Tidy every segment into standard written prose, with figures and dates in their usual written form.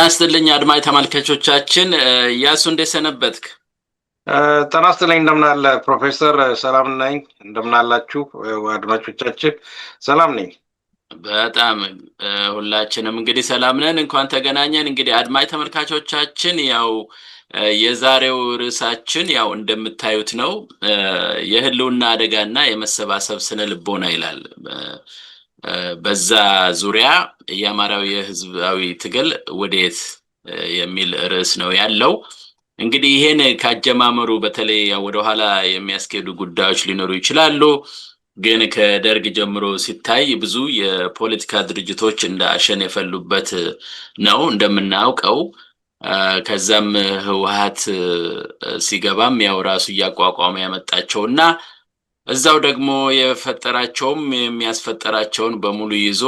ጤና ይስጥልኝ አድማጭ ተመልካቾቻችን ያሱ እንደሰነበትክ ጤና ይስጥልኝ እንደምን አለ ፕሮፌሰር ሰላም ነኝ እንደምን አላችሁ አድማጮቻችን ሰላም ነኝ በጣም ሁላችንም እንግዲህ ሰላም ነን እንኳን ተገናኘን እንግዲህ አድማጭ ተመልካቾቻችን ያው የዛሬው ርዕሳችን ያው እንደምታዩት ነው የህልውና አደጋና የመሰባሰብ ስነ ልቦና ይላል በዛ ዙሪያ የአማራው የህዝባዊ ትግል ወዴት የሚል ርዕስ ነው ያለው እንግዲህ ይሄን ካጀማመሩ በተለይ ወደ ኋላ የሚያስኬዱ ጉዳዮች ሊኖሩ ይችላሉ ግን ከደርግ ጀምሮ ሲታይ ብዙ የፖለቲካ ድርጅቶች እንደ አሸን የፈሉበት ነው እንደምናውቀው ከዛም ህወሓት ሲገባም ያው ራሱ ያቋቋመ ያመጣቸውና እዛው ደግሞ የፈጠራቸውም የሚያስፈጠራቸውን በሙሉ ይዞ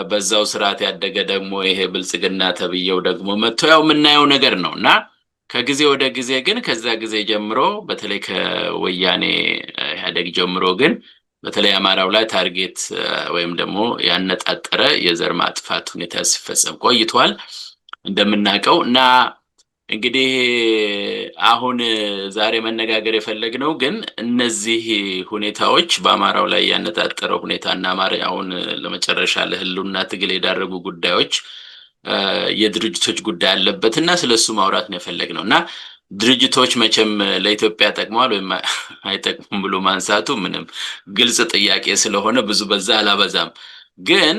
በዛው ስርዓት ያደገ ደግሞ ይሄ ብልጽግና ተብየው ደግሞ መጥቶ ያው የምናየው ነገር ነውና ከጊዜ ወደ ጊዜ ግን ከዛ ጊዜ ጀምሮ በተለይ ከወያኔ ኢህአዴግ ጀምሮ ግን በተለይ አማራው ላይ ታርጌት ወይም ደግሞ ያነጣጠረ የዘር ማጥፋት ሁኔታ ሲፈጸም ቆይቷል እንደምናውቀው እና እንግዲህ አሁን ዛሬ መነጋገር የፈለግነው ግን እነዚህ ሁኔታዎች በአማራው ላይ ያነጣጠረው ሁኔታና አማራውን ለመጨረሻ ለህልውና ትግል የዳረጉ ጉዳዮች የድርጅቶች ጉዳይ አለበትና ስለሱ ማውራት ነው የፈለግነውና ድርጅቶች መቼም ለኢትዮጵያ ጠቅመዋል ወይም አይጠቅሙም ብሎ ማንሳቱ ምንም ግልጽ ጥያቄ ስለሆነ ብዙ በዛ አላበዛም ግን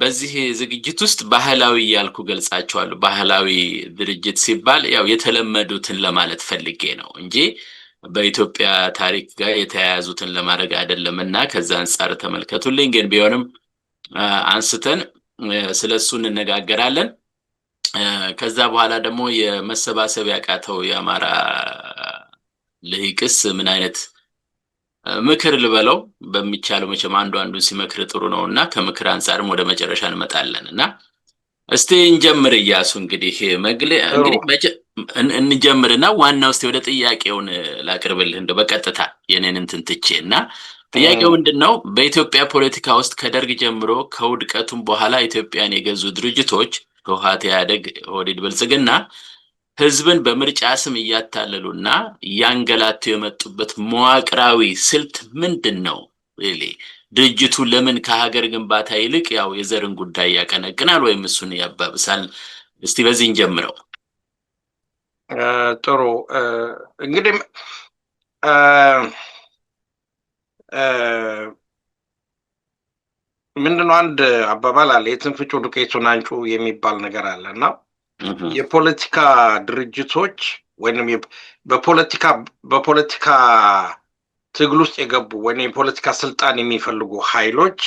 በዚህ ዝግጅት ውስጥ ባህላዊ ያልኩ ገልጻቸዋለሁ ባህላዊ ድርጅት ሲባል ያው የተለመዱትን ለማለት ፈልጌ ነው እንጂ በኢትዮጵያ ታሪክ ጋር የተያያዙትን ለማድረግ አይደለምና ከዛ አንፃር ተመልከቱልኝ ግን ቢሆንም አንስተን ስለሱ እንነጋገራለን ከዛ በኋላ ደግሞ የመሰባሰብ ያቃተው የአማራ ለሂቅስ ምን አይነት ምክር ልበለው በሚቻለው መቼም አንዱ ሲመክር ጥሩ ነውና ከምክር አንፃርም ወደ መጨረሻ እንመጣለንና እስቲ እንጀምር ያሱ እንግዲህ እንጀምርና ዋናው እስቲ ወደ ጥያቄውን ላቀርብልህ እንደው በቀጥታ የኔን ትንትቼና ጥያቄው ምንድነው በኢትዮጵያ ፖለቲካ ውስጥ ከደርግ ጀምሮ ከውድቀቱም በኋላ ኢትዮጵያን የገዙ ድርጅቶች ህወሓት ኢህአዴግ ኦህዴድ ብልጽግና ህዝብን በምርጫ ስም ያታለሉና ያንገላቱ የመጡበት መዋቅራዊ ስልት ምንድነው ድርጅቱ ለምን ከሀገር ግንባታ ይልቅ ያው የዘርን ጉዳይ ያቀነቅናል ወይም እሱን ያባብሳል እስቲ በዚህ እንጀምረው ጥሩ እንግዲህ ምንድነው አንድ አባባል አለ የትንፍጩ ዱቄቱን አንጩ የሚባል ነገር አለና የፖለቲካ ድርጅቶች ወይንም በፖለቲካ ትግል ውስጥ የገቡ ወይንም የፖለቲካ ስልጣን የሚፈልጉ ኃይሎች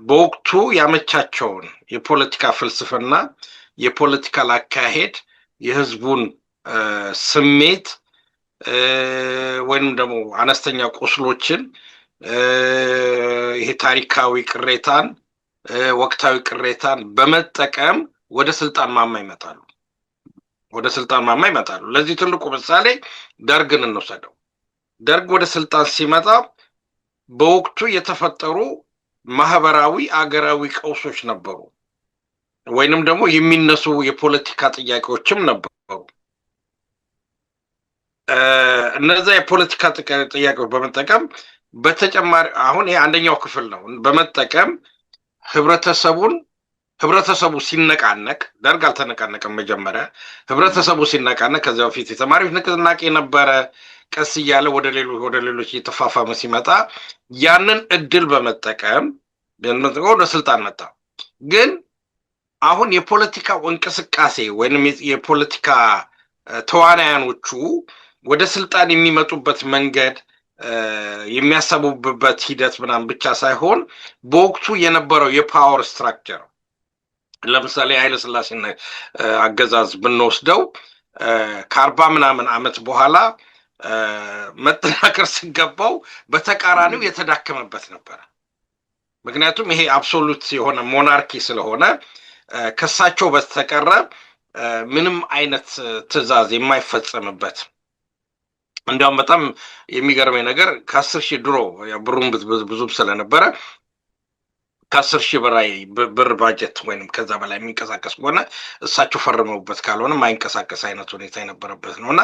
በወቅቱ ያመቻቸውን የፖለቲካ ፍልስፍና የፖለቲካ አካሄድ የህዝቡን ስሜት ወይንም ደግሞ አነስተኛ ቁስሎችን ይሄ ታሪካዊ ቅሬታን ወቅታዊ ቅሬታን በመጠቀም ወደ ስልጣን ማማ ይመጣሉ ለዚህ ትልቁ ምሳሌ ደርግን እንወስደው ደርግ ወደ ስልጣን ሲመጣ በወቅቱ የተፈጠሩ ማህበራዊ አገራዊ ቀውሶች ነበሩ ወይንም ደግሞ የሚነሱ የፖለቲካ ጥያቄዎችም ነበሩ እነዛ የፖለቲካ ጥያቄዎች በመጠቀም በተጨማሪ አሁን ይሄ አንደኛው ክፍል ነው በመጠቀም ህብረተሰቡ ሲነቃነቅ ደርግ አልተነቃነቀም መጀመሪያ ህብረተሰቡ ሲነቃነቅ ከዛው በፊት የተማሪዎች ንቅናቄ ነበረ ቀስ እያለ ወደ ሌሎች እየተፋፋመ ሲመጣ ያንን እድል በመጠቀም ወደ ስልጣን መጣ ግን አሁን የፖለቲካው እንቅስቃሴ ወይንም የፖለቲካ ተዋናያኖቹ ወደ ስልጣን የሚመጡበት መንገድ የሚያሳቡበት ሂደት ምናምን ብቻ ሳይሆን በወቅቱ የነበረው የፓወር ስትራክቸር ለምሳሌ ኃይለ ሥላሴና አገዛዝ ብንወስደው ከ40 ምናምን ዓመት በኋላ መጠናከር ሲገባው በተቃራኒው የተዳከመበት ነበር ምክንያቱም ይሄ አብሶሉት የሆነ ሞናርኪ ስለሆነ ከሳቸው በስተቀር ምንም አይነት ትዕዛዝ የማይፈጸምበት እንዲያውም በጣም የሚገርመኝ ነገር ከ10,000 ድሮ ብሩም ብዙም ስለነበረ ከ10,000 በላይ ብር ባጀት ወይንም ከዛ በላይ የሚንቀሳቀስ ከሆነ እሳቸው ፈርመውበት ካልሆነ ማይንቀሳቀስ አይነት ሁኔታ የነበረበት ነው እና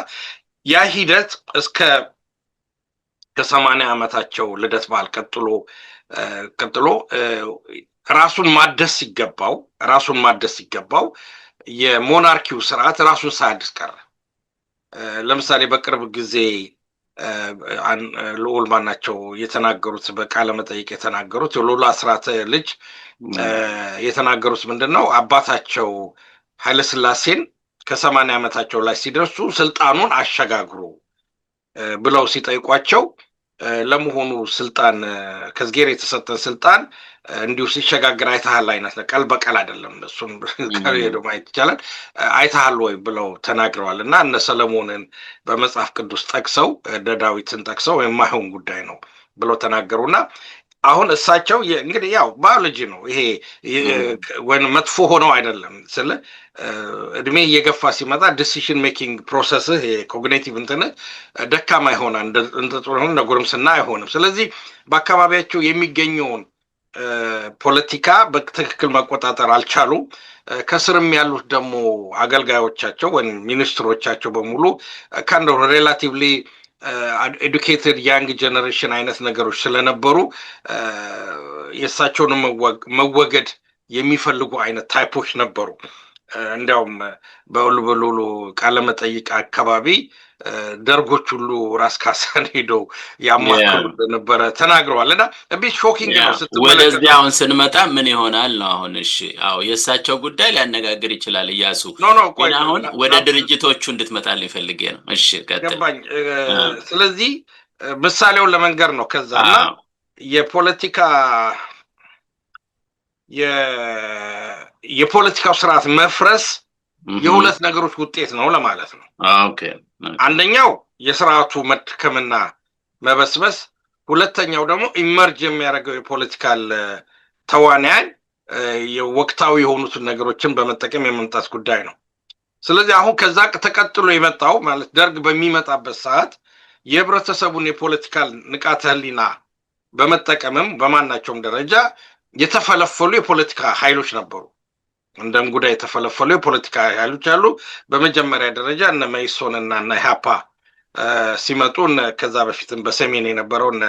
ያ ሂደት እስከ ከ80 ዓመታቸው ልደት በዓል ቀጥሎ ራሱን ማደስ ሲገባው የሞናርኪው ስርዓት ራሱን ሳያድስ ቀረ። ለምሳሌ በቅርብ ጊዜ ልዑል ማናቸው የተናገሩት በቃለ መጠይቅ የተናገሩት የልዑል አስራት ልጅ የተናገሩት ምንድነው አባታቸው ኃይለሥላሴን ከ80 ዓመታቸው ላይ ሲደርሱ ስልጣኑን አሸጋግሩ ብለው ሲጠይቋቸው ለመሆኑ ስልጣን ከዝጌር የተሰጠን ስልጣን እንዲሁ ሲሸጋግር አይተሃል አይነት ቀል በቀል አይደለም እሱን ከሄዶ ማየት ይቻላል አይተሃል ወይ ብለው ተናግረዋል እና እነ ሰለሞንን በመጽሐፍ ቅዱስ ጠቅሰው ዳዊትን ጠቅሰው የማይሆን ጉዳይ ነው ብለው ተናገሩና አሁን እሳቸው እንግዲህ ያው ባዮሎጂ ነው ይሄ ወይ መጥፎ ሆነው አይደለም ስለ እድሜ እየገፋ ሲመጣ ዲሲዥን ሜኪንግ ፕሮሰስ ኮግኒቲቭ እንትን ደካማ ይሆናል እንደ ጉርምስና አይሆንም ስለዚህ በአካባቢያቸው የሚገኘውን ፖለቲካ በትክክል መቆጣጠር አልቻሉም ከስርም ያሉት ደግሞ አገልጋዮቻቸው ወይ ሚኒስትሮቻቸው በሙሉ kind of relatively educated young generation አይነት ነገሮች ስለነበሩ የሳቸውን መወገድ የሚፈልጉ አይነት ታይፖች ነበሩ እንዲያውም በሉሉ ቃለ መጠይቅ አካባቢ ደርጎች ሁሉ ራስ ካሳን ሄደው ያማከሩ ነበር ተናግረዋልና ቢት ሾኪንግ ነው ስትመለከቱ ወደዚያውን ስንመጣ ምን ይሆናል ነው አሁን እሺ አው የሳቸው ጉዳይ ሊያነጋግር ይችላል ኢያሱ አሁን ወደ ድርጅቶቹ እንድትመጣልኝ ፈልጌ ነው እሺ ቀጥል ስለዚህ ምሳሌውን ለመንገር ነው ከዛና የፖለቲካው ስርዓት መፍረስ የሁለት ነገሮች ውጤት ነው ለማለት ነው ኦኬ አንደኛው የስርዓቱ መድከምና መበስበስ ሁለተኛው ደግሞ ኢመርጅ የሚያደርገው የፖለቲካል ተዋናያን የወቅታዊ የሆኑት ነገሮችን በመጠቀም የመምጣት ጉዳይ ነው ስለዚህ አሁን ከዛ ተቀጥሎ የመጣው ማለት ደርግ በሚመጣበት ሰዓት የህብረተሰቡን የፖለቲካል ንቃተ ህሊና በመጠቀምም በማናቸውም ደረጃ የተፈለፈሉ የፖለቲካ ኃይሎች ነበሩ እንደም ጉዳይ የተፈለፈሉ የፖለቲካ ኃይሎች አሉ በመጀመሪያ ደረጃ እነ መይሶንና እነ ኢሃፓ ሲመጡ ከዛ በፊትም በሰሜን የነበረው እነ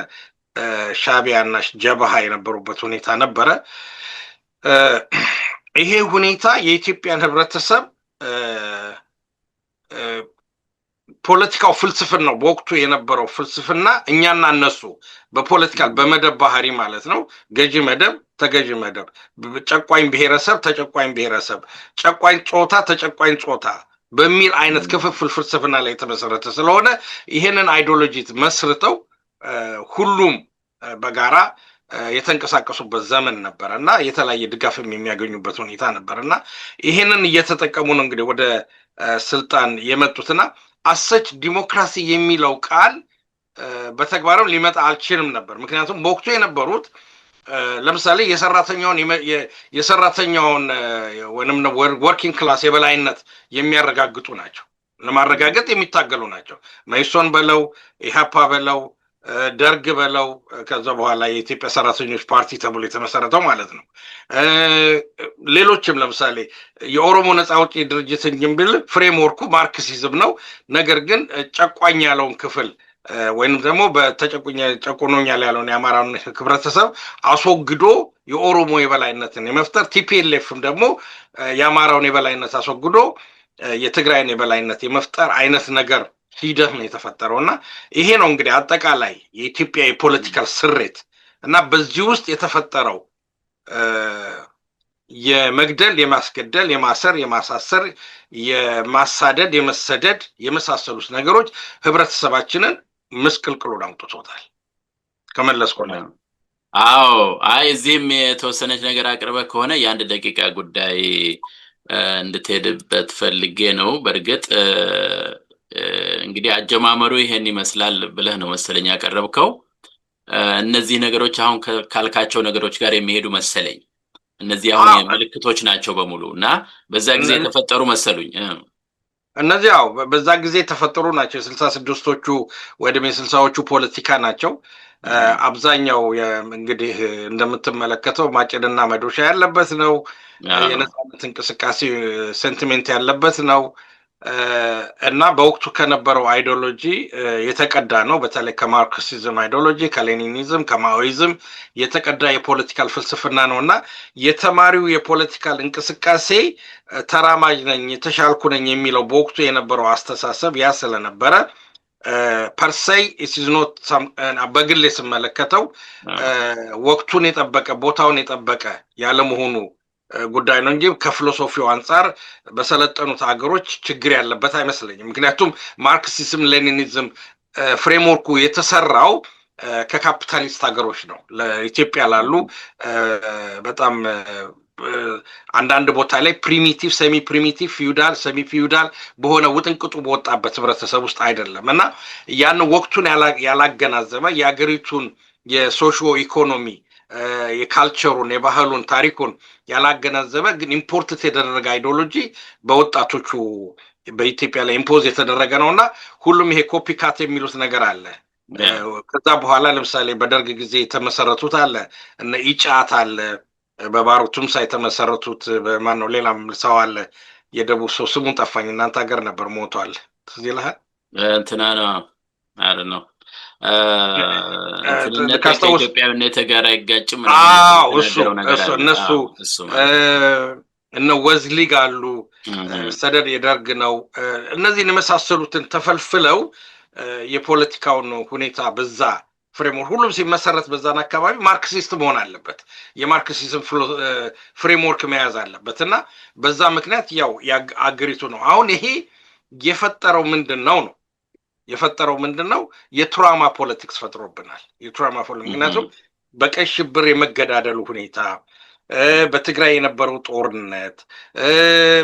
ሻቢያና ጀበሃ የነበሩበት ሁኔታ ነበረ ይሄ ሁኔታ የኢትዮጵያን ህብረተሰብ ፖለቲካው ፍልስፍና በወቅቱ የነበረው ፍልስፍና እኛና እነሱ በፖለቲካል በመደብ ባህሪ ማለት ነው ገዢ መደብ ተገዢ መደብ ጨቋኝ ብሔረሰብ ተጨቋኝ ብሔረሰብ ጨቋኝ ጾታ ተጨቋኝ ጾታ በሚል አይነት ክፍፍል ፍልስፍና ላይ የተመሰረተ ስለሆነ ይሄንን አይዲዮሎጂ መስርተው ሁሉም በጋራ የተንቀሳቀሱበት ዘመን ነበርና የተለያየ ድጋፍም የሚያገኙበት ሁኔታ ነበርና ይሄንን እየተጠቀሙ ነው እንግዲህ ወደ ስልጣን የመጡትና አሰች ዲሞክራሲ የሚለው ቃል በተግባርም ሊመጣ አልችልም ነበር ምክንያቱም በወቅቱ የነበሩት ለምሳሌ የሰራተኛውን ወንም ወርኪንግ ክላስ የበላይነት የሚያረጋግጡ ናቸው ለማረጋገጥ የሚታገሉ ናቸው መይሶን በለው ኢሃፓ በለው ደርግ በለው ከዛ በኋላ የኢትዮጵያ ሰራተኞች ፓርቲ ተብሎ የተመሰረተው ማለት ነው ሌሎችም ለምሳሌ የኦሮሞ ነፃ አውጪ ድርጅትን ጅምብል ፍሬምወርኩ ማርክሲዝም ነው ነገር ግን ጨቋኝ ያለውን ክፍል ወይንም ደግሞ ጨቆኖኛል ያለውን የአማራውን ህብረተሰብ አስወግዶ የኦሮሞ የበላይነትን የመፍጠር ቲፒኤልኤፍም ደግሞ የአማራውን የበላይነት አስወግዶ የትግራይን የበላይነት የመፍጠር አይነት ነገር ሂደት ነው የተፈጠረውና ይሄ ነው እንግዲህ አጠቃላይ የኢትዮጵያ የፖለቲካል ስሬት እና በዚህ ውስጥ የተፈጠረው የመግደል የማስገደል የማሰር የማሳሰር የማሳደድ የመሰደድ የመሳሰሉት ነገሮች ህብረተሰባችንን ምስቅልቅሉን አውጥቶታል ከመለስኩና አዎ እዚህም የተወሰነች ነገር አቅርበ ከሆነ የአንድ ደቂቃ ጉዳይ እንድትሄድበት ፈልጌ ነው በርግጥ እንግዲህ አጀማመሩ ይሄን ይመስላል ብለህ ነው መሰለኝ ያቀርብከው እነዚህ ነገሮች አሁን ካልካቸው ነገሮች ጋር የሚሄዱ መሰለኝ እነዚህ አሁን ምልክቶች ናቸው በሙሉና በዛ ጊዜ ተፈጠሩ መሰሉኝ እነዚህ በዛ ጊዜ ተፈጠሩ ናቸው 66ዎቹ ወይም 60ዎቹ ፖለቲካ ናቸው አብዛኛው እንግዲህ እንደምትመለከተው ማጭድና መዶሻ ያለበት ነው። የነጻነት እንቅስቃሴ ሴንቲሜንት ያለበት ነው እና በወቅቱ ከነበረው አይዲዮሎጂ የተቀዳ ነው። በተለይ ከማርክሲዝም አይዲዮሎጂ፣ ከሌኒኒዝም፣ ከማኦይዝም የተቀዳ የፖለቲካል ፍልስፍና ነው እና የተማሪው የፖለቲካል እንቅስቃሴ ተራማጅ ነኝ፣ የተሻልኩ ነኝ የሚለው በወቅቱ የነበረው አስተሳሰብ ያ ስለነበረ ፐርሰይ ኢስኖት በግሌ ስመለከተው ወቅቱን የጠበቀ ቦታውን የጠበቀ ያለመሆኑ ጉዳይ ነው እንጂ ከፊሎሶፊው አንጻር በሰለጠኑት ሀገሮች ችግር ያለበት አይመስለኝም። ምክንያቱም ማርክሲዝም ሌኒኒዝም ፍሬምወርኩ የተሰራው ከካፒታሊስት ሀገሮች ነው። ለኢትዮጵያ ላሉ በጣም አንዳንድ ቦታ ላይ ፕሪሚቲቭ፣ ሴሚ ፕሪሚቲቭ፣ ፊውዳል፣ ሴሚ ፊውዳል በሆነ ውጥንቅጡ በወጣበት ህብረተሰብ ውስጥ አይደለም እና ያን ወቅቱን ያላገናዘበ የሀገሪቱን የሶሾ ኢኮኖሚ የካልቸሩን፣ የባህሉን፣ ታሪኩን ያላገናዘበ ግን ኢምፖርትት የተደረገ አይዲዮሎጂ በወጣቶቹ በኢትዮጵያ ላይ ኢምፖዝ የተደረገ ነው እና ሁሉም ይሄ ኮፒካት የሚሉት ነገር አለ። ከዛ በኋላ ለምሳሌ በደርግ ጊዜ የተመሰረቱት አለ እነ ኢጫት አለ፣ በባሮ ቱምሳ የተመሰረቱት በማን ነው? ሌላም ሰው አለ የደቡብ ሰው ስሙን ጠፋኝ። እናንተ ሀገር ነበር፣ ሞቷል። ትዝ ይልሃል? እንትና ነው አይደል ነው ከኢትዮጵያዊነት ጋር አይጋጭም። እነሱ እነ ወዝሊግ አሉ፣ ሰደድ የደርግ ነው። እነዚህን የመሳሰሉትን ተፈልፍለው የፖለቲካውን ሁኔታ በዛ ፍሬምወርክ ሁሉም ሲመሰረት በዛን አካባቢ ማርክሲስት መሆን አለበት፣ የማርክሲዝም ፍሬምወርክ መያዝ አለበት እና በዛ ምክንያት ያው አገሪቱ ነው አሁን ይሄ የፈጠረው ምንድን ነው የትራማ ፖለቲክስ ፈጥሮብናል። የትራማ ፖለቲክስ ምክንያቱም በቀይ ሽብር የመገዳደሉ ሁኔታ፣ በትግራይ የነበረው ጦርነት፣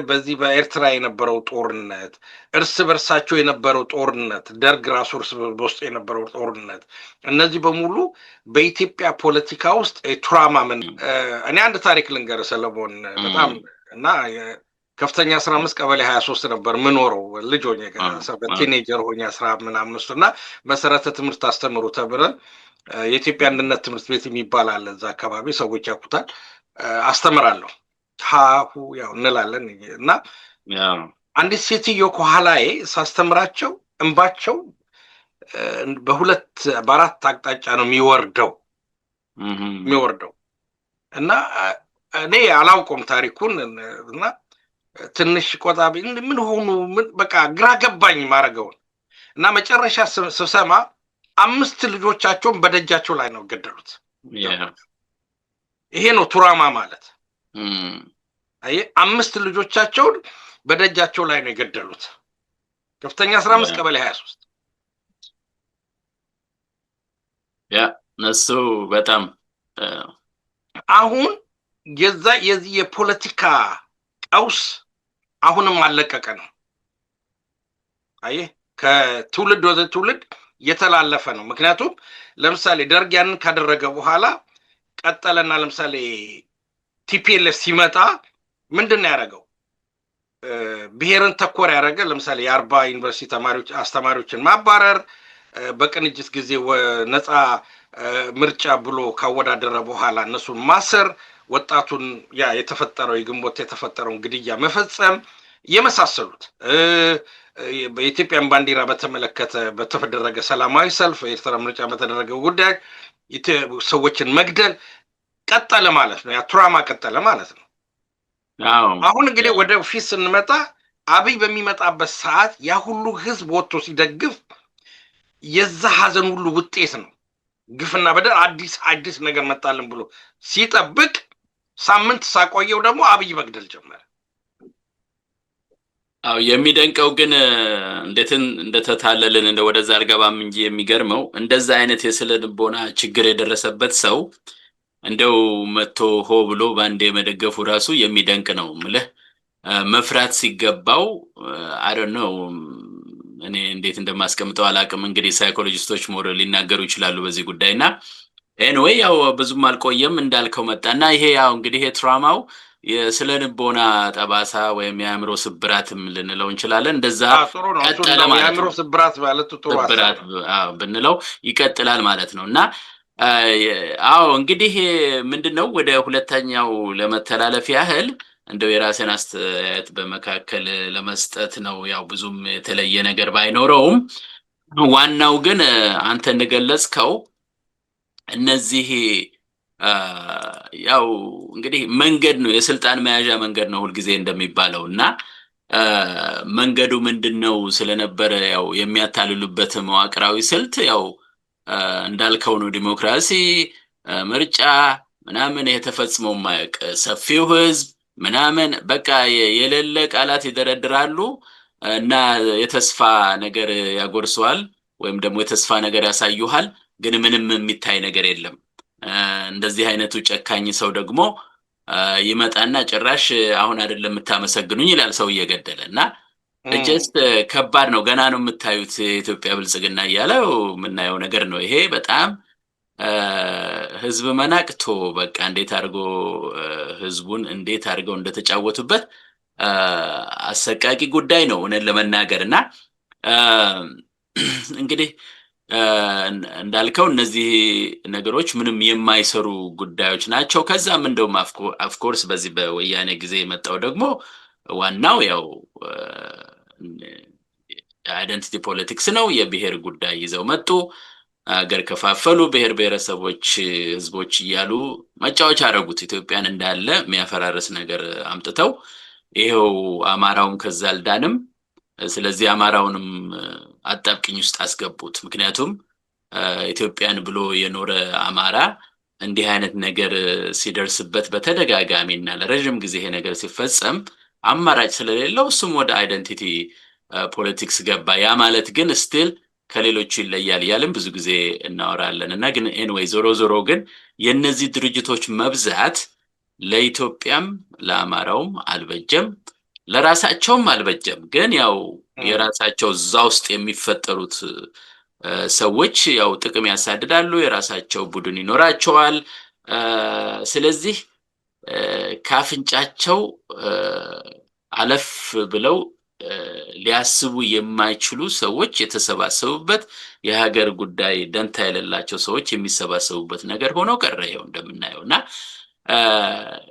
በዚህ በኤርትራ የነበረው ጦርነት፣ እርስ በርሳቸው የነበረው ጦርነት፣ ደርግ ራሱ እርስ በውስጥ የነበረው ጦርነት፣ እነዚህ በሙሉ በኢትዮጵያ ፖለቲካ ውስጥ ትራማ እኔ አንድ ታሪክ ልንገርህ ሰለሞን። በጣም እና ከፍተኛ 15 ቀበሌ 23 ነበር ምኖረው ልጅ ሆኜ ቲኔጀር ሆኜ 10 ምናምን ውስጥ እና መሰረተ ትምህርት አስተምሩ ተብለን የኢትዮጵያ አንድነት ትምህርት ቤት የሚባል አለ እዛ አካባቢ ሰዎች ያውቁታል። አስተምራለሁ ሀሁ ያው እንላለን እና አንዲት ሴትዮ ከኋላዬ ሳስተምራቸው እንባቸው በአራት አቅጣጫ ነው የሚወርደው እና እኔ አላውቀውም ታሪኩን እና ትንሽ ቆጣ ምን ሆኑ በቃ ግራ ገባኝ ማረገውን እና መጨረሻ ስሰማ 5 ልጆቻቸውን በደጃቸው ላይ ነው ገደሉት። ይሄ ነው ቱራማ ማለት። አይ 5 ልጆቻቸውን በደጃቸው ላይ ነው የገደሉት። ከፍተኛ 15 ቀበሌ 23 እሱ በጣም አሁን የዚህ የፖለቲካ ቀውስ አሁንም አለቀቀ ነው። አይ ከትውልድ ወደ ትውልድ የተላለፈ ነው። ምክንያቱም ለምሳሌ ደርግ ያንን ካደረገ በኋላ ቀጠለና ለምሳሌ ቲፒኤልኤፍ ሲመጣ ምንድነው ያደረገው? ብሔርን ተኮር ያደረገ ለምሳሌ የአርባ ዩኒቨርሲቲ አስተማሪዎችን ማባረር፣ በቅንጅት ጊዜ ነፃ ምርጫ ብሎ ካወዳደረ በኋላ እነሱን ማሰር፣ ወጣቱን የተፈጠረው የግንቦት የተፈጠረውን ግድያ መፈጸም የመሳሰሉት በኢትዮጵያን ባንዲራ በተመለከተ በተደረገ ሰላማዊ ሰልፍ፣ የኤርትራ ምርጫ በተደረገ ጉዳይ ሰዎችን መግደል ቀጠለ ማለት ነው። ያ ትራማ ቀጠለ ማለት ነው። አሁን እንግዲህ ወደ ፊት ስንመጣ አብይ በሚመጣበት ሰዓት ያ ሁሉ ህዝብ ወጥቶ ሲደግፍ የዛ ሀዘን ሁሉ ውጤት ነው። ግፍና በደል አዲስ ነገር መጣልን ብሎ ሲጠብቅ ሳምንት ሳቆየው ደግሞ አብይ መግደል ጀመረ። የሚደንቀው ግን እንደተታለልን ወደዛ አልገባም እንጂ የሚገርመው እንደዛ አይነት የስነ ልቦና ችግር የደረሰበት ሰው እንደው መጥቶ ሆ ብሎ ባንዴ መደገፉ ራሱ የሚደንቅ ነው። ምልህ መፍራት ሲገባው አይ ዶንት ኖ እኔ እንዴት እንደማስቀምጠው አላቅም። እንግዲህ ሳይኮሎጂስቶች ሞር ሊናገሩ ይችላሉ በዚህ ጉዳይና ኤኒዌይ ያው ብዙም አልቆየም እንዳልከው መጣና ይሄ ያው እንግዲህ ትራማው የስነ ልቦና ጠባሳ ወይም የአእምሮ ስብራትም ልንለው እንችላለን። እንደዛ ጥሩ ነው። እሱ ቀጠለ እንደውም ማለት የአእምሮ ነው። ስብራት ማለት ጥሩ ሀሳብ ስብራት ነው። ብንለው ይቀጥላል ማለት ነው። እና እንግዲህ ምንድነው ወደ ሁለተኛው ለመተላለፍ ያህል እንደው የራስን አስተያየት በመካከል ለመስጠት ነው። ያው ብዙም የተለየ ነገር ባይኖረውም ዋናው ግን አንተ እንደገለጽከው እነዚህ ያው እንግዲህ መንገድ ነው፣ የስልጣን መያዣ መንገድ ነው ሁልጊዜ እንደሚባለው እና መንገዱ ምንድነው ስለነበረ ያው የሚያታልሉበት መዋቅራዊ ስልት ያው እንዳልከው ነው። ዲሞክራሲ፣ ምርጫ ምናምን የተፈጽሞ ማያውቅ ሰፊው ህዝብ ምናምን በቃ የሌለ ቃላት ይደረድራሉ እና የተስፋ ነገር ያጎርሰዋል ወይም ደግሞ የተስፋ ነገር ያሳዩሃል፣ ግን ምንም የሚታይ ነገር የለም። እንደዚህ አይነቱ ጨካኝ ሰው ደግሞ ይመጣና ጭራሽ አሁን አይደለም የምታመሰግኑኝ ይላል ሰው እየገደለ እና ጀስት ከባድ ነው። ገና ነው የምታዩት የኢትዮጵያ ብልጽግና እያለው የምናየው ነገር ነው። ይሄ በጣም ህዝብ መናቅቶ በቃ እንዴት አድርጎ ህዝቡን እንዴት አድርገው እንደተጫወቱበት አሰቃቂ ጉዳይ ነው እውነት ለመናገር እና እንግዲህ እንዳልከው እነዚህ ነገሮች ምንም የማይሰሩ ጉዳዮች ናቸው። ከዛም እንደውም አፍኮርስ በዚህ በወያኔ ጊዜ የመጣው ደግሞ ዋናው ያው አይደንቲቲ ፖለቲክስ ነው። የብሔር ጉዳይ ይዘው መጡ፣ አገር ከፋፈሉ፣ ብሔር ብሔረሰቦች ህዝቦች እያሉ መጫወቻ አደረጉት። ኢትዮጵያን እንዳለ የሚያፈራርስ ነገር አምጥተው ይሄው አማራውም ከዛ አልዳንም። ስለዚህ አማራውንም አጣብቅኝ ውስጥ አስገቡት። ምክንያቱም ኢትዮጵያን ብሎ የኖረ አማራ እንዲህ አይነት ነገር ሲደርስበት በተደጋጋሚ እና ለረጅም ጊዜ ይሄ ነገር ሲፈጸም አማራጭ ስለሌለው እሱም ወደ አይደንቲቲ ፖለቲክስ ገባ። ያ ማለት ግን ስቲል ከሌሎቹ ይለያል እያልን ብዙ ጊዜ እናወራለን እና ግን ኤንዌይ ዞሮ ዞሮ ግን የእነዚህ ድርጅቶች መብዛት ለኢትዮጵያም ለአማራውም አልበጀም፣ ለራሳቸውም አልበጀም። ግን ያው የራሳቸው እዛ ውስጥ የሚፈጠሩት ሰዎች ያው ጥቅም ያሳድዳሉ፣ የራሳቸው ቡድን ይኖራቸዋል። ስለዚህ ካፍንጫቸው አለፍ ብለው ሊያስቡ የማይችሉ ሰዎች የተሰባሰቡበት የሀገር ጉዳይ ደንታ የሌላቸው ሰዎች የሚሰባሰቡበት ነገር ሆኖ ቀረ ይኸው እንደምናየው እና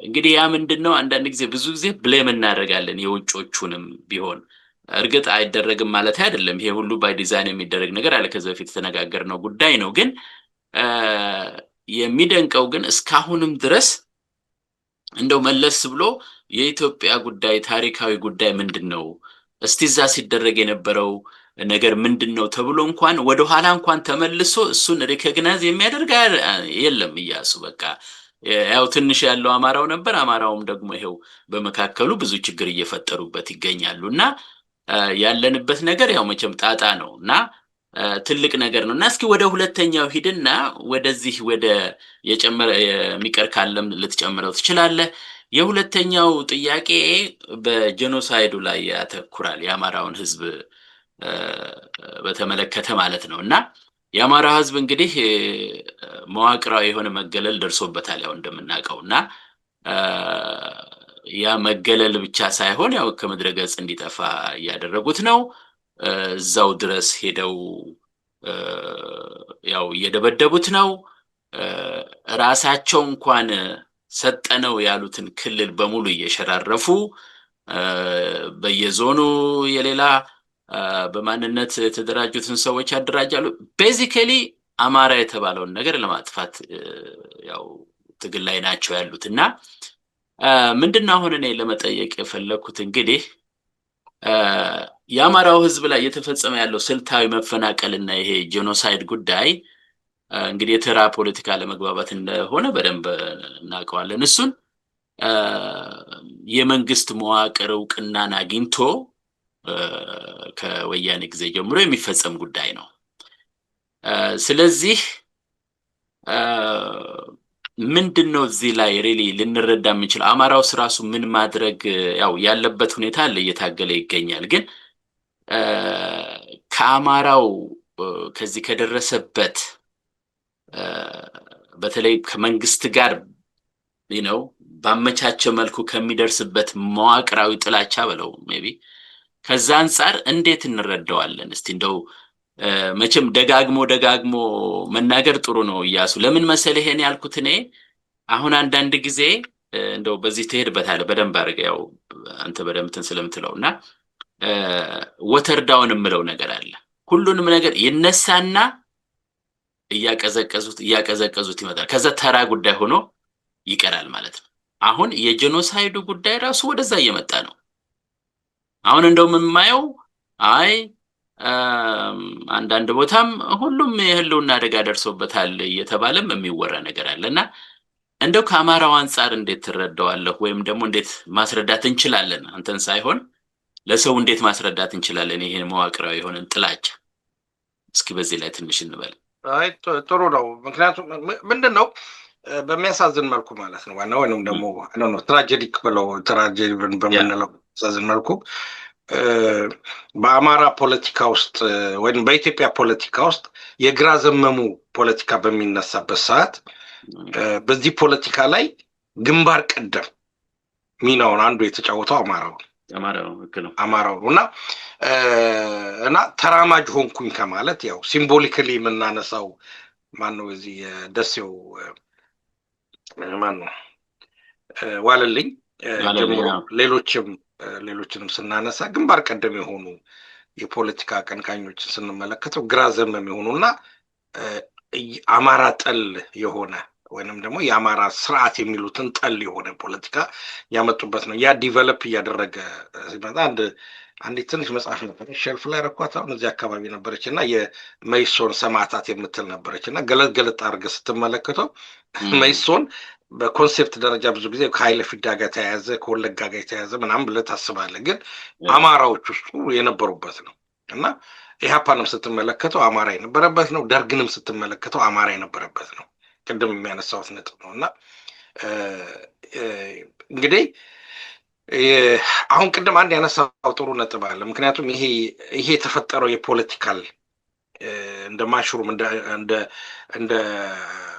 እንግዲህ ያ ምንድነው አንዳንድ ጊዜ ብዙ ጊዜ ብሌም እናደርጋለን የውጮቹንም ቢሆን እርግጥ አይደረግም ማለት አይደለም። ይሄ ሁሉ ባይ ዲዛይን የሚደረግ ነገር አለ። ከዚህ በፊት የተነጋገርነው ጉዳይ ነው። ግን የሚደንቀው ግን እስካሁንም ድረስ እንደው መለስ ብሎ የኢትዮጵያ ጉዳይ ታሪካዊ ጉዳይ ምንድነው እስቲ እዛ ሲደረግ የነበረው ነገር ምንድነው ተብሎ እንኳን ወደ ኋላ እንኳን ተመልሶ እሱን ሪኮግናይዝ የሚያደርግ የለም። እያሱ በቃ ያው ትንሽ ያለው አማራው ነበር። አማራውም ደግሞ ይሄው በመካከሉ ብዙ ችግር እየፈጠሩበት ይገኛሉና ያለንበት ነገር ያው መቼም ጣጣ ነውና ትልቅ ነገር ነውና እስኪ ወደ ሁለተኛው ሂድና ወደዚህ ወደ የጨመረ የሚቀር ካለም ልትጨምረው ትችላለህ። የሁለተኛው ጥያቄ በጄኖሳይዱ ላይ ያተኩራል፣ የአማራውን ህዝብ በተመለከተ ማለት ነው። እና የአማራ ህዝብ እንግዲህ መዋቅራዊ የሆነ መገለል ደርሶበታል ያው እንደምናውቀውና ያ መገለል ብቻ ሳይሆን ያው ከምድረ ገጽ እንዲጠፋ እያደረጉት ነው። እዛው ድረስ ሄደው ያው እየደበደቡት ነው። ራሳቸው እንኳን ሰጠነው ያሉትን ክልል በሙሉ እየሸራረፉ በየዞኑ የሌላ በማንነት የተደራጁትን ሰዎች ያደራጃሉ። ቤዚካሊ አማራ የተባለውን ነገር ለማጥፋት ያው ትግል ላይ ናቸው ያሉት እና ምንድነው አሁን እኔ ለመጠየቅ የፈለኩት እንግዲህ የአማራው ህዝብ ላይ የተፈጸመ ያለው ስልታዊ መፈናቀልና ይሄ ጄኖሳይድ ጉዳይ እንግዲህ የተራ ፖለቲካ ለመግባባት እንደሆነ በደንብ እናውቀዋለን። እሱን የመንግስት መዋቅር እውቅናን አግኝቶ ከወያኔ ጊዜ ጀምሮ የሚፈጸም ጉዳይ ነው። ስለዚህ ምንድነው እዚህ ላይ ሪሊ ልንረዳ የምንችለው አማራው ራሱ ምን ማድረግ ያው ያለበት ሁኔታ አለ፣ እየታገለ ይገኛል። ግን ከአማራው ከዚህ ከደረሰበት በተለይ ከመንግስት ጋር ነው ባመቻቸ መልኩ ከሚደርስበት መዋቅራዊ ጥላቻ በለው ሜቢ ከዛ አንፃር እንዴት እንረዳዋለን? እስቲ እንደው መቼም ደጋግሞ መናገር ጥሩ ነው እያሱ። ለምን መሰለህ ይሄን ያልኩት እኔ አሁን አንዳንድ ጊዜ እንደው በዚህ ትሄድበታለህ በደንብ አድርገህ ያው አንተ በደንብ እንትን ስለምትለውና ወተር ዳውን የምለው ነገር አለ። ሁሉንም ነገር ይነሳና እያቀዘቀዙት ይመጣል። ከዛ ተራ ጉዳይ ሆኖ ይቀራል ማለት ነው። አሁን የጄኖሳይዱ ጉዳይ ራሱ ወደዛ እየመጣ ነው። አሁን እንደው የማየው አይ አንዳንድ ቦታም ሁሉም የህልውና አደጋ ደርሶበታል እየተባለም የሚወራ ነገር አለና እንደው ከአማራው አንፃር እንዴት ትረዳዋለህ? ወይም ደግሞ እንዴት ማስረዳት እንችላለን? አንተን ሳይሆን ለሰው እንዴት ማስረዳት እንችላለን ይሄን መዋቅራዊ የሆነን ጥላቻ? እስኪ በዚህ ላይ ትንሽ እንበል። አይ ጥሩ ነው። ምክንያቱም ምንድነው በሚያሳዝን መልኩ ማለት ነው ዋናው ወይንም ደግሞ ትራጀዲክ ብለው ትራጀዲ በምንለው በሚያሳዝን መልኩ በአማራ ፖለቲካ ውስጥ ወይም በኢትዮጵያ ፖለቲካ ውስጥ የግራ ዘመሙ ፖለቲካ በሚነሳበት ሰዓት በዚህ ፖለቲካ ላይ ግንባር ቀደም ሚናውን አንዱ የተጫወተው አማራው እና ተራማጅ ሆንኩኝ ከማለት ያው ሲምቦሊካሊ የምናነሳው ማነው እዚህ የደሴው ማነው ዋለልኝ ጀምሮ ሌሎችንም ስናነሳ ግንባር ቀደም የሆኑ የፖለቲካ አቀንቃኞችን ስንመለከተው ግራ ዘመም የሆኑና አማራ ጠል የሆነ ወይንም ደግሞ የአማራ ስርዓት የሚሉትን ጠል የሆነ ፖለቲካ ያመጡበት ነው። ያ ዲቨሎፕ እያደረገ ሲመጣ አንዲት ትንሽ መጽሐፍ ነበር ሼልፍ ላይ ረኳት አሁን እዚህ አካባቢ ነበረች እና የመይሶን ሰማዕታት የምትል ነበረች እና ገለጥ አድርገህ ስትመለከተው መይሶን በኮንሴፕት ደረጃ ብዙ ጊዜ ከኃይለ ፊዳ ጋር ተያያዘ ከወለጋ ጋር የተያያዘ ምናምን ብለህ ታስባለህ፣ ግን አማራዎች ውስጡ የነበሩበት ነው እና ኢህአፓንም ስትመለከተው አማራ የነበረበት ነው። ደርግንም ስትመለከተው አማራ የነበረበት ነው። ቅድም የሚያነሳውት ነጥብ ነው እና እንግዲህ አሁን ቅድም አንድ ያነሳው ጥሩ ነጥብ አለ። ምክንያቱም ይሄ የተፈጠረው የፖለቲካል እንደ ማሽሩም እንደ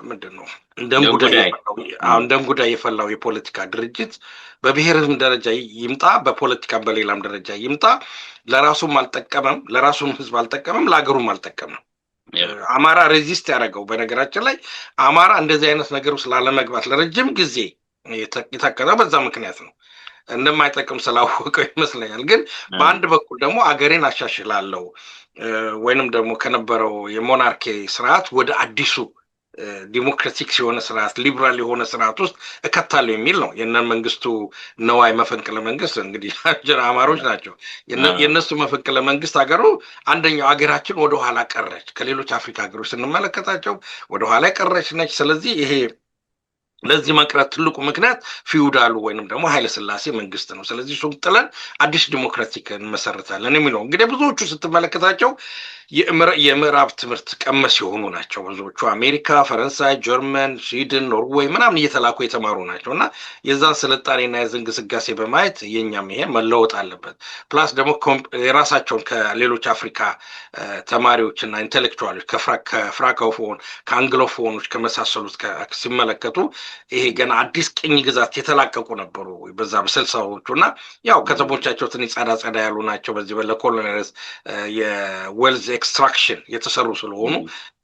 ምንድን ነው እንደ እንጉዳይ የፈላው የፖለቲካ ድርጅት በብሔርም ደረጃ ይምጣ በፖለቲካም በሌላም ደረጃ ይምጣ ለራሱም አልጠቀመም፣ ለራሱም ህዝብ አልጠቀመም፣ ለሀገሩም አልጠቀመም። አማራ ሬዚስት ያደረገው በነገራችን ላይ አማራ እንደዚህ አይነት ነገር ውስጥ ላለመግባት ለረጅም ጊዜ የታቀደው በዛ ምክንያት ነው። እንደማይጠቅም ስላወቀው ይመስለኛል። ግን በአንድ በኩል ደግሞ አገሬን አሻሽላለሁ ወይንም ደግሞ ከነበረው የሞናርኪ ስርዓት ወደ አዲሱ ዲሞክራቲክ የሆነ ስርዓት ሊበራል የሆነ ስርዓት ውስጥ እከታለሁ የሚል ነው። የነ መንግስቱ ነዋይ መፈንቅለ መንግስት እንግዲህ አማሮች ናቸው። የነሱ መፈንቅለ መንግስት ሀገሩ አንደኛው ሀገራችን ወደኋላ ቀረች፣ ከሌሎች አፍሪካ ሀገሮች ስንመለከታቸው ወደኋላ ቀረች ነች። ስለዚህ ይሄ ለዚህ መቅረት ትልቁ ምክንያት ፊውዳሉ ወይንም ደግሞ ኃይለ ሥላሴ መንግስት ነው። ስለዚህ እሱም ጥለን አዲስ ዲሞክራቲክ እንመሰርታለን የሚለው እንግዲህ ብዙዎቹ ስትመለከታቸው የምዕራብ ትምህርት ቀመስ የሆኑ ናቸው። ብዙዎቹ አሜሪካ፣ ፈረንሳይ፣ ጀርመን፣ ስዊድን፣ ኖርዌይ ምናምን እየተላኩ የተማሩ ናቸው እና የዛን ስልጣኔና የዝን ግስጋሴ በማየት የኛም ይሄ መለወጥ አለበት። ፕላስ ደግሞ የራሳቸውን ከሌሎች አፍሪካ ተማሪዎችና ኢንቴሌክቹዋሎች ከፍራንኮፎን ከአንግሎፎኖች ከመሳሰሉት ሲመለከቱ ይሄ ገና አዲስ ቅኝ ግዛት የተላቀቁ ነበሩ በዛ በስልሳዎቹ እና ያው ከተሞቻቸው ትንሽ ጸዳ ያሉ ናቸው። በዚህ ለኮሎኒያልስ የዌልዝ ኤክስትራክሽን የተሰሩ ስለሆኑ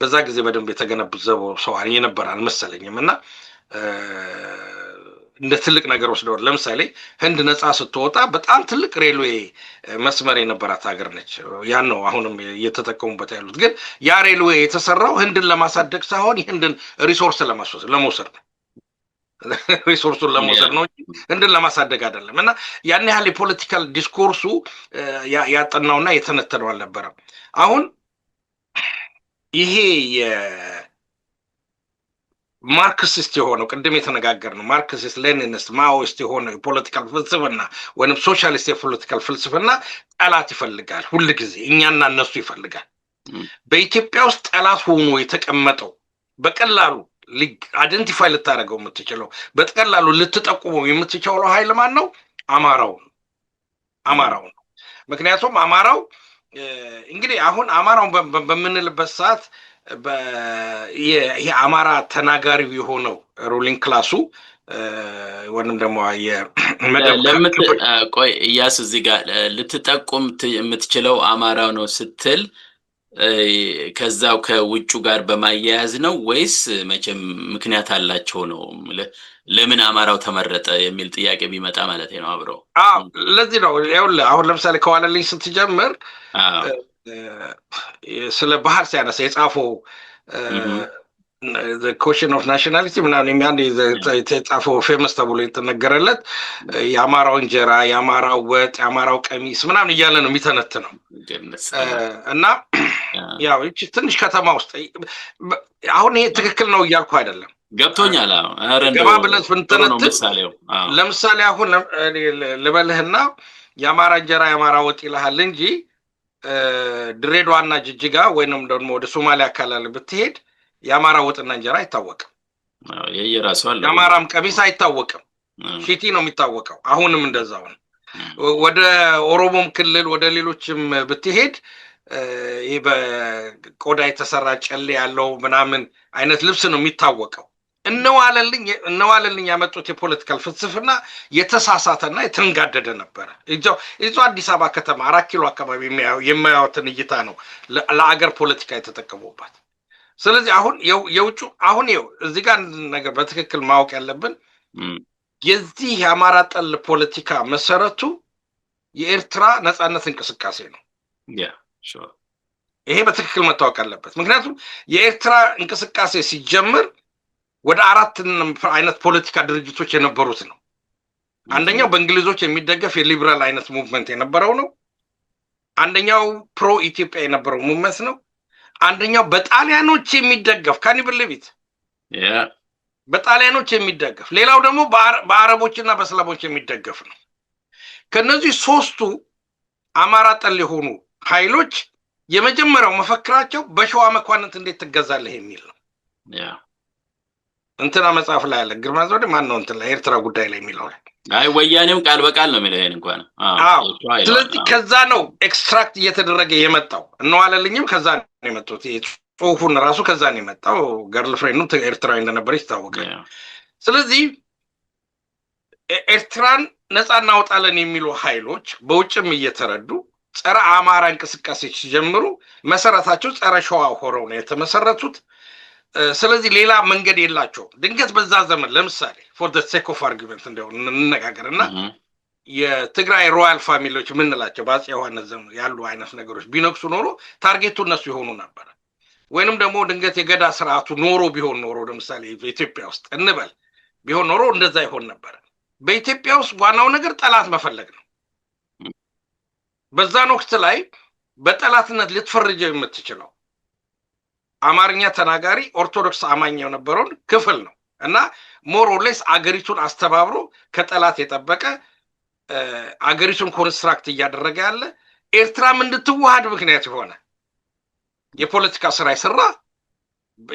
በዛ ጊዜ በደንብ የተገነዘበው ሰው የነበር አልመሰለኝም እና እንደ ትልቅ ነገር ወስደዋል። ለምሳሌ ህንድ ነፃ ስትወጣ በጣም ትልቅ ሬልዌይ መስመር የነበራት ሀገር ነች። ያን ነው አሁንም እየተጠቀሙበት ያሉት። ግን ያ ሬልዌይ የተሰራው ህንድን ለማሳደግ ሳይሆን የህንድን ሪሶርስ ለመውሰድ ነው። ሪሶርሱን ለመውሰድ ነው እንጂ ህንድን ለማሳደግ አይደለም። እና ያን ያህል የፖለቲካል ዲስኮርሱ ያጠናውና የተነተነው አልነበረም። አሁን ይሄ ማርክሲስት የሆነው ቅድም የተነጋገር ነው ማርክሲስት ሌኒኒስት ማኦይስት የሆነው የፖለቲካል ፍልስፍና ወይም ሶሻሊስት የፖለቲካል ፍልስፍና ጠላት ይፈልጋል። ሁል ጊዜ እኛና እነሱ ይፈልጋል። በኢትዮጵያ ውስጥ ጠላት ሆኖ የተቀመጠው በቀላሉ አይደንቲፋይ ልታደርገው የምትችለው በቀላሉ ልትጠቁመው የምትችለው ኃይል ማን ነው? አማራው ነው። ምክንያቱም አማራው እንግዲህ አሁን አማራውን በምንልበት ሰዓት ይሄ አማራ ተናጋሪው የሆነው ሩሊንግ ክላሱ ወንም ደግሞ የመደብ ቆይ እያሱ እዚህ ጋር ልትጠቁም የምትችለው አማራው ነው ስትል ከዛው ከውጩ ጋር በማያያዝ ነው ወይስ መቼም ምክንያት አላቸው ነው? ለምን አማራው ተመረጠ የሚል ጥያቄ ቢመጣ ማለት ነው አብረው። ለዚህ ነው ይኸውልህ አሁን ለምሳሌ ከዋለልኝ ስትጀምር ስለ ባህል ሲያነሳ የጻፈው the question of nationality ምናምን የሚያንድ የተጻፈው ፌመስ ተብሎ የተነገረለት የአማራው እንጀራ፣ የአማራው ወጥ፣ የአማራው ቀሚስ ምናምን እያለ ነው የሚተነትነው እና ያው እቺ ትንሽ ከተማ ውስጥ አሁን ይሄ ትክክል ነው እያልኩ አይደለም፣ ገብቶኛል። ገባ ብለን ብንተነትን ለምሳሌ አሁን ልበልህና የአማራ እንጀራ የአማራ ወጥ ይልሃል እንጂ ድሬዳዋና ጅጅጋ ወይንም ደግሞ ወደ ሶማሊያ አካባቢ ብትሄድ የአማራ ወጥና እንጀራ አይታወቅም። የየራሱ አለ። የአማራም ቀሚስ አይታወቅም። ሺቲ ነው የሚታወቀው። አሁንም እንደዛው ነው። ወደ ኦሮሞም ክልል ወደ ሌሎችም ብትሄድ ይሄ በቆዳ የተሰራ ጨሌ ያለው ምናምን አይነት ልብስ ነው የሚታወቀው። እነዋለልኝ ያመጡት የፖለቲካል ፍልስፍና የተሳሳተና የተንጋደደ ነበረ። እዛው አዲስ አበባ ከተማ 4 ኪሎ አካባቢ የማያዩትን እይታ ነው ለአገር ፖለቲካ የተጠቀሙባት። ስለዚህ አሁን የውጩ አሁን እዚህ ጋር ነገር በትክክል ማወቅ ያለብን የዚህ የአማራ ጠል ፖለቲካ መሰረቱ የኤርትራ ነጻነት እንቅስቃሴ ነው። ይሄ በትክክል መታወቅ አለበት። ምክንያቱም የኤርትራ እንቅስቃሴ ሲጀምር ወደ 4 አይነት ፖለቲካ ድርጅቶች የነበሩት ነው። አንደኛው በእንግሊዞች የሚደገፍ የሊበራል አይነት ሙቭመንት የነበረው ነው። አንደኛው ፕሮ ኢትዮጵያ የነበረው ሙቭመንት ነው። አንደኛው በጣሊያኖች የሚደገፍ ካኒብልቢት በጣሊያኖች የሚደገፍ፣ ሌላው ደግሞ በአረቦችና በስላቦች የሚደገፍ ነው። ከነዚህ 3ቱ አማራ ጠል የሆኑ ኃይሎች የመጀመሪያው መፈክራቸው በሸዋ መኳንንት እንዴት ትገዛለህ የሚል ነው። እንትና መጽሐፍ ላይ አለ ግርማ ዘውዴ ማን ነው እንትን ላይ ኤርትራ ጉዳይ ላይ የሚለው ላይ ወያኔው ቃል በቃል ነው የሚለው ይሄን እንኳን። ስለዚህ ከዛ ነው ኤክስትራክት እየተደረገ የመጣው። እነዋለልኝም ከዛ ነው የመጡት። ጽሁፉን ራሱ ከዛ ነው የመጣው። ገርል ፍሬንዱ ኤርትራዊ እንደነበረች ይታወቃል። ስለዚህ ኤርትራን ነፃ እናውጣለን የሚሉ ኃይሎች በውጭም እየተረዱ ጸረ አማራ እንቅስቃሴ ሲጀምሩ መሰረታቸው ጸረ ሸዋ ሆረው ነው የተመሰረቱት። ስለዚህ ሌላ መንገድ የላቸው። ድንገት በዛ ዘመን ለምሳሌ ፎር ዘ ሴክ ኦፍ አርጊመንት እንደው እንነጋገርና የትግራይ ሮያል ፋሚሊዎች ምንላቸው በአፄ ዮሐንስ ዘመን ያሉ አይነት ነገሮች ቢነክሱ ኖሮ ታርጌቱ እነሱ ይሆኑ ነበር። ወይንም ደግሞ ድንገት የገዳ ስርዓቱ ኖሮ ቢሆን ኖሮ ለምሳሌ በኢትዮጵያ ውስጥ እንበል ቢሆን ኖሮ እንደዛ ይሆን ነበር። በኢትዮጵያ ውስጥ ዋናው ነገር ጠላት መፈለግ ነው። በዛን ወቅት ላይ በጠላትነት ልትፈርጀው የምትችለው አማርኛ ተናጋሪ ኦርቶዶክስ አማኝ የነበረውን ክፍል ነው እና ሞር ኦር ሌስ አገሪቱን አስተባብሮ ከጠላት የጠበቀ አገሪቱን ኮንስትራክት እያደረገ ያለ ኤርትራም እንድትዋሃድ ምክንያት የሆነ የፖለቲካ ስራ ይሰራ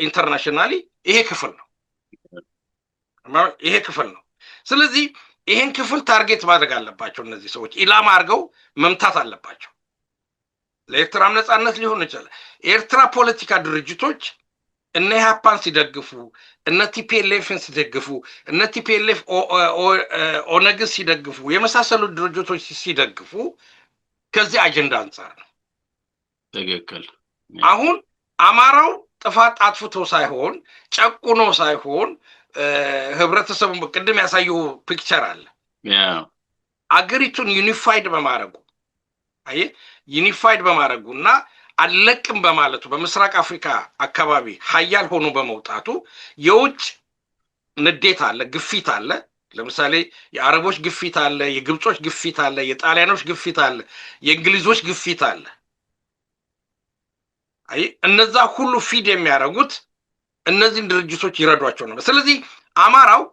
ኢንተርናሽናሊ ይሄ ክፍል ነው። ስለዚህ ይሄን ክፍል ታርጌት ማድረግ አለባቸው። እነዚህ ሰዎች ኢላማ አድርገው መምታት አለባቸው። ለኤርትራም ነጻነት ሊሆን ይችላል። ኤርትራ ፖለቲካ ድርጅቶች እነ ኢህአፓን ሲደግፉ፣ እነ ቲፒኤልኤፍን ሲደግፉ፣ እነ ቲፒኤልኤፍ ኦነግ ሲደግፉ፣ የመሳሰሉ ድርጅቶች ሲደግፉ ከዚህ አጀንዳ አንጻር ነው። ትክክል። አሁን አማራው ጥፋት አጥፍቶ ሳይሆን ጨቁኖ ሳይሆን ህብረተሰቡን በቅድም ያሳየው ፒክቸር አለ። አገሪቱን ዩኒፋይድ በማድረጉና አለቅም በማለቱ በምስራቅ አፍሪካ አካባቢ ሀያል ሆኖ በመውጣቱ የውጭ ንዴት አለ፣ ግፊት አለ። ለምሳሌ የአረቦች ግፊት አለ፣ የግብጾች ግፊት አለ፣ የጣሊያኖች ግፊት አለ፣ የእንግሊዞች ግፊት አለ። እነዛ ሁሉ ፊድ የሚያደርጉት እነዚህን ድርጅቶች ይረዷቸው ነበር። ስለዚህ አማራው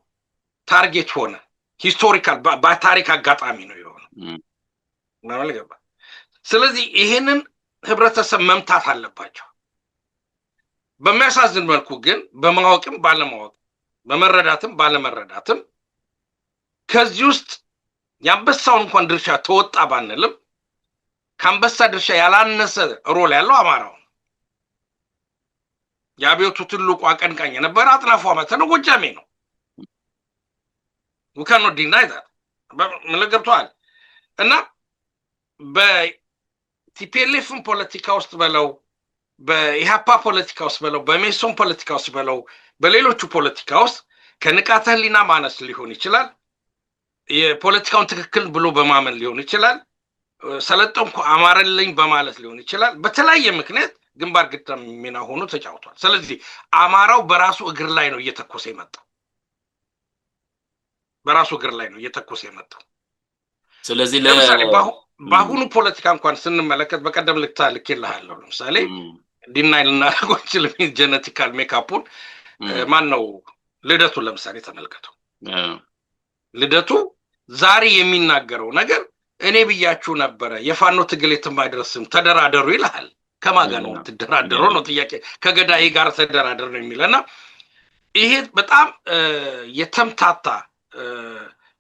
ታርጌት ሆነ። ሂስቶሪካል በታሪክ አጋጣሚ ነው የሆነው። ስለዚህ ይሄንን ህብረተሰብ መምታት አለባቸው። በሚያሳዝን መልኩ ግን በማወቅም ባለማወቅ በመረዳትም ባለመረዳትም ከዚህ ውስጥ የአንበሳውን እንኳን ድርሻ ተወጣ ባንልም ከአንበሳ ድርሻ ያላነሰ ሮል ያለው አማራው ነው። የአብዮቱ ትልቁ አቀንቃኝ የነበረ አጥናፉ አመተ ነው፣ ጎጃሜ ነው። we cannot deny that ምን ገብቷል እና በቲፒኤልኤፍን ፖለቲካ ውስጥ በለው በኢሃፓ ፖለቲካ ውስጥ በለው በሜሶን ፖለቲካ ውስጥ በለው በሌሎቹ ፖለቲካ ውስጥ ከንቃተ ህሊና ማነስ ሊሆን ይችላል የፖለቲካውን ትክክል ብሎ በማመን ሊሆን ይችላል ሰለጠንኩ አማረልኝ በማለት ሊሆን ይችላል በተለያየ ምክንያት ግንባር ግጥም ሚና ሆኖ ተጫውቷል ስለዚህ አማራው በራሱ እግር ላይ ነው እየተኮሰ የመጣው በራሱ እግር ላይ ነው እየተኮሰ የመጣው ስለዚህ ለምሳሌ ባሁኑ ፖለቲካ እንኳን ስንመለከት በቀደም ልክልሃለሁ ለምሳሌ ዲናይል እናደርገው እንችላለን ጄኔቲካል ሜካፑን ማን ነው ልደቱ ለምሳሌ ተመልከተው ልደቱ ዛሬ የሚናገረው ነገር እኔ ብያችሁ ነበር የፋኖ ትግል የትማይደርስም ተደራደሩ ይላል ከማጋ ነው ተደራደሩ ነው ጥያቄ ከገዳይ ጋር ተደራደሩ ነው የሚለና ይሄ በጣም የተምታታ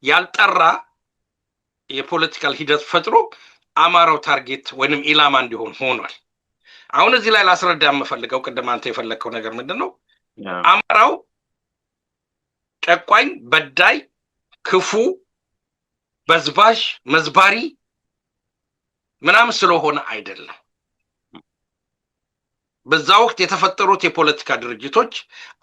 ያልጠራ የፖለቲካል ሂደት ፈጥሮ አማራው ታርጌት ወይንም ኢላማ እንዲሆን ሆኗል አሁን እዚህ ላይ ላስረዳ የምፈልገው ቅድም አንተ የፈለከው ነገር ምንድነው አማራው ጨቋኝ በዳይ ክፉ በዝባሽ መዝባሪ ምናምን ስለሆነ አይደለም በዛ ወቅት የተፈጠሩት የፖለቲካ ድርጅቶች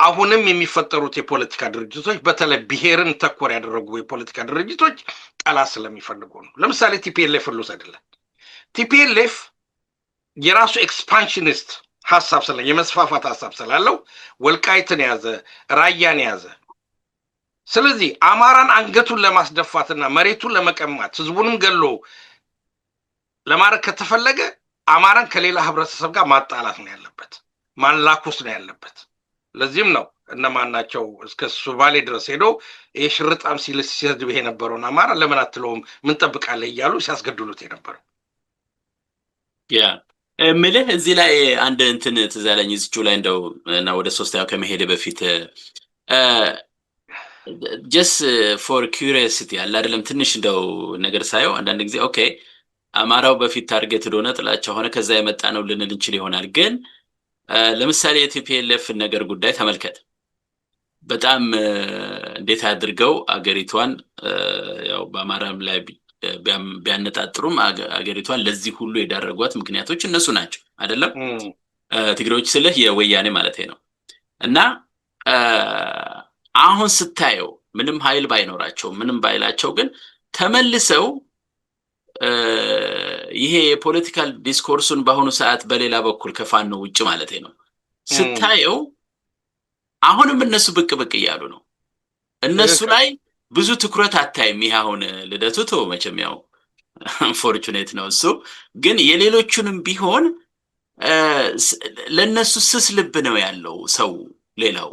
አሁንም የሚፈጠሩት የፖለቲካ ድርጅቶች በተለይ ብሔርን ተኮር ያደረጉ የፖለቲካ ድርጅቶች ጠላት ስለሚፈልጉ ነው ለምሳሌ ቲፒኤልኤፍ ልውሰድልህ ቲፒኤልኤፍ የራሱ ኤክስፓንሽኒስት ሐሳብ ስለ የመስፋፋት ሐሳብ ስላለው ወልቃይትን ያዘ ራያን ያዘ ስለዚህ አማራን አንገቱን ለማስደፋትና መሬቱን ለመቀማት ህዝቡንም ገሎ ለማረክ ከተፈለገ አማራን ከሌላ ህብረተሰብ ጋር ማጣላት ነው ያለበት ማንላኩስ ነው ያለበት ለዚህም ነው እነማናቸው እስከ ሱባሌ ድረስ ሄዶ የሽርጣም ሲሰድብ የነበረውን አማራ ለምን አትለውም ምን ጠብቃለህ እያሉ ሲያስገድሉት የነበረው ያ ምልህ እዚህ ላይ አንድ እንትን ተዛለኝ እዚሁ ላይ እንደው እና ወደ ሶስተኛው ከመሄድ በፊት just for curiosity አለ አይደለም ትንሽ እንደው ነገር ሳይው አንዳንድ ጊዜ ኦኬ አማራው በፊት ታርጌት ሆነ ጥላቻው ሆነ ከዛ የመጣ ነው ልንል እንችል ይሆናል ግን ለምሳሌ የቲፒኤልኤፍ ነገር ጉዳይ ተመልከት በጣም እንዴት አድርገው አገሪቷን ያው በአማራም ላይ ቢያነጣጥሩም አገሪቷን ለዚህ ሁሉ የዳረጓት ምክንያቶች እነሱ ናቸው አይደለም ትግሬዎች ስለህ የወያኔ ማለት ነው እና አሁን ስታየው ምንም ኃይል ባይኖራቸው ምንም ባይላቸው ግን ተመልሰው ይሄ የፖለቲካል ዲስኮርሱን በአሁኑ ሰዓት በሌላ በኩል ከፋኖ ውጭ ማለት ነው ስታየው አሁንም እነሱ ብቅ ይያሉ ነው እነሱ ላይ ብዙ ትኩረት አታይም ይሄ አሁን ልደቱ መቼም ያው unfortunate ነው እሱ ግን የሌሎቹንም ቢሆን ለነሱ ስስ ልብ ነው ያለው ሰው ሌላው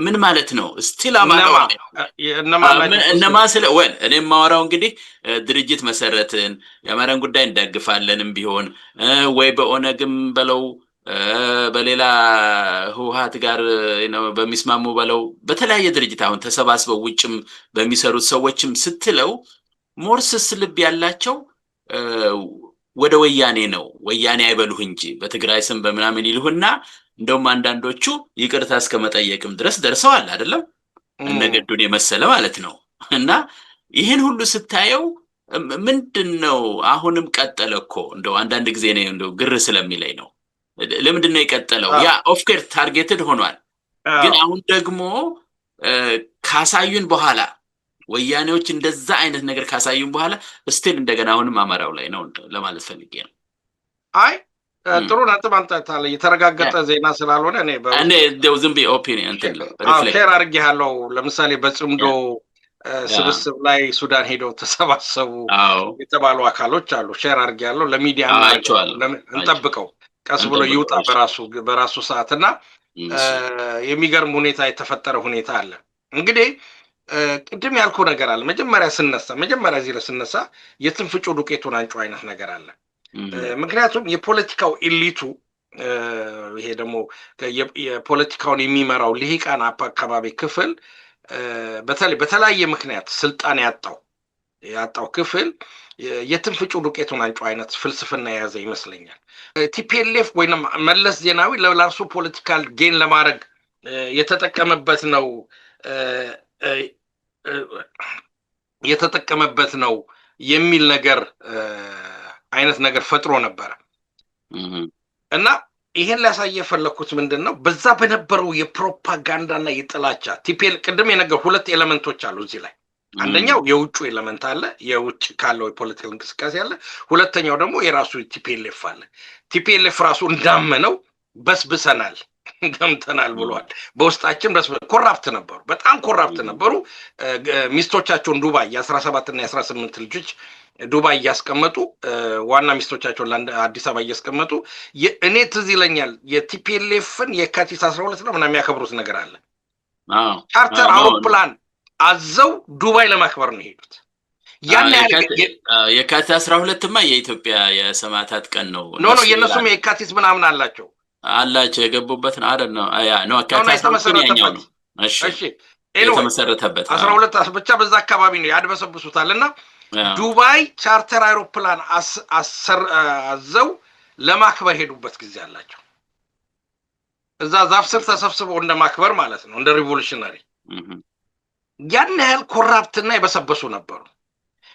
ምን ማለት ነው ስቲል አማራው እነማ ስለ ወል እኔም ማወራው እንግዲህ ድርጅት መሰረትን የአማራን ጉዳይ እንደግፋለንም ቢሆን ወይ በኦነግም በለው በሌላ ህውሃት ጋር ነው በሚስማሙ በለው በተለያየ ድርጅት አሁን ተሰባስበው ውጭም በሚሰሩት ሰዎችም ስትለው ሞርስስ ልብ ያላቸው ወደ ወያኔ ነው ወያኔ አይበሉህ እንጂ በትግራይ ስም በመናምን ይልሁና እንደውም አንዳንዶቹ ይቅርታ እስከመጠየቅም ድረስ ደርሰዋል አይደለም እነገዱን የመሰለ ማለት ነው እና ይሄን ሁሉ ስታየው ምንድነው አሁንም ቀጠለኮ እንደው አንዳንድ ጊዜ ነው እንደው ግር ስለሚለኝ ነው ለምንድነው የቀጠለው ያ ኦፍ ኮርስ ታርጌትድ ሆኗል ግን አሁን ደግሞ ካሳዩን በኋላ ወያኔዎች እንደዛ አይነት ነገር ካሳዩን በኋላ ስቲል እንደገና አሁንም አማራው ላይ ነው ለማለት ፈልጌ ነው አይ ጥሩ ነጥብ አንተታለ የተረጋገጠ ዜና ስላልሆነ እኔ እንደው ዝም ብዬ ኦፒኒየን እንትን ሼር አድርጌያለሁ ለምሳሌ በጽምዶ ስብስብ ላይ ሱዳን ሄደው ተሰባሰቡ የተባሉ አካሎች አሉ ሼር አድርጌያለሁ ለሚዲያ እንጠብቀው ቀስ ብሎ ይውጣ በራሱ ሰዓትና የሚገርም ሁኔታ የተፈጠረ ሁኔታ አለ እንግዲህ ቅድም ያልኩ ነገር አለ መጀመሪያ እዚህ ለስነሳ የትንፍጩ ዱቄቱን አንጩ አይነት ነገር አለ ምክንያቱም የፖለቲካው ኢሊቱ ይሄ ደግሞ የፖለቲካውን የሚመራው ልሂቃን አካባቢ ክፍል በተለያየ ምክንያት ስልጣን ያጣው ክፍል የትንፍጩ ዱቄቱን አንጩ አይነት ፍልስፍና የያዘ ይመስለኛል ቲፒኤልኤፍ ወይንም መለስ ዜናዊ ለራሱ ፖለቲካል ጌን ለማድረግ የተጠቀመበት ነው የተጠቀመበት ነው የሚል ነገር አይነት ነገር ፈጥሮ ነበረ እና ይሄን ሊያሳይ የፈለኩት ምንድን ነው በዛ በነበረው የፕሮፓጋንዳና የጥላቻ ቅድም የነገር ሁለት ኤሌመንቶች አሉ እዚህ ላይ አንደኛው የውጭ ኤሌመንት አለ የውጭ ካለው የፖለቲካል እንቅስቃሴ አለ ሁለተኛው ደግሞ የራሱ ቲፒኤልኤፍ አለ ቲፒኤልኤፍ ራሱ እንዳመነው በስብሰናል ገምተናል ብሏል በውስጣችን ኮራፕት ነበሩ በጣም ኮራፕት ነበሩ ሚስቶቻቸውን ዱባይ የ17 እና የ18 ልጆች ዱባይ እያስቀመጡ ዋና ሚስቶቻቸውን አዲስ አበባ እያስቀመጡ እኔ ትዝ ይለኛል የቲፒኤልኤፍን የካቲት 12 ነው ምናምን የሚያከብሩት ነገር አለ ቻርተር አውሮፕላን አዘው ዱባይ ለማክበር ነው ሄዱት ያን የካቲት 12ማ የኢትዮጵያ የሰማዕታት ቀን ነው ኖ የነሱም የካቲት ምናምን አላቸው የገቡበት ነው አይደል ነው ነው የተመሰረተበት እሺ የተመሰረተበት 12 ብቻ በዛ አካባቢ ነው ያድበሰብሱታልና ዱባይ ቻርተር አውሮፕላን አዘው ለማክበር ሄዱበት ጊዜ አላቸው እዛ ዛፍ ስር ተሰብስበው እንደማክበር ማለት ነው እንደ ሪቮሉሽነሪ ያን ያህል ኮራፕትና የበሰበሱ ነበሩ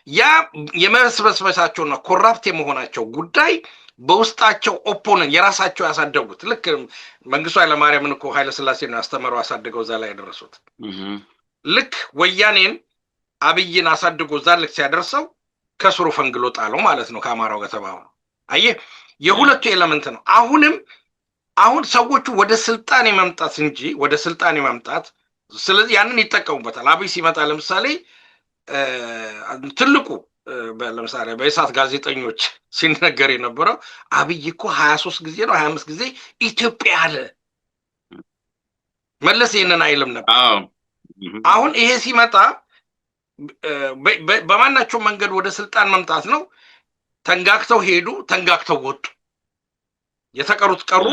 ያ የመበስበሳቸውና ኮራፕት የመሆናቸው ጉዳይ በውስጣቸው ኦፖነንት የራሳቸው ያሳደጉት ልክ መንግስቱ ኃይለማርያምን እኮ ኃይለ ሥላሴ ነው ያስተማረው አሳድገው እዛ ላይ ያደረሱት ልክ ወያኔን አብይን አሳድጎ እዛ ልክ ሲያደርሰው ከስሩ ፈንግሎ ጣለው ማለት ነው ከአማራው ገተባው አየህ የሁለቱ ኤሌመንት ነው አሁን ሰዎቹ ወደ ስልጣን የመምጣት እንጂ ወደ ስልጣን የመምጣት ስለዚህ ያንን ይጠቀሙበታል አብይ ሲመጣ ለምሳሌ ትልቁ ለምሳሌ በእሳት ጋዜጠኞች ሲነገር የነበረው አብይ እኮ 23 ጊዜ ነው 25 ጊዜ ኢትዮጵያ አለ መለስ ይሄንን አይልም ነበር አሁን ይሄ ሲመጣ በማናቸው መንገድ ወደ ስልጣን መምጣት ነው ተንጋክተው ሄዱ ተንጋክተው ወጡ የተቀሩት ቀሩ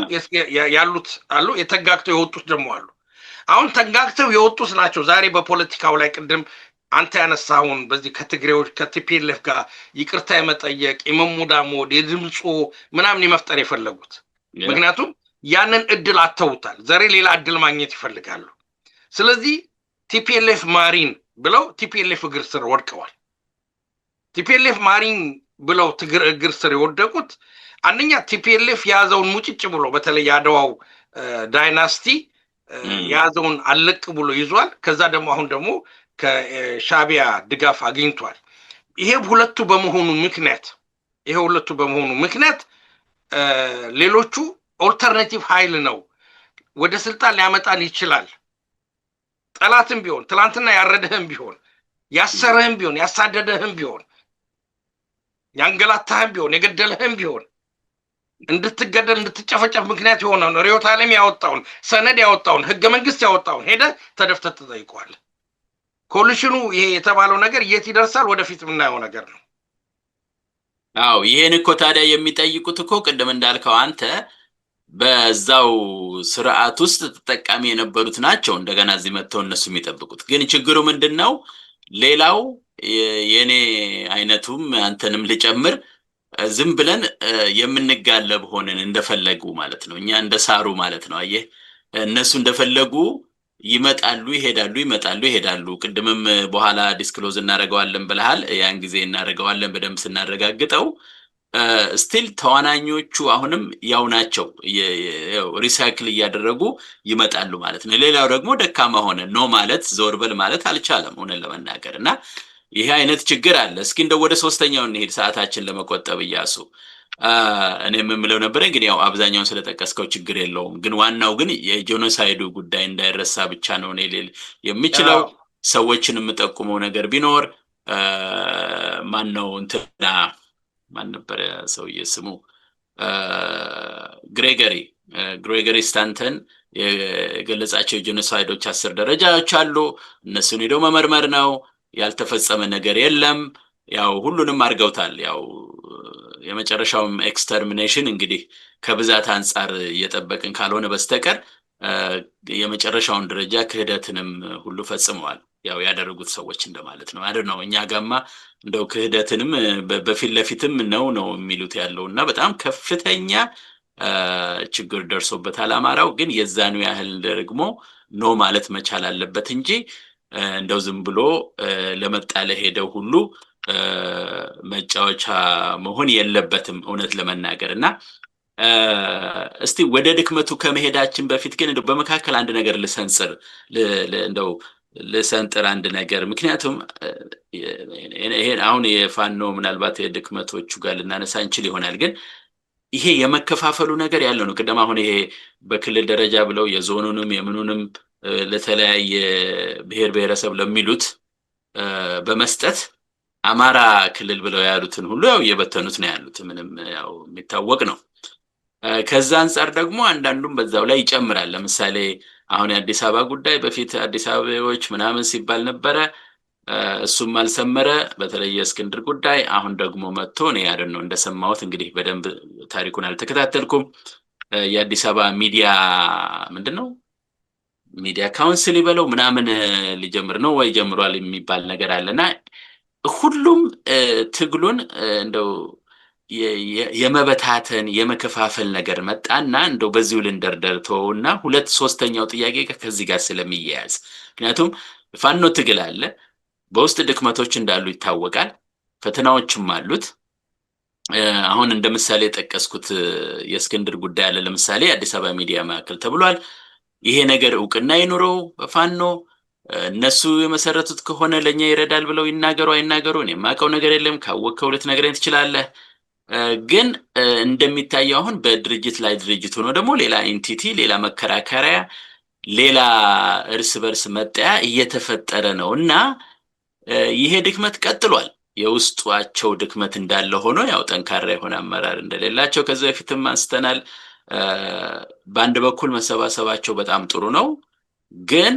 ያሉት አሉ የተንጋክተው የወጡት ደግሞ አሉ አሁን ተንጋክተው የወጡት ናቸው ዛሬ በፖለቲካው ላይ ቅድም አንተ ያነሳውን በዚህ ከትግሬዎች ከቲፒኤልኤፍ ጋር ይቅርታ የመጠየቅ የመሙዳሞድ የድምጾ ምናምን የመፍጠር የፈለጉት ምክንያቱም ያንን እድል አተውታል ዛሬ ሌላ እድል ማግኘት ይፈልጋሉ ስለዚህ ቲፒኤልኤፍ ማሪን ብለው ቲፒኤልኤፍ እግር ስር ወድቀዋል ቲፒኤልኤፍ ማሪን ብለው እግር ስር የወደቁት አንደኛ ቲፒኤልኤፍ ያዘውን ሙጭጭ ብሎ በተለይ ያደዋው ዳይናስቲ ያዘውን አለቅ ብሎ ይዟል ከዛ ደግሞ አሁን ደግሞ ከሻቢያ ድጋፍ አግኝቷል ይሄ ሁለቱ በመሆኑ ምክንያት ሌሎቹ ኦልተርናቲቭ ኃይል ነው ወደ ስልጣን ሊያመጣን ይችላል ጠላትም ቢሆን ትላንትና ያረደህም ቢሆን ያሰረህም ቢሆን ያሳደደህም ቢሆን ያንገላታህም ቢሆን የገደለህም ቢሆን እንድትገደል እንድትጨፈጨፍ ምክንያት የሆነውን ሪዮት ዓለም ያወጣውን ሰነድ ያወጣውን ህገ መንግስት ያወጣውን ሄደ ተደፍተህ ትጠይቀዋለህ ኮሊሽኑ ይሄ የተባለው ነገር የት ይደርሳል ወደፊት የምናየው ነገር ነው አዎ ይሄን እኮ ታዲያ የሚጠይቁት እኮ ቅድም እንዳልከው አንተ በዛው ስርዓት ውስጥ ተጠቃሚ የነበሩት ናቸው እንደገና እዚህ መጥተው እነሱ የሚጠብቁት ግን ችግሩ ምንድነው ሌላው የኔ አይነቱም አንተንም ልጨምር ዝም ብለን የምንጋለብ ሆነን እንደፈለጉ ማለት ነው እኛ እንደሳሩ ማለት ነው አየህ እነሱ እንደፈለጉ ይመጣሉ ይሄዳሉ ቅድምም በኋላ ዲስክሎዝ እናደርገዋለን ብለሃል ያን ጊዜ እናደርገዋለን በደንብ ስናረጋግጠው ስቲል ተዋናኞቹ አሁንም ያው ናቸው ሪሳይክል እያደረጉ ይመጣሉ ማለት ነው ሌላው ደግሞ ደካማ ሆነ ነው ማለት ዞርበል ማለት አልቻለም ሆነ ለመናገርና ይሄ አይነት ችግር አለ እስኪ እንደው ወደ ሶስተኛው እንሄድ ሰዓታችን ለመቆጠብ ያሱ እኔም የምለው ነበር እንግዲህ ያው አብዛኛውን ስለተጠቀስከው ችግር የለውም ግን ዋናው ግን የጄኖሳይዱ ጉዳይ እንዳይረሳ ብቻ ነው እኔ የሚችለው ሰዎችን የምጠቁመው ነገር ቢኖር ማን ነው እንትና ማን ነበር ሰውዬ ስሙ ግሬገሪ ስታንተን የገለጻቸው ጄኖሳይዶች 10 ደረጃዎች አሉ እነሱን ሄዶ መመርመር ነው ያልተፈጸመ ነገር የለም ያው ሁሉንም አርገውታል ያው የመጨረሻውም ኤክስተርሚኔሽን እንግዲህ ከብዛት አንፃር እየጠበቅን ካልሆነ በስተቀር የመጨረሻውን ደረጃ ክህደትንም ሁሉ ፈጽመዋል ያው ያደረጉት ሰዎች እንደማለት ነው አይደል ነው እኛ ጋማ እንደው ክህደትንም በፊት ለፊትም ነው የሚሉት ያለውና በጣም ከፍተኛ ችግር ደርሶበታል አማራው ግን የዛኑ ያህል ደግሞ ነው ማለት መቻል አለበት እንጂ እንደው ዝም ብሎ ለመጣ ለሄደው ሁሉ መጫወቻ መሆን የለበትም እውነት ለመናገር እና እስቲ ወደ ድክመቱ ከመሄዳችን በፊት ግን እንደው በመካከል አንድ ነገር እንደው ልሰንጥር አንድ ነገር ምክንያቱም ይሄን አሁን የፋኖ ምናልባት የድክመቶቹ ጋር ልናነሳ እንችል ይሆናል ግን ይሄ የመከፋፈሉ ነገር ያለው ነው። ቅድም አሁን ይሄ በክልል ደረጃ ብለው የዞኑንም የምኑንም ለተለያየ ብሔር ብሔረሰብ ለሚሉት በመስጠት አማራ ክልል ብለው ያሉትን ሁሉ ያው እየበተኑት ነው ያሉት። ምንም ያው የሚታወቅ ነው። ከዛ አንፃር ደግሞ አንዳንዱም በዛው ላይ ይጨምራል። ለምሳሌ አሁን የአዲስ አበባ ጉዳይ በፊት አዲስ አበባዎች ምናምን ሲባል ነበረ። እሱም አልሰመረ። በተለይ የእስክንድር ጉዳይ አሁን ደግሞ መጥቶ ነው ያደን ነው እንደሰማሁት። እንግዲህ በደንብ ታሪኩን አልተከታተልኩም። የአዲስ አበባ ሚዲያ ምንድነው ሚዲያ ካውንስል ይበለው ምናምን ሊጀምር ነው ወይ ጀምሯል የሚባል ነገር አለና ሁሉም ትግሉን እንደው የመበታተን የመከፋፈል ነገር መጣና እንደው በዚሁ ልንደርደርተውና ሁለት ሶስተኛው ጥያቄ ከዚህ ጋር ስለሚያያዝ ምክንያቱም ፋኖ ትግል አለ በውስጥ ድክመቶች እንዳሉ ይታወቃል። ፈተናዎችም አሉት። አሁን እንደ ምሳሌ ጠቀስኩት የእስክንድር ጉዳይ አለ። ለምሳሌ አዲስ አበባ ሚዲያ ማዕከል ተብሏል። ይሄ ነገር እውቅና ይኑረው በፋኖ እነሱ የመሰረቱት ከሆነ ለኛ ይረዳል ብለው ይናገሩ አይናገሩ እኔ የማውቀው ነገር የለም። ካወቅከው ልትነግረኝ ትችላለህ። ግን እንደሚታየው አሁን በድርጅት ላይ ድርጅት ሆኖ ደግሞ ሌላ ኢንቲቲ ሌላ መከራከሪያ ሌላ እርስ በርስ መጣያ እየተፈጠረ ነው እና ይሄ ድክመት ቀጥሏል። የውስጧቸው ድክመት እንዳለ ሆኖ ያው ጠንካራ የሆነ አመራር እንደሌላቸው ከዚህ በፊትም አንስተናል። በአንድ በኩል መሰባሰባቸው በጣም ጥሩ ነው፣ ግን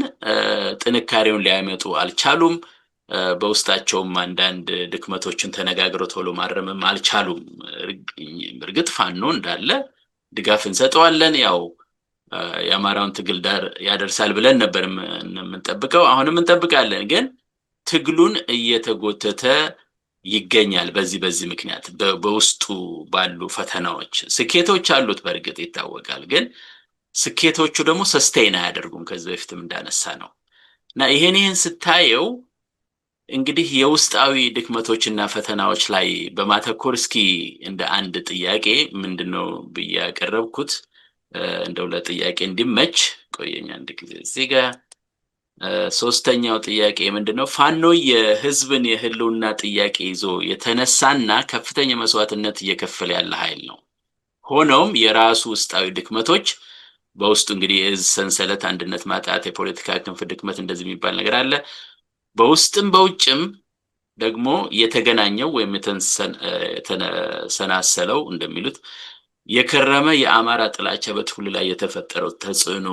ጥንካሬውን ሊያመጡ አልቻሉም። በውስጣቸውም አንዳንድ ድክመቶችን ተነጋግረው ቶሎ ማረምም አልቻሉም። እርግጥ ፋኖ እንዳለ ድጋፍ እንሰጠዋለን፣ ያው የአማራውን ትግል ዳር ያደርሳል ብለን ነበር የምንጠብቀው፣ አሁንም እንጠብቃለን። ግን ትግሉን እየተጎተተ ይገኛል። በዚህ ምክንያት በውስጡ ባሉ ፈተናዎች ስኬቶች አሉት በእርግጥ ይታወቃል፣ ግን ስኬቶቹ ደግሞ ሰስቴን አያደርጉም። ከዚህ በፊትም እንዳነሳ ነው እና ይሄን ስታየው እንግዲህ የውስጣዊ ድክመቶችና ፈተናዎች ላይ በማተኮር እስኪ እንደ አንድ ጥያቄ ምንድነው ብዬ ያቀረብኩት እንደው ለጥያቄ እንዲመች ቆየኛ አንድ ጊዜ እዚህ ጋር ሶስተኛው ጥያቄ ምንድነው? ፋኖ የህዝብን የህልውና ጥያቄ ይዞ የተነሳና ከፍተኛ መስዋዕትነት እየከፈለ ያለ ኃይል ነው። ሆኖም የራሱ ውስጣዊ ድክመቶች በውስጡ እንግዲህ የእዝ ሰንሰለት አንድነት ማጣት፣ የፖለቲካ ክንፍ ድክመት እንደዚህ የሚባል ነገር አለ። በውስጥም በውጭም ደግሞ የተገናኘው ወይም የተሰናሰለው እንደሚሉት የከረመ የአማራ ጥላቻ በትውልድ ላይ የተፈጠረው ተጽዕኖ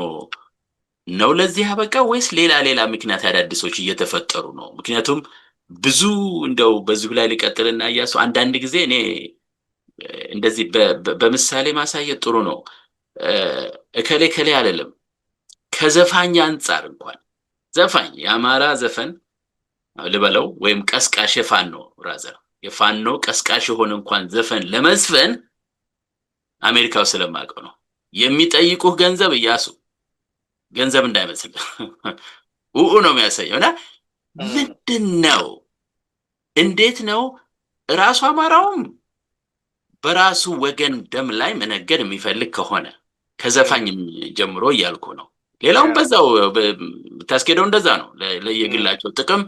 ነው ለዚህ አበቃ ወይስ ሌላ ምክንያት አዳዲሶች እየተፈጠሩ ነው? ምክንያቱም ብዙ እንደው በዚሁ ላይ ሊቀጥልና ያሱ አንዳንድ ጊዜ እኔ እንደዚህ በምሳሌ ማሳየት ጥሩ ነው። ከሌ አይደለም ከዘፋኝ አንፃር እንኳን ዘፋኝ የአማራ ዘፈን ልበለው ወይም ቀስቃሽ የፋኖ ቀስቃሽ የሆነ እንኳን ዘፈን ለመዝፈን አሜሪካው ስለማቀው ነው የሚጠይቁህ ገንዘብ እያሱ ገንዘብ እንዳይመስል ነው የሚያሳየውና ምንድነው እንዴት ነው ራሱ አማራውም በራሱ ወገን ደም ላይ መነገድ የሚፈልግ ከሆነ ከዘፋኝ ጀምሮ እያልኩ ነው። ሌላውም በዛው ታስኬደው እንደዛ ነው። ለየግላቸው ጥቅም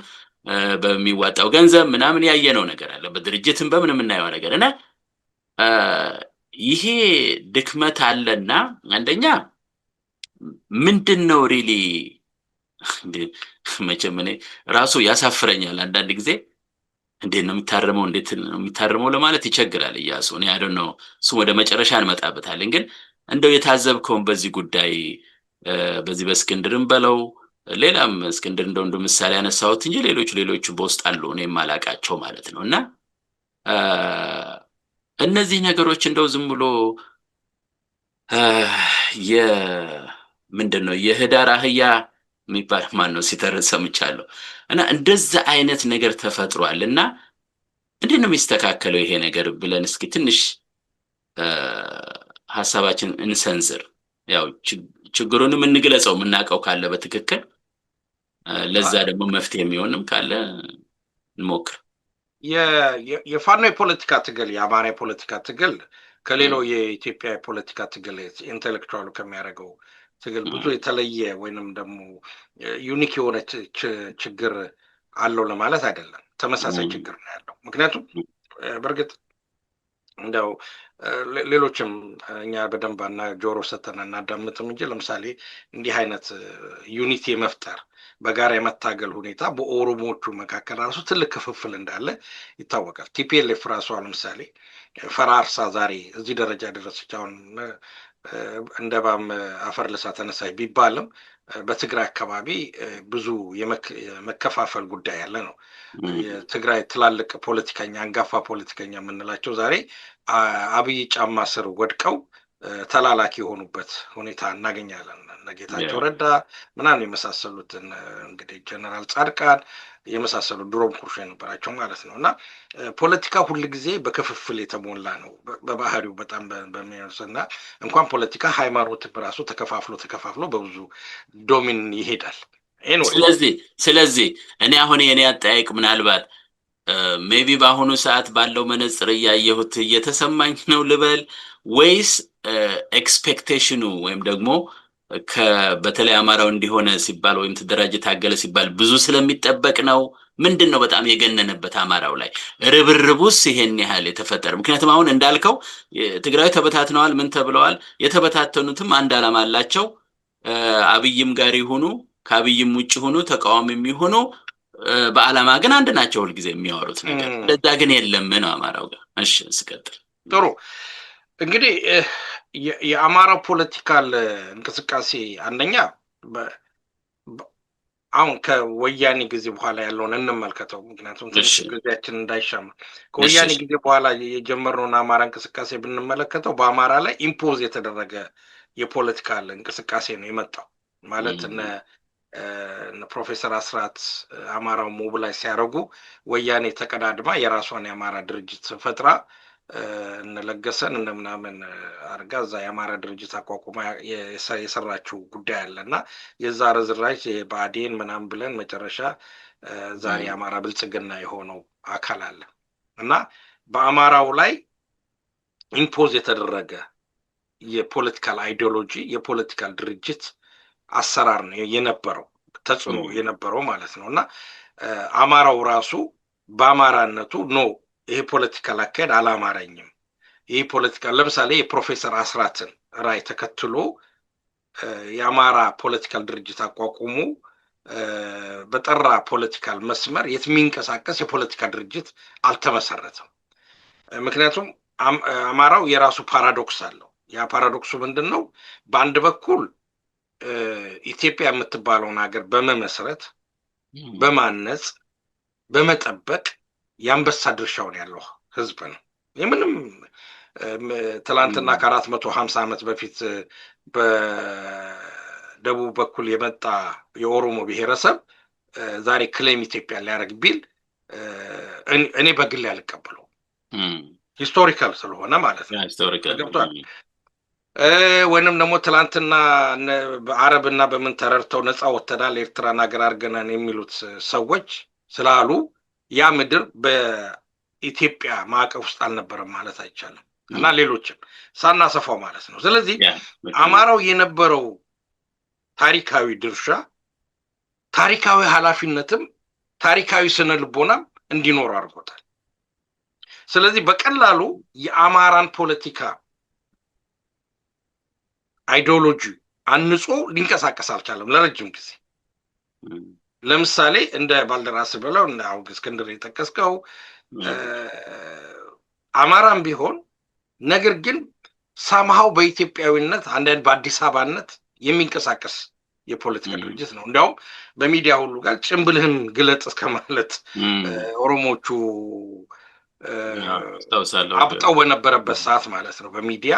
በሚዋጣው ገንዘብ ምናምን ያየነው ነገር አለ። በድርጅትም በምን የምናየው ነገር እና ይሄ ድክመት አለና አንደኛ ምንድነው ሪሊ መቼም እኔ ራሱ ያሳፍረኛል አንዳንድ ጊዜ እንዴት ነው የሚታረመው ለማለት ይቸግራል። እያሱ እኔ አይደል ነው እሱ ወደ መጨረሻ እንመጣበታለን። ግን እንደው የታዘብከውን በዚህ ጉዳይ በዚህ በእስክንድርም በለው ሌላም እስክንድር እንደው ምሳሌ ያነሳሁት እንጂ ሌሎቹ በውስጥ አሉ እኔ የማላቃቸው ማለት ነው። እና እነዚህ ነገሮች እንደው ዝም ብሎ ምንድነው የህዳር አህያ የሚባል ማን ነው ሲተርት ሰምቻለሁ። እና እንደዛ አይነት ነገር ተፈጥሯል። እና እንዴት ነው የሚስተካከለው ይሄ ነገር ብለን እስኪ ትንሽ ሐሳባችን እንሰንዝር። ያው ችግሩንም እንግለጸው የምናውቀው ካለ በትክክል ለዛ ደግሞ መፍትሄ የሚሆንም ካለ እንሞክር። የፋኖ የፖለቲካ ትግል የአማራ የፖለቲካ ትግል ከሌላው የኢትዮጵያ የፖለቲካ ትግል ኢንቴሌክቹዋሉ ከሚያደርገው ትግል ብዙ የተለየ ወይንም ደግሞ ዩኒክ የሆነ ችግር አለው ለማለት አይደለም። ተመሳሳይ ችግር ነው ያለው። ምክንያቱም በእርግጥ እንደው ሌሎችም እኛ በደንብ ጆሮ ሰተን እናዳምጥም እንጂ ለምሳሌ እንዲህ አይነት ዩኒቲ መፍጠር በጋራ የመታገል ሁኔታ በኦሮሞዎቹ መካከል ራሱ ትልቅ ክፍፍል እንዳለ ይታወቃል። ቲፒኤልኤፍ ራሷ ለምሳሌ ፈራርሳ ዛሬ እዚህ ደረጃ ደረሰች። አሁን እንደ ባም አፈር ልሳ ተነሳች ቢባልም በትግራይ አካባቢ ብዙ የመከፋፈል ጉዳይ ያለ ነው። የትግራይ ትላልቅ ፖለቲከኛ አንጋፋ ፖለቲከኛ የምንላቸው ዛሬ አብይ ጫማ ስር ወድቀው ተላላኪ የሆኑበት ሁኔታ እናገኛለን። ጌታቸው ረዳ ምናምን የመሳሰሉትን እንግዲህ ጀነራል ጻድቃን የመሳሰሉ ድሮም ኩርሾ የነበራቸው ማለት ነው። እና ፖለቲካ ሁል ጊዜ በክፍፍል የተሞላ ነው በባህሪው በጣም በሚያንስና እንኳን ፖለቲካ ሃይማኖት በራሱ ተከፋፍሎ በብዙ ዶሚን ይሄዳል። ስለዚህ እኔ አሁን የኔ አጠያይቅ ምናልባት ሜቢ በአሁኑ ሰዓት ባለው መነጽር እያየሁት እየተሰማኝ ነው ልበል ወይስ ኤክስፔክቴሽኑ ወይም ደግሞ በተለይ አማራው እንዲሆነ ሲባል ወይም ተደራጀ ታገለ ሲባል ብዙ ስለሚጠበቅ ነው? ምንድነው በጣም የገነነበት አማራው ላይ ርብርቡስ ይሄን ያህል የተፈጠረ? ምክንያቱም አሁን እንዳልከው ትግራይ ተበታትነዋል፣ ምን ተብለዋል። የተበታተኑትም አንድ ዓላማ አላቸው። አብይም ጋር ይሁኑ ከአብይም ውጭ ሆኑ ተቃዋሚም ይሁኑ በዓላማ ግን አንድ ናቸው ሁልጊዜ የሚያወሩት ነገር። ለዛ ግን የለም ነው አማራው ጋር። እሺ እስቀጥል። ጥሩ እንግዲህ የአማራ ፖለቲካል እንቅስቃሴ አንደኛ አሁን ከወያኔ ጊዜ በኋላ ያለውን እንመልከተው። ምክንያቱም ትንሽ ጊዜያችን እንዳይሻማ ከወያኔ ጊዜ በኋላ የጀመርነውን አማራ እንቅስቃሴ ብንመለከተው በአማራ ላይ ኢምፖዝ የተደረገ የፖለቲካል እንቅስቃሴ ነው የመጣው። ማለት እነ ፕሮፌሰር አስራት አማራው ሞብላይዝ ሲያደርጉ ወያኔ ተቀዳድማ የራሷን የአማራ ድርጅት ፈጥራ እነለገሰን እንደምናምን አርጋ እዛ የአማራ ድርጅት አቋቁማ የሰራችው ጉዳይ አለና የዛ ርዝራዥ የባዴን ምናምን ብለን መጨረሻ ዛሬ የአማራ ብልጽግና የሆነው አካል አለ እና በአማራው ላይ ኢምፖዝ የተደረገ የፖለቲካል አይዲዮሎጂ የፖለቲካል ድርጅት አሰራር ነው የነበረው፣ ተጽዕኖ የነበረው ማለት ነው። እና አማራው ራሱ በአማራነቱ ነው ይሄ ፖለቲካል አካሄድ አላማረኝም። ይሄ ፖለቲካል ለምሳሌ የፕሮፌሰር አስራትን ራይ ተከትሎ የአማራ ፖለቲካል ድርጅት አቋቁሙ በጠራ ፖለቲካል መስመር የሚንቀሳቀስ የፖለቲካ ድርጅት አልተመሰረተም። ምክንያቱም አማራው የራሱ ፓራዶክስ አለው። ያ ፓራዶክሱ ምንድን ነው? በአንድ በኩል ኢትዮጵያ የምትባለውን ሀገር በመመስረት በማነጽ በመጠበቅ የአንበሳ ድርሻውን ያለው ህዝብ ነው። የምንም ትላንትና ከ450 ዓመት በፊት በደቡብ በኩል የመጣ የኦሮሞ ብሔረሰብ ዛሬ ክሌም ኢትዮጵያ ሊያደርግ ቢል እኔ በግል ያልቀበለው ሂስቶሪካል ስለሆነ ማለት ነው። ወይንም ደግሞ ትላንትና በአረብና በምን ተረድተው ነፃ ወተናል ኤርትራን ሀገር አድርገናል የሚሉት ሰዎች ስላሉ ያ ምድር በኢትዮጵያ ማዕቀፍ ውስጥ አልነበረም ማለት አይቻልም። እና ሌሎችም ሳናሰፋው ማለት ነው። ስለዚህ አማራው የነበረው ታሪካዊ ድርሻ፣ ታሪካዊ ኃላፊነትም ታሪካዊ ስነ ልቦናም እንዲኖር አድርጎታል። ስለዚህ በቀላሉ የአማራን ፖለቲካ አይዲዮሎጂ አንጾ ሊንቀሳቀስ አልቻለም ለረጅም ጊዜ። ለምሳሌ እንደ ባልደራስ ብለው እንደ አሁን እስክንድር የጠቀስከው አማራም ቢሆን ነገር ግን ሳምሃው በኢትዮጵያዊነት አንዳንድ በአዲስ አበባነት የሚንቀሳቀስ የፖለቲካ ድርጅት ነው። እንዲያውም በሚዲያ ሁሉ ጋር ጭምብልህን ግለጽ እስከማለት ኦሮሞቹ አብጠው በነበረበት ሰዓት ማለት ነው በሚዲያ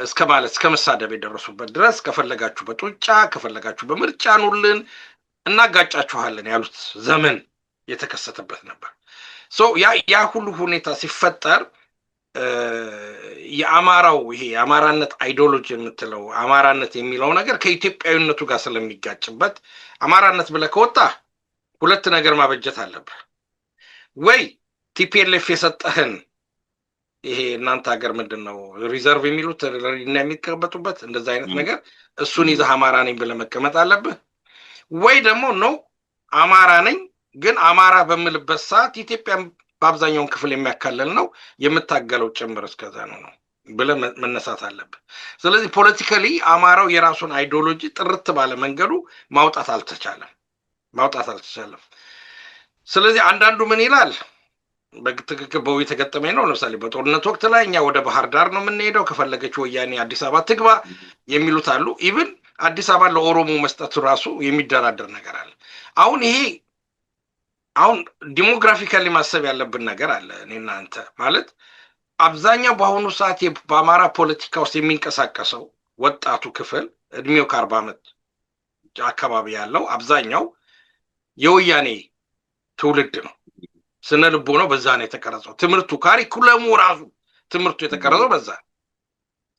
እስከ ማለት እስከ መሳደብ የደረሱበት ድረስ ከፈለጋችሁ በጡጫ ከፈለጋችሁ በምርጫ ኑልን እናጋጫችኋለን ያሉት ዘመን የተከሰተበት ነበር። ያ ሁሉ ሁኔታ ሲፈጠር የአማራው ይሄ የአማራነት አይዲዮሎጂ የምትለው አማራነት የሚለው ነገር ከኢትዮጵያዊነቱ ጋር ስለሚጋጭበት አማራነት ብለህ ከወጣ ሁለት ነገር ማበጀት አለብህ። ወይ ቲፒኤልኤፍ የሰጠህን ይሄ እናንተ ሀገር ምንድነው ሪዘርቭ የሚሉት እና የሚቀበጡበት እንደዛ አይነት ነገር እሱን ይዘህ አማራ ነኝ ብለህ መቀመጥ አለብህ። ወይ ደግሞ ነው አማራ ነኝ ግን አማራ በምልበት ሰዓት ኢትዮጵያ በአብዛኛውን ክፍል የሚያካልል ነው የምታገለው ጭምር እስከዛ ነው ብለህ መነሳት አለብህ። ስለዚህ ፖለቲካሊ አማራው የራሱን አይዲዮሎጂ ጥርት ባለ መንገዱ ማውጣት አልተቻለም። ስለዚህ አንዳንዱ ምን ይላል በትክክል በው የተገጠመኝ ነው። ለምሳሌ በጦርነት ወቅት ላይ እኛ ወደ ባህር ዳር ነው የምንሄደው፣ ከፈለገች ወያኔ አዲስ አበባ ትግባ የሚሉት አሉ። ኢቭን አዲስ አበባ ለኦሮሞ መስጠቱ ራሱ የሚደራደር ነገር አለ። አሁን ዲሞግራፊካሊ ማሰብ ያለብን ነገር አለ። እኔና አንተ ማለት አብዛኛው በአሁኑ ሰዓት በአማራ ፖለቲካ ውስጥ የሚንቀሳቀሰው ወጣቱ ክፍል እድሜው ከ40 ዓመት አካባቢ ያለው አብዛኛው የወያኔ ትውልድ ነው። ስነ ልቦናው በዛ ነው የተቀረጸው። ትምህርቱ ካሪኩለሙ ራሱ ትምህርቱ የተቀረጸው በዛ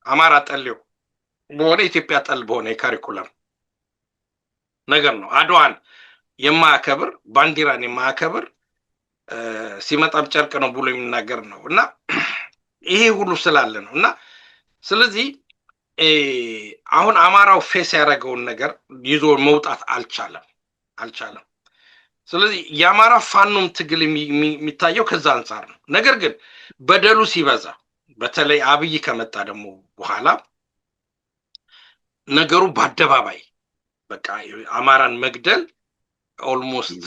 አማራ ጠልው በሆነ ኢትዮጵያ ጠል በሆነ የካሪኩለም ነገር ነው። አድዋን የማያከብር ባንዲራን የማያከብር ሲመጣም ጨርቅ ነው ብሎ የሚናገር ነው። እና ይሄ ሁሉ ስላለ ነው። እና ስለዚህ አሁን አማራው ፌስ ያደረገውን ነገር ይዞ መውጣት አልቻለም። ስለዚህ የአማራ ፋኖም ትግል የሚታየው ከዛ አንጻር ነው። ነገር ግን በደሉ ሲበዛ በተለይ አብይ ከመጣ ደግሞ በኋላ ነገሩ በአደባባይ በቃ አማራን መግደል ኦልሞስት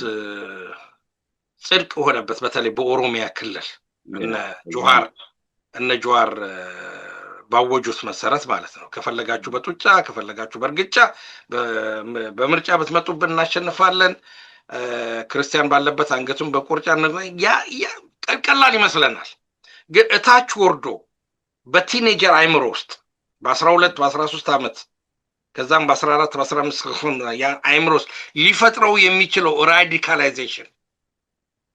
ጽድቅ ሆነበት። በተለይ በኦሮሚያ ክልል እነ ጆዋር ባወጁት መሰረት ማለት ነው። ከፈለጋችሁ በጡጫ ከፈለጋችሁ በእርግጫ በምርጫ ብትመጡብን እናሸንፋለን፣ ክርስቲያን ባለበት አንገቱን በቁርጫ ያ ቀላል ይመስለናል። ግን እታች ወርዶ በቲኔጀር አይምሮ ውስጥ በ12 በ13 ዓመት ከዛም በ14 በ15 አይምሮ ውስጥ ሊፈጥረው የሚችለው ራዲካላይዜሽን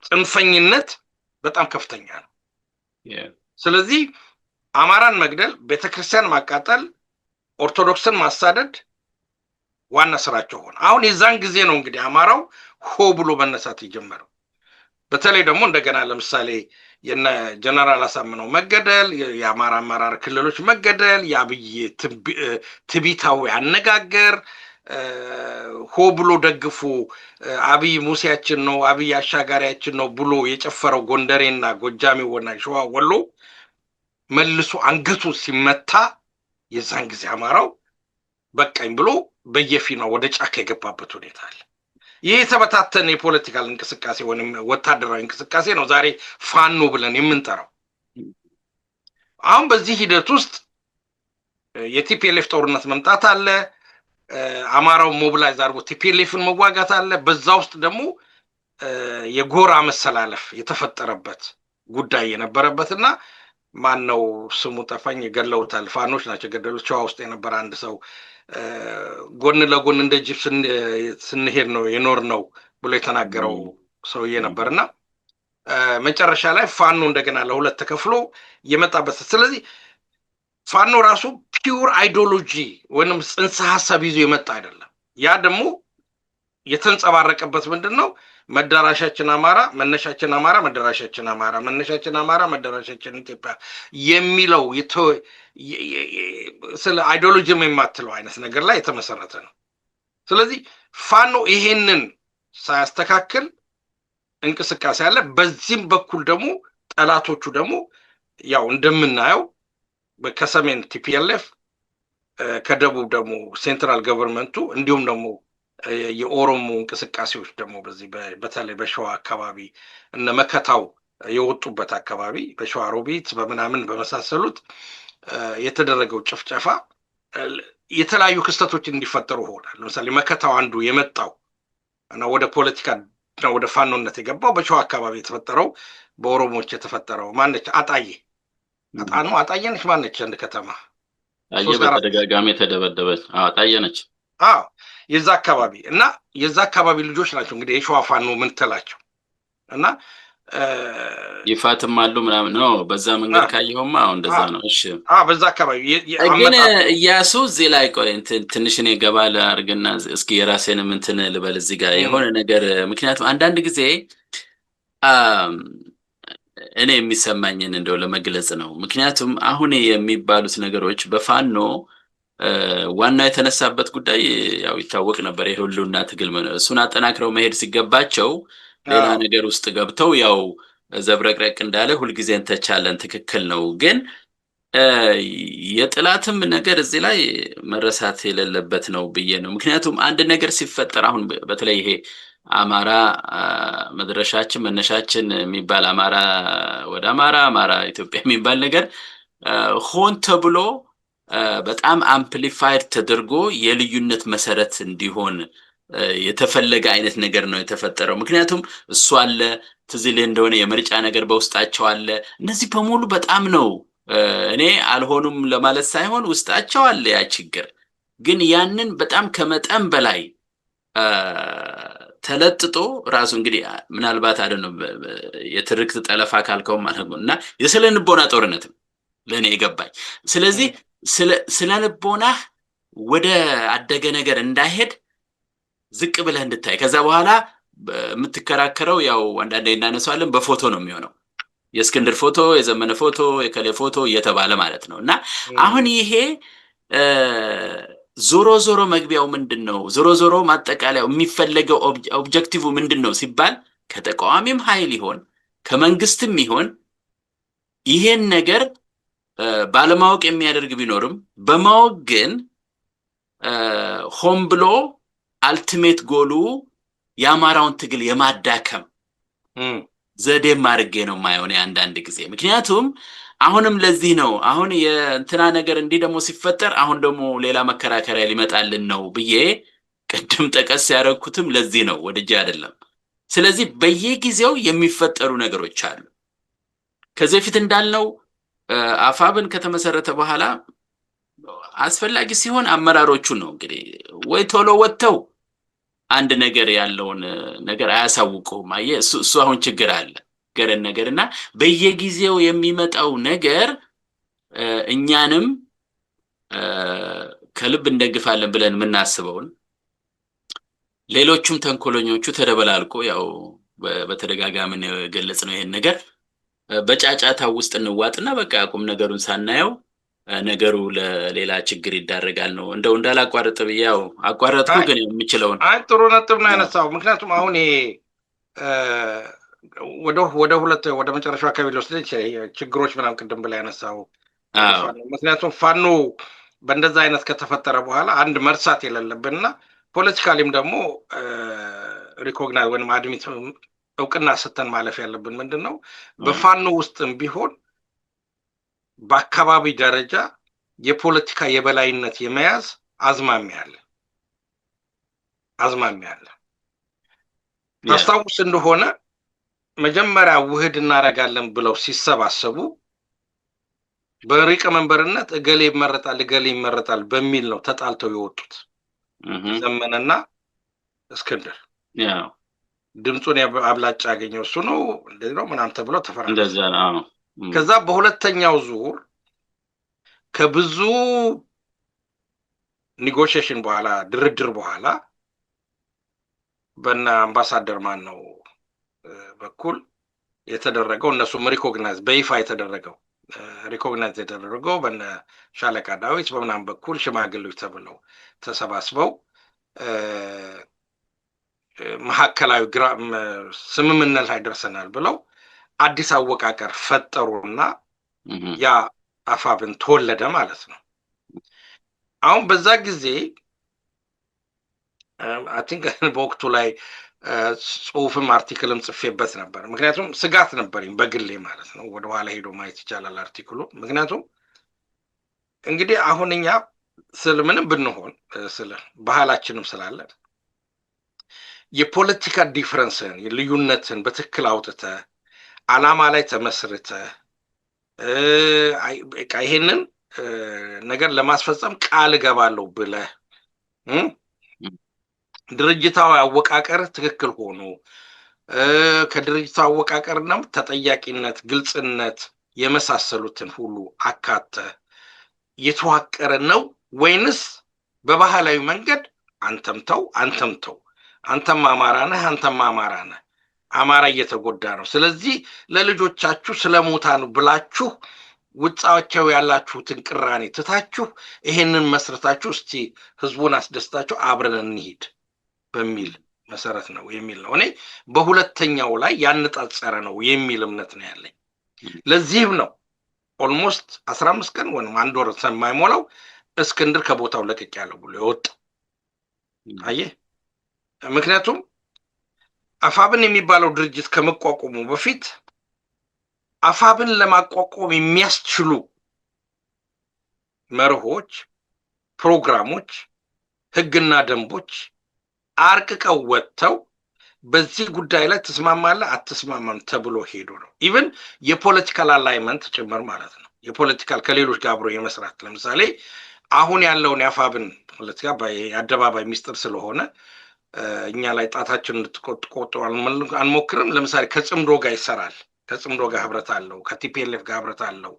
ጽንፈኝነት በጣም ከፍተኛ ነው። ስለዚህ አማራን መግደል፣ ቤተክርስቲያን ማቃጠል፣ ኦርቶዶክስን ማሳደድ ዋና ስራቸው ሆነ። አሁን የዛን ጊዜ ነው እንግዲህ አማራው ሆ ብሎ መነሳት የጀመረው። በተለይ ደግሞ እንደገና ለምሳሌ የነ ጀነራል አሳምነው መገደል፣ የአማራ አመራር ክልሎች መገደል፣ የአብይ ትቢታዊ አነጋገር ሆ ብሎ ደግፎ አብይ ሙሴያችን ነው አብይ አሻጋሪያችን ነው ብሎ የጨፈረው ጎንደሬና ጎጃሜውና ሸዋ ወሎ መልሶ አንገቱ ሲመታ የዛን ጊዜ አማራው በቃኝ ብሎ በየፊናው ወደ ጫካ የገባበት ሁኔታ አለ። ይህ የተበታተነ የፖለቲካል እንቅስቃሴ ወይም ወታደራዊ እንቅስቃሴ ነው ዛሬ ፋኖ ብለን የምንጠራው። አሁን በዚህ ሂደት ውስጥ የቲፒኤልኤፍ ጦርነት መምጣት አለ። አማራው ሞቢላይዝ አድርጎ ቲፒኤልኤፍን መዋጋት አለ። በዛ ውስጥ ደግሞ የጎራ መሰላለፍ የተፈጠረበት ጉዳይ የነበረበትና ማን ነው ስሙ ጠፋኝ፣ ገለውታል። ፋኖች ናቸው ገደሉት። ሸዋ ውስጥ የነበረ አንድ ሰው ጎን ለጎን እንደ ጅብ ስንሄድ ነው የኖር ነው ብሎ የተናገረው ሰውዬ ነበርና መጨረሻ ላይ ፋኖ እንደገና ለሁለት ተከፍሎ የመጣበት። ስለዚህ ፋኖ ራሱ ፒውር አይዲዮሎጂ ወይንም ጽንሰ ሀሳብ ይዞ የመጣ አይደለም። ያ ደግሞ የተንጸባረቀበት ምንድን ነው? መዳራሻችን አማራ፣ መነሻችን አማራ፣ መዳራሻችን አማራ፣ መነሻችን አማራ፣ መዳራሻችን ኢትዮጵያ የሚለው ስለ አይዲዮሎጂም የማትለው አይነት ነገር ላይ የተመሰረተ ነው። ስለዚህ ፋኖ ይሄንን ሳያስተካክል እንቅስቃሴ አለ። በዚህም በኩል ደግሞ ጠላቶቹ ደግሞ ያው እንደምናየው ከሰሜን ቲፒኤልኤፍ፣ ከደቡብ ደግሞ ሴንትራል ገቨርንመንቱ እንዲሁም ደግሞ የኦሮሞ እንቅስቃሴዎች ደግሞ በዚህ በተለይ በሸዋ አካባቢ እነ መከታው የወጡበት አካባቢ በሸዋ ሮቢት በምናምን በመሳሰሉት የተደረገው ጭፍጨፋ የተለያዩ ክስተቶች እንዲፈጠሩ ሆኗል። ለምሳሌ መከታው አንዱ የመጣው እና ወደ ፖለቲካ እና ወደ ፋኖነት የገባው በሸዋ አካባቢ የተፈጠረው በኦሮሞዎች የተፈጠረው ማነች? አጣዬ ነች። ማነች? አንድ ከተማ በተደጋጋሚ የተደበደበች አጣዬ ነች። የዛ አካባቢ እና የዛ አካባቢ ልጆች ናቸው እንግዲህ የሸዋ ፋኖ ምን ትላቸው እና ይፋትም አሉ ምናምን ነው። በዛ መንገድ ካየኸውማ አሁን እንደዛ ነው። እሺ በዛ አካባቢ ግን እያሱ እዚህ ላይ ቆይ ትንሽ እኔ ገባ ላድርግና እስኪ የራሴንም እንትን ልበል እዚህ ጋር የሆነ ነገር። ምክንያቱም አንዳንድ ጊዜ እኔ የሚሰማኝን እንደው ለመግለጽ ነው። ምክንያቱም አሁን የሚባሉት ነገሮች በፋኖ ዋናው የተነሳበት ጉዳይ ያው ይታወቅ ነበር፣ የህልውና ትግል እሱን አጠናክረው መሄድ ሲገባቸው ሌላ ነገር ውስጥ ገብተው ያው ዘብረቅረቅ እንዳለ ሁልጊዜ እንተቻለን። ትክክል ነው። ግን የጥላትም ነገር እዚህ ላይ መረሳት የሌለበት ነው ብዬ ነው። ምክንያቱም አንድ ነገር ሲፈጠር አሁን በተለይ ይሄ አማራ መድረሻችን መነሻችን የሚባል አማራ ወደ አማራ ኢትዮጵያ የሚባል ነገር ሆን ተብሎ በጣም አምፕሊፋይድ ተደርጎ የልዩነት መሰረት እንዲሆን የተፈለገ አይነት ነገር ነው የተፈጠረው። ምክንያቱም እሱ አለ ትዝ ይልህ እንደሆነ የምርጫ ነገር በውስጣቸው አለ። እነዚህ በሙሉ በጣም ነው እኔ አልሆኑም ለማለት ሳይሆን ውስጣቸው አለ ያ ችግር። ግን ያንን በጣም ከመጠን በላይ ተለጥጦ ራሱ እንግዲህ ምናልባት አይደለም የትርክት ጠለፋ ካልከው ማለት ነው እና የስነ ልቦና ጦርነትም ለኔ ይገባኝ። ስለዚህ ስለ ልቦናህ ወደ አደገ ነገር እንዳይሄድ ዝቅ ብለህ እንድታይ ከዛ በኋላ የምትከራከረው ያው አንዳንዴ እናነሳዋለን በፎቶ ነው የሚሆነው። የእስክንድር ፎቶ፣ የዘመነ ፎቶ፣ የከሌ ፎቶ እየተባለ ማለት ነው እና አሁን ይሄ ዞሮ ዞሮ መግቢያው ምንድነው? ዞሮ ማጠቃለያው የሚፈለገው ኦብጀክቲቭ ምንድነው ሲባል ከተቃዋሚም ኃይል ይሆን ከመንግስትም ይሆን ይሄን ነገር ባለማወቅ የሚያደርግ ቢኖርም በማወቅ ግን ሆን ብሎ አልቲሜት ጎሉ የአማራውን ትግል የማዳከም ዘዴም አድርጌ ነው የማየው አንዳንድ ጊዜ። ምክንያቱም አሁንም ለዚህ ነው አሁን የእንትና ነገር እንዲህ ደግሞ ሲፈጠር አሁን ደግሞ ሌላ መከራከሪያ ሊመጣልን ነው ብዬ ቅድም ጠቀስ ያደረኩትም ለዚህ ነው፣ ወደጄ አይደለም። ስለዚህ በየጊዜው የሚፈጠሩ ነገሮች አሉ። ከዚህ በፊት እንዳልነው አፋብን ከተመሰረተ በኋላ አስፈላጊ ሲሆን አመራሮቹ ነው እንግዲህ ወይ ቶሎ ወጥተው አንድ ነገር ያለውን ነገር አያሳውቁም። አየህ እሱ አሁን ችግር አለ ገረን ነገርና በየጊዜው የሚመጣው ነገር እኛንም ከልብ እንደግፋለን ብለን የምናስበውን ሌሎቹም ተንኮለኞቹ ተደበላልቆ ያው በተደጋጋሚ ገለጽ ነው ይሄን ነገር በጫጫታው ውስጥ እንዋጥና በቃ ቁም ነገሩን ሳናየው ነገሩ ለሌላ ችግር ይዳረጋል ነው። እንደው እንዳላቋርጥ ብያው አቋረጥኩ። ግን የምችለውን ጥሩ ነጥብ ነው ያነሳው። ምክንያቱም አሁን ወደ መጨረሻው አካባቢ ሊወስድ ችግሮች ምናምን ቅድም ብላ ያነሳው። ምክንያቱም ፋኖ በእንደዛ አይነት ከተፈጠረ በኋላ አንድ መርሳት የሌለብንና ፖለቲካሊም ደግሞ ሪኮግናይዝ ወይም አድሚት እውቅና ስተን ማለፍ ያለብን ምንድን ነው በፋኖ ውስጥም ቢሆን በአካባቢ ደረጃ የፖለቲካ የበላይነት የመያዝ አዝማሚያ አለ። ታስታውስ እንደሆነ መጀመሪያ ውህድ እናደርጋለን ብለው ሲሰባሰቡ በሊቀመንበርነት እገሌ ይመረጣል በሚል ነው ተጣልተው የወጡት ዘመነና እስክንድር። ድምፁን አብላጫ ያገኘው እሱ ነው እንደዚህ ነው ምናምን ተብለው ተፈራረሙ። ከዛ በሁለተኛው ዙር ከብዙ ኔጎሽዬሽን በኋላ ድርድር በኋላ በእነ አምባሳደር ማን ነው በኩል የተደረገው እነሱም ሪኮግናይዝ በይፋ የተደረገው በእነ ሻለቃ ዳዊት በምናምን በኩል ሽማግሌዎች ተብለው ተሰባስበው መሐከላዊ ስምምነት ላይ ደርሰናል ብለው አዲስ አወቃቀር ፈጠሩና ያ አፋብን ተወለደ ማለት ነው። አሁን በዛ ጊዜ አይ ቲንክ በወቅቱ ላይ ጽሁፍም አርቲክልም ጽፌበት ነበር። ምክንያቱም ስጋት ነበረኝ በግሌ ማለት ነው። ወደኋላ ሄዶ ማየት ይቻላል አርቲክሉ። ምክንያቱም እንግዲህ አሁን እኛ ስለምንም ብንሆን ስለ ባህላችንም ስላለ የፖለቲካ ዲፍረንስን ልዩነትን በትክክል አውጥተ አላማ ላይ ተመስርተ ይሄንን ነገር ለማስፈጸም ቃል እገባለሁ ብለህ ድርጅታዊ አወቃቀር ትክክል ሆኖ ከድርጅቱ አወቃቀርና ተጠያቂነት፣ ግልጽነት የመሳሰሉትን ሁሉ አካተ የተዋቀረ ነው ወይንስ በባህላዊ መንገድ አንተም ተው አንተም አማራ ነህ አንተም አማራ ነህ አማራ እየተጎዳ ነው ስለዚህ ለልጆቻችሁ ስለሞታ ነው ብላችሁ ውጫቸው ያላችሁትን ቅራኔ ትታችሁ ይሄንን መስረታችሁ እስቲ ህዝቡን አስደስታችሁ አብረን እንሂድ በሚል መሰረት ነው የሚል ነው። እኔ በሁለተኛው ላይ ያነጣጸረ ነው የሚል እምነት ነው ያለኝ። ለዚህም ነው ኦልሞስት 15 ቀን ወይም አንድ ወር የማይሞላው እስክንድር ከቦታው ለቅቅ ያለው ብሎ ይወጣ። አየህ፣ ምክንያቱም አፋብን የሚባለው ድርጅት ከመቋቋሙ በፊት አፋብን ለማቋቋም የሚያስችሉ መርሆች፣ ፕሮግራሞች፣ ህግና ደንቦች አርቅቀው ወጥተው በዚህ ጉዳይ ላይ ትስማማለህ አትስማማም ተብሎ ሄዶ ነው። ኢቭን የፖለቲካል አላይመንት ጭምር ማለት ነው። የፖለቲካል ከሌሎች ጋር አብሮ የመስራት ለምሳሌ አሁን ያለውን የአፋብን ፖለቲካ በአደባባይ ሚስጥር ስለሆነ እኛ ላይ ጣታችን እንድትቆጡ አንሞክርም። ለምሳሌ ከጽምዶ ጋር ይሰራል። ከጽምዶ ጋር ህብረት አለው፣ ከቲፒኤልኤፍ ጋር ህብረት አለው፣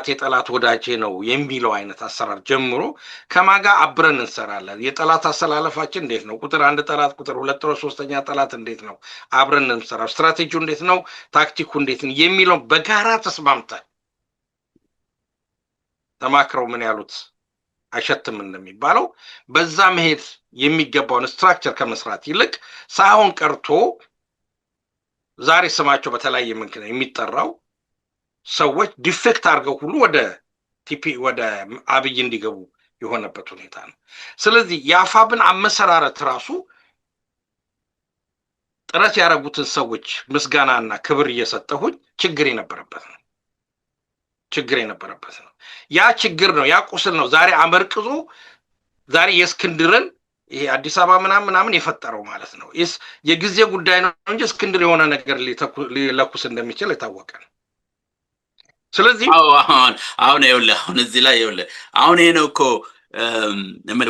የጠላት ወዳጄ ነው የሚለው አይነት አሰራር ጀምሮ ከማጋ አብረን እንሰራለን። የጠላት አሰላለፋችን እንዴት ነው? ቁጥር 1 ጠላት፣ ቁጥር 2 ጦር፣ ሶስተኛ ጠላት እንዴት ነው? አብረን እንሰራ። ስትራቴጂው እንዴት ነው? ታክቲኩ እንዴት ነው የሚለው በጋራ ተስማምተን ተማክረው ምን ያሉት አይሸትም እንደሚባለው በዛ መሄድ የሚገባውን ስትራክቸር ከመስራት ይልቅ ሳይሆን ቀርቶ ዛሬ ስማቸው በተለያየ ምክንያት የሚጠራው ሰዎች ዲፌክት አድርገው ሁሉ ወደ አብይ እንዲገቡ የሆነበት ሁኔታ ነው። ስለዚህ የአፋብን አመሰራረት ራሱ ጥረት ያደረጉትን ሰዎች ምስጋናና ክብር እየሰጠሁኝ ችግር የነበረበት ነው። ያ ችግር ነው፣ ያ ቁስል ነው ዛሬ አመርቅዞ ዛሬ የእስክንድርን ይሄ አዲስ አበባ ምናምን የፈጠረው ማለት ነው። የጊዜ ጉዳይ ነው እንጂ እስክንድር የሆነ ነገር ሊለኩስ እንደሚችል የታወቀ ነው። ስለዚህ አሁን ይኸውልህ አሁን እዚህ ላይ ይኸውልህ አሁን ይሄ ነው እኮ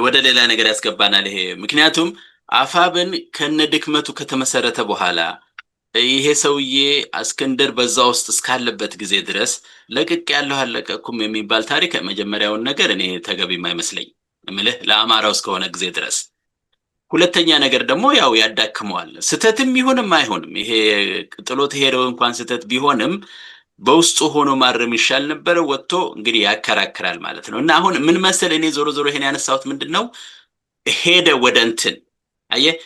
ወደ ሌላ ነገር ያስገባናል ይሄ። ምክንያቱም አፋብን ከነድክመቱ ከተመሰረተ በኋላ ይሄ ሰውዬ እስክንድር በዛ ውስጥ እስካለበት ጊዜ ድረስ ለቅቅ ያለው አለቀኩም የሚባል ታሪክ መጀመሪያውን ነገር እኔ ተገቢም አይመስለኝ እምልህ ለአማራው እስከሆነ ጊዜ ድረስ። ሁለተኛ ነገር ደግሞ ያው ያዳክመዋል። ስተትም ይሁንም አይሆንም ይሄ ጥሎት ሄደው እንኳን ስተት ቢሆንም በውስጡ ሆኖ ማረም ይሻል ነበር። ወጥቶ እንግዲህ ያከራክራል ማለት ነው። እና አሁን ምን መሰል እኔ ዞሮ ይሄን ያነሳሁት ምንድነው ሄደ ወደ እንትን አየህ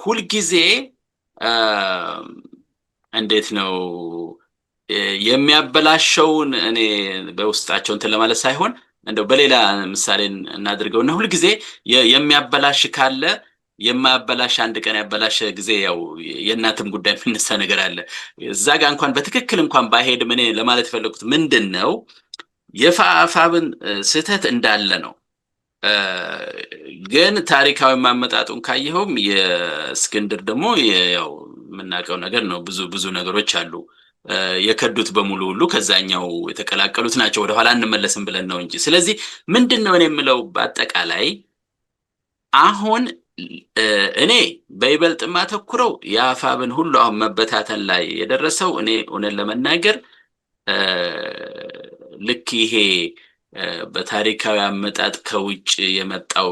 ሁል ጊዜ እንዴት ነው የሚያበላሸውን እኔ በውስጣቸው እንትን ለማለት ሳይሆን እንደው በሌላ ምሳሌ እናድርገውና ሁል ጊዜ የሚያበላሽ ካለ የማያበላሽ አንድ ቀን ያበላሽ ጊዜ ያው የእናትም ጉዳይ የሚነሳ ነገር አለ። እዛ ጋር እንኳን በትክክል እንኳን ባይሄድ ምን ለማለት የፈለኩት ምንድነው የአፋብን ስህተት እንዳለ ነው። ግን ታሪካዊ ማመጣጡን ካየኸውም የእስክንድር ደግሞ ያው የምናውቀው ነገር ነው። ብዙ ነገሮች አሉ የከዱት በሙሉ ሁሉ ከዛኛው የተቀላቀሉት ናቸው። ወደ ኋላ እንመለስም ብለን ነው እንጂ። ስለዚህ ምንድነው እኔ የምለው በአጠቃላይ አሁን እኔ በይበልጥ ማተኩረው የአፋብን ሁሉ አሁን መበታተን ላይ የደረሰው እኔ እውነት ለመናገር ልክ ይሄ በታሪካዊ አመጣጥ ከውጭ የመጣው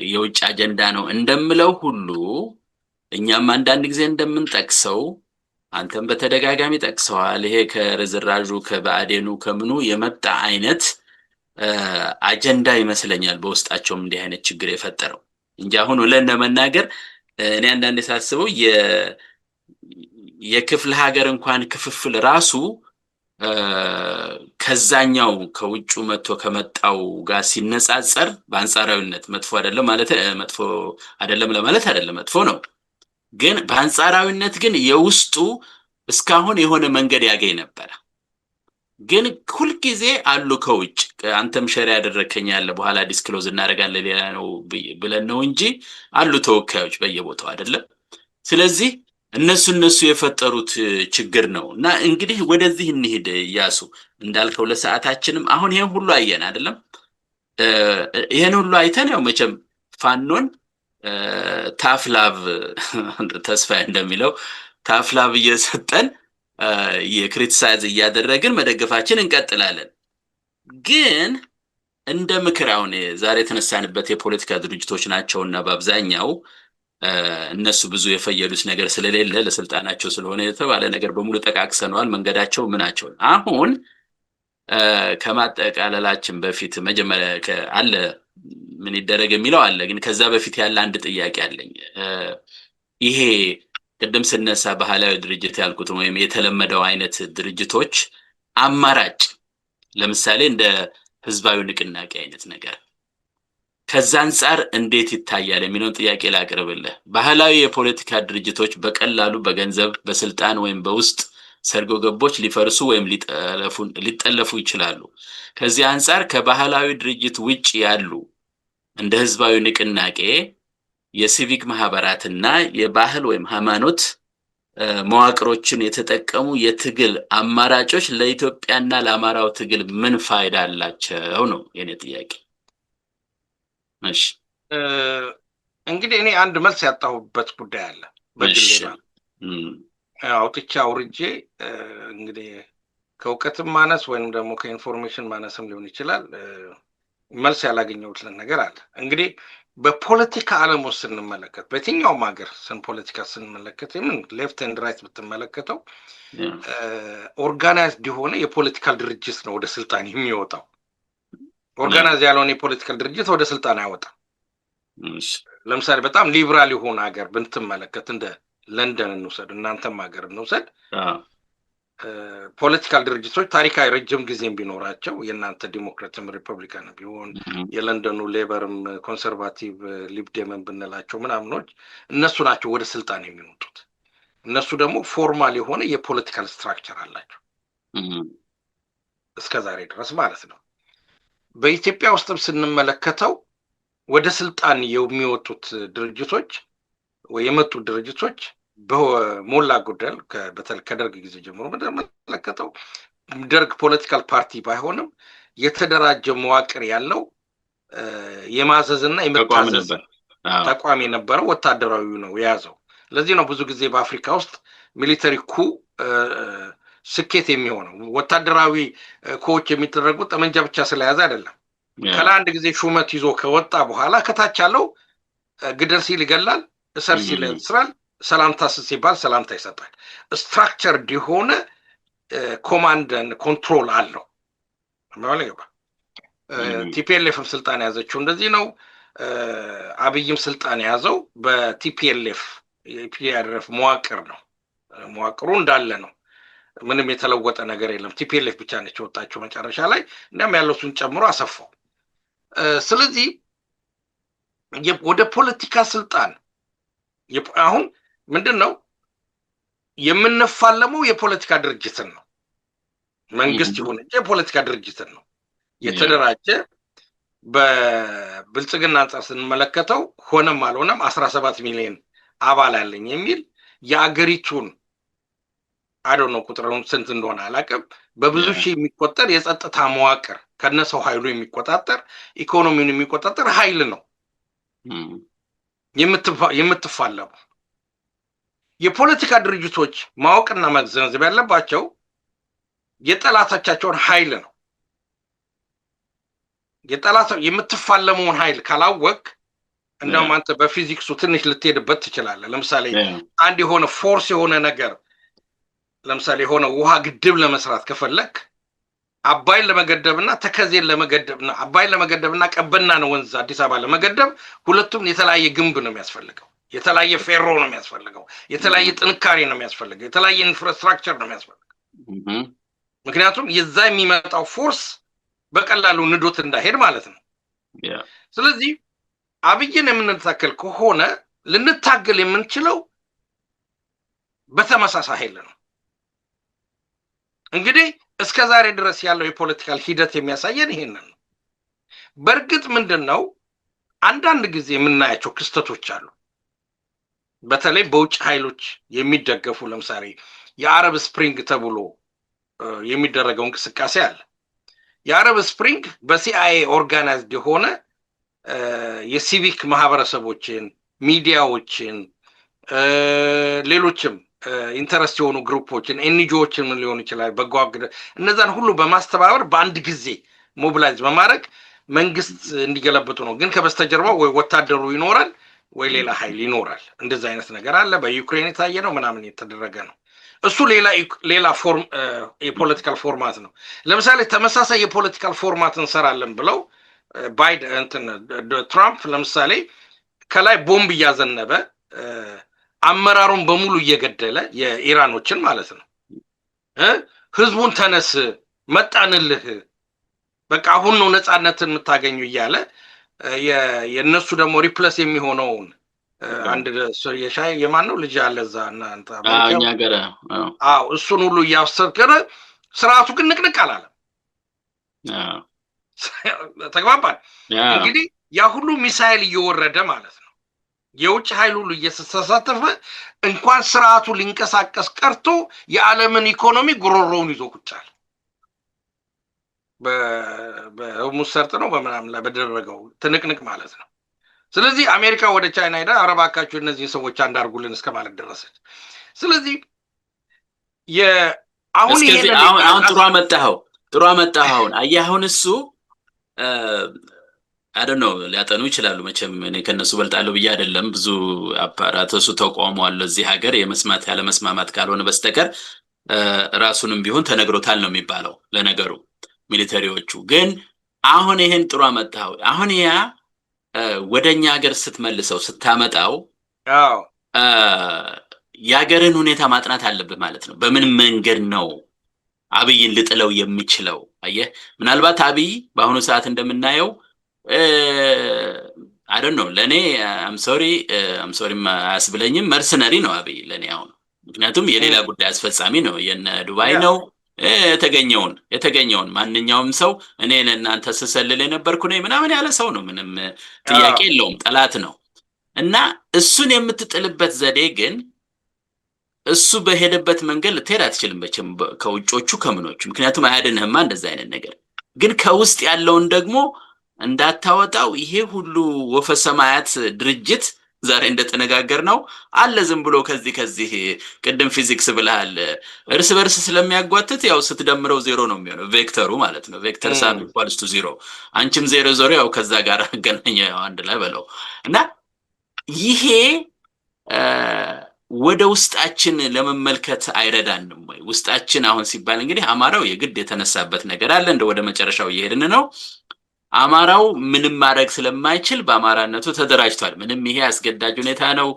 የውጭ አጀንዳ ነው እንደምለው ሁሉ እኛም አንዳንድ ጊዜ እንደምንጠቅሰው አንተም በተደጋጋሚ ጠቅሰዋል። ይሄ ከርዝራዡ ከብአዴኑ ከምኑ የመጣ አይነት አጀንዳ ይመስለኛል በውስጣቸውም እንዲህ አይነት ችግር የፈጠረው እንጂ አሁን ለመናገር እኔ አንዳንዴ ሳስበው የክፍለ ሀገር እንኳን ክፍፍል ራሱ ከዛኛው ከውጩ መጥቶ ከመጣው ጋር ሲነጻጸር በአንጻራዊነት መጥፎ አይደለም ለማለት አይደለም፣ መጥፎ ነው። ግን በአንጻራዊነት ግን የውስጡ እስካሁን የሆነ መንገድ ያገኝ ነበር። ግን ሁልጊዜ አሉ ከውጭ አንተም ሸር ያደረከኝ ያለ በኋላ ዲስክሎዝ እናደርጋለን ሌላ ነው ብለን ነው እንጂ አሉ ተወካዮች በየቦታው አይደለም። ስለዚህ እነሱ የፈጠሩት ችግር ነው። እና እንግዲህ ወደዚህ እንሂድ ያሱ እንዳልከው ለሰዓታችንም አሁን ይሄን ሁሉ አየን አይደለም። ይሄን ሁሉ አይተን ያው መቼም ፋኖን ታፍላቭ ተስፋዬ እንደሚለው ታፍላቭ እየሰጠን የክሪቲሳይዝ እያደረግን መደገፋችን እንቀጥላለን። ግን እንደ ምክር አሁን ዛሬ የተነሳንበት የፖለቲካ ድርጅቶች ናቸውና በአብዛኛው እነሱ ብዙ የፈየዱት ነገር ስለሌለ ለስልጣናቸው ስለሆነ የተባለ ነገር በሙሉ ጠቃቅሰነዋል። መንገዳቸው ምናቸው አሁን ከማጠቃለላችን በፊት መጀመሪያ አለ ምን ይደረግ የሚለው አለ። ግን ከዛ በፊት ያለ አንድ ጥያቄ አለኝ። ይሄ ቅድም ስነሳ ባህላዊ ድርጅት ያልኩት ወይም የተለመደው አይነት ድርጅቶች አማራጭ ለምሳሌ እንደ ህዝባዊ ንቅናቄ አይነት ነገር ከዛ አንፃር እንዴት ይታያል የሚለውን ጥያቄ ላቅርብልህ። ባህላዊ የፖለቲካ ድርጅቶች በቀላሉ በገንዘብ በስልጣን ወይም በውስጥ ሰርጎ ገቦች ሊፈርሱ ወይም ሊጠለፉ ይችላሉ። ከዚህ አንፃር ከባህላዊ ድርጅት ውጭ ያሉ እንደ ህዝባዊ ንቅናቄ የሲቪክ ማህበራትና የባህል ወይም ሃይማኖት መዋቅሮችን የተጠቀሙ የትግል አማራጮች ለኢትዮጵያና ለአማራው ትግል ምን ፋይዳ አላቸው ነው የኔ ጥያቄ። እሺ እንግዲህ እኔ አንድ መልስ ያጣሁበት ጉዳይ አለ በግሌ ማለት አውጥቼ አውርጄ እንግዲህ ከእውቀትም ማነስ ወይም ደግሞ ከኢንፎርሜሽን ማነስም ሊሆን ይችላል መልስ ያላገኘሁት ነገር አለ። እንግዲህ በፖለቲካ ዓለም ውስጥ ስንመለከት በየትኛውም ሀገር ፖለቲካ ስንመለከት ምን ሌፍት ኤንድ ራይት ብትመለከተው ኦርጋናይዝድ የሆነ የፖለቲካል ድርጅት ነው ወደ ስልጣን የሚወጣው። ኦርጋናይዝ ያልሆነ የፖለቲካል ድርጅት ወደ ስልጣን አይወጣም። ለምሳሌ በጣም ሊበራል የሆነ ሀገር ብንትመለከት እንደ ለንደን እንውሰድ፣ እናንተም ሀገር እንውሰድ። ፖለቲካል ድርጅቶች ታሪካዊ ረጅም ጊዜም ቢኖራቸው የእናንተ ዲሞክራትም ሪፐብሊካን ቢሆን የለንደኑ ሌበርም ኮንሰርቫቲቭ ሊብዴምን ብንላቸው ምናምኖች እነሱ ናቸው ወደ ስልጣን የሚወጡት። እነሱ ደግሞ ፎርማል የሆነ የፖለቲካል ስትራክቸር አላቸው እስከዛሬ ድረስ ማለት ነው። በኢትዮጵያ ውስጥም ስንመለከተው ወደ ስልጣን የሚወጡት ድርጅቶች ወይ የመጡት ድርጅቶች በሞላ ጎደል በተለይ ከደርግ ጊዜ ጀምሮ እንደምንመለከተው ደርግ ፖለቲካል ፓርቲ ባይሆንም የተደራጀ መዋቅር ያለው የማዘዝና የመታዘዝ ተቋም የነበረው ወታደራዊ ነው የያዘው። ለዚህ ነው ብዙ ጊዜ በአፍሪካ ውስጥ ሚሊተሪ ኩ ስኬት የሚሆነው። ወታደራዊ ኮች የሚደረጉት ጠመንጃ ብቻ ስለያዘ አይደለም። ከላይ አንድ ጊዜ ሹመት ይዞ ከወጣ በኋላ ከታች ያለው ግደል ሲል ይገላል፣ እሰር ሲል ይስራል፣ ሰላምታ ሲባል ሰላምታ ይሰጣል። ስትራክቸርድ የሆነ ኮማንድ ኮንትሮል አለው። ቲፒኤልኤፍም ስልጣን ያዘችው እንደዚህ ነው። አብይም ስልጣን የያዘው በቲፒኤልኤፍ የፒአርኤፍ መዋቅር ነው። መዋቅሩ እንዳለ ነው። ምንም የተለወጠ ነገር የለም። ቲፒኤልኤፍ ብቻ ነች ወጣችው መጨረሻ ላይ እንደም ያለውሱን ጨምሮ አሰፋው። ስለዚህ ወደ ፖለቲካ ስልጣን አሁን ምንድነው የምንፋለመው? የፖለቲካ ድርጅትን ነው። መንግስት ይሁን እንጂ የፖለቲካ ድርጅትን ነው የተደራጀ። በብልጽግና አንጻር ስንመለከተው ሆነም አልሆነም 17 ሚሊዮን አባል አለኝ የሚል የአገሪቱን አዶኖ ቁጥሩን ስንት እንደሆነ አላውቅም፣ በብዙ ሺህ የሚቆጠር የጸጥታ መዋቅር ከነሰው ኃይሉ የሚቆጣጠር ኢኮኖሚውን የሚቆጣጠር ኃይል ነው የምትፋለሙ። የፖለቲካ ድርጅቶች ማወቅና መገንዘብ ያለባቸው የጠላቶቻቸውን ኃይል ነው። የምትፋለመውን ኃይል ካላወቅ እንደውም አንተ በፊዚክሱ ትንሽ ልትሄድበት ትችላለህ። ለምሳሌ አንድ የሆነ ፎርስ የሆነ ነገር ለምሳሌ የሆነ ውሃ ግድብ ለመስራት ከፈለክ አባይን ለመገደብና ተከዜን ለመገደብና አባይን ለመገደብና ቀበናን ወንዝ አዲስ አበባ ለመገደብ ሁለቱም የተለያየ ግንብ ነው የሚያስፈልገው፣ የተለያየ ፌሮ ነው የሚያስፈልገው፣ የተለያየ ጥንካሬ ነው የሚያስፈልገው፣ የተለያየ ኢንፍራስትራክቸር ነው የሚያስፈልገው። ምክንያቱም የዛ የሚመጣው ፎርስ በቀላሉ ንዶት እንዳይሄድ ማለት ነው። ስለዚህ አብይን የምንታገል ከሆነ ልንታገል የምንችለው በተመሳሳይ ኃይል ነው። እንግዲህ እስከ ዛሬ ድረስ ያለው የፖለቲካል ሂደት የሚያሳየን ይሄንን ነው። በእርግጥ ምንድነው አንዳንድ ጊዜ የምናያቸው ክስተቶች አሉ። በተለይ በውጭ ኃይሎች የሚደገፉ ለምሳሌ የአረብ ስፕሪንግ ተብሎ የሚደረገው እንቅስቃሴ አለ። የአረብ ስፕሪንግ በሲአይኤ ኦርጋናይዝድ የሆነ የሲቪክ ማህበረሰቦችን ሚዲያዎችን ሌሎችም ኢንተረስት የሆኑ ግሩፖችን ኤንጂኦዎችን ምን ሊሆን ይችላል በጎ እነዛን ሁሉ በማስተባበር በአንድ ጊዜ ሞቢላይዝ በማድረግ መንግስት እንዲገለብጡ ነው። ግን ከበስተጀርባው ወይ ወታደሩ ይኖራል ወይ ሌላ ኃይል ይኖራል። እንደዛ አይነት ነገር አለ። በዩክሬን የታየ ነው ምናምን የተደረገ ነው። እሱ ሌላ ፎርም የፖለቲካል ፎርማት ነው። ለምሳሌ ተመሳሳይ የፖለቲካል ፎርማት እንሰራለን ብለው ባይደን ትራምፕ ለምሳሌ ከላይ ቦምብ እያዘነበ አመራሩን በሙሉ እየገደለ የኢራኖችን ማለት ነው ህዝቡን ተነስ መጣንልህ በቃ አሁን ነው ነፃነትን የምታገኙ እያለ የነሱ ደግሞ ሪፕለስ የሚሆነውን አንድ የሻይ የማን ነው ልጅ አለ እዛ እናንተ እኛ ገረ እሱን ሁሉ እያሰከረ ስርዓቱ ግን ንቅንቅ አላለም። ተግባባን። እንግዲህ ያ ሁሉ ሚሳኤል እየወረደ ማለት ነው የውጭ ኃይል ሁሉ እየተሳተፈ እንኳን ስርዓቱ ሊንቀሳቀስ ቀርቶ የዓለምን ኢኮኖሚ ጉሮሮውን ይዞ ቁጫል በሙስ ሰርጥ ነው በመናምን ላይ በደረገው ትንቅንቅ ማለት ነው። ስለዚህ አሜሪካ ወደ ቻይና ሄዳ አረባካችሁ እነዚህ ሰዎች አንድ አርጉልን እስከማለት ደረሰች። ስለዚህ አሁን ጥሩ አመጣኸው አያሁን እሱ I don't know ሊያጠኑ ይችላሉ መቼም እኔ ከነሱ በልጣለሁ ብዬ አይደለም። ብዙ አፓራተሱ ተቋሟል ለዚህ ሀገር የመስማት ያለ መስማማት ካልሆነ በስተቀር ራሱንም ቢሆን ተነግሮታል ነው የሚባለው። ለነገሩ ሚሊተሪዎቹ ግን አሁን ይሄን ጥሩ አመጣው። አሁን ያ ወደኛ ሀገር ስትመልሰው ስታመጣው የሀገርን ሁኔታ ማጥናት አለብህ ማለት ነው። በምን መንገድ ነው አብይን ልጥለው የሚችለው? አየህ ምናልባት አብይ በአሁኑ ሰዓት እንደምናየው I don't know ለኔ I'm sorry አያስብለኝም መርሰነሪ ነው አብይ ለኔ አሁን። ምክንያቱም የሌላ ጉዳይ አስፈጻሚ ነው የነ ዱባይ ነው የተገኘውን ማንኛውም ሰው እኔ ለእናንተ ስሰልል የነበርኩ ነኝ ምናምን ያለ ሰው ነው። ምንም ጥያቄ የለውም ጠላት ነው። እና እሱን የምትጥልበት ዘዴ ግን እሱ በሄደበት መንገድ ልትሄድ አትችልም መቼም ከውጮቹ ከምኖቹ። ምክንያቱም አያድንህማ እንደዛ አይነት ነገር። ግን ከውስጥ ያለውን ደግሞ እንዳታወጣው ይሄ ሁሉ ወፈሰማያት ድርጅት ዛሬ እንደተነጋገር ነው አለ ዝም ብሎ ከዚህ ቅድም ፊዚክስ ብለሃል እርስ በርስ ስለሚያጓትት ያው ስትደምረው ዜሮ ነው የሚሆነው ቬክተሩ ማለት ነው። ቬክተር ሳም ኢኳልስ ቱ ዜሮ አንቺም ዜሮ ያው ከዛ ጋር ገናኘው አንድ ላይ በለው እና ይሄ ወደ ውስጣችን ለመመልከት አይረዳንም ወይ? ውስጣችን አሁን ሲባል እንግዲህ አማራው የግድ የተነሳበት ነገር አለ። እንደ ወደ መጨረሻው እየሄድን ነው። አማራው ምንም ማድረግ ስለማይችል በአማራነቱ ተደራጅቷል። ምንም ይሄ አስገዳጅ ሁኔታ ነው።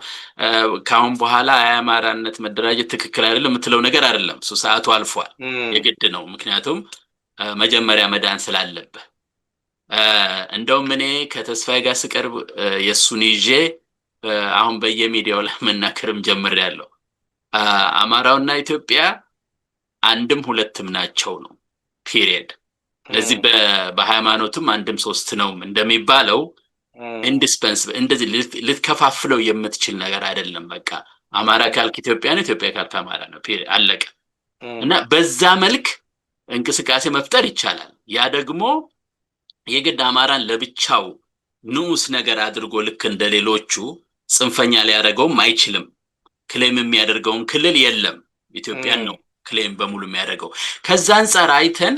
ካሁን በኋላ አማራነት መደራጀት ትክክል አይደለም የምትለው ነገር አይደለም። እሱ ሰዓቱ አልፏል። የግድ ነው። ምክንያቱም መጀመሪያ መዳን ስላለበት እንደውም እኔ ከተስፋዬ ጋር ስቀርብ የሱን ይዤ አሁን በየሚዲያው ላይ መናከርም ጀምሬያለሁ። አማራውና ኢትዮጵያ አንድም ሁለትም ናቸው ነው ፒሪየድ። ለዚህ በሃይማኖትም አንድም ሶስት ነው እንደሚባለው ኢንዲስፔንስብል እንደዚህ ልትከፋፍለው የምትችል ነገር አይደለም። በቃ አማራ ካልክ ኢትዮጵያ ነው፣ ኢትዮጵያ ካልክ አማራ ነው ፒሪየድ አለቀ። እና በዛ መልክ እንቅስቃሴ መፍጠር ይቻላል። ያ ደግሞ የግድ አማራን ለብቻው ንዑስ ነገር አድርጎ ልክ እንደሌሎቹ ጽንፈኛ ሊያደርገውም አይችልም። ክሌም የሚያደርገውን ክልል የለም። ኢትዮጵያን ነው ክሌም በሙሉ የሚያደርገው። ከዛ አንፃር አይተን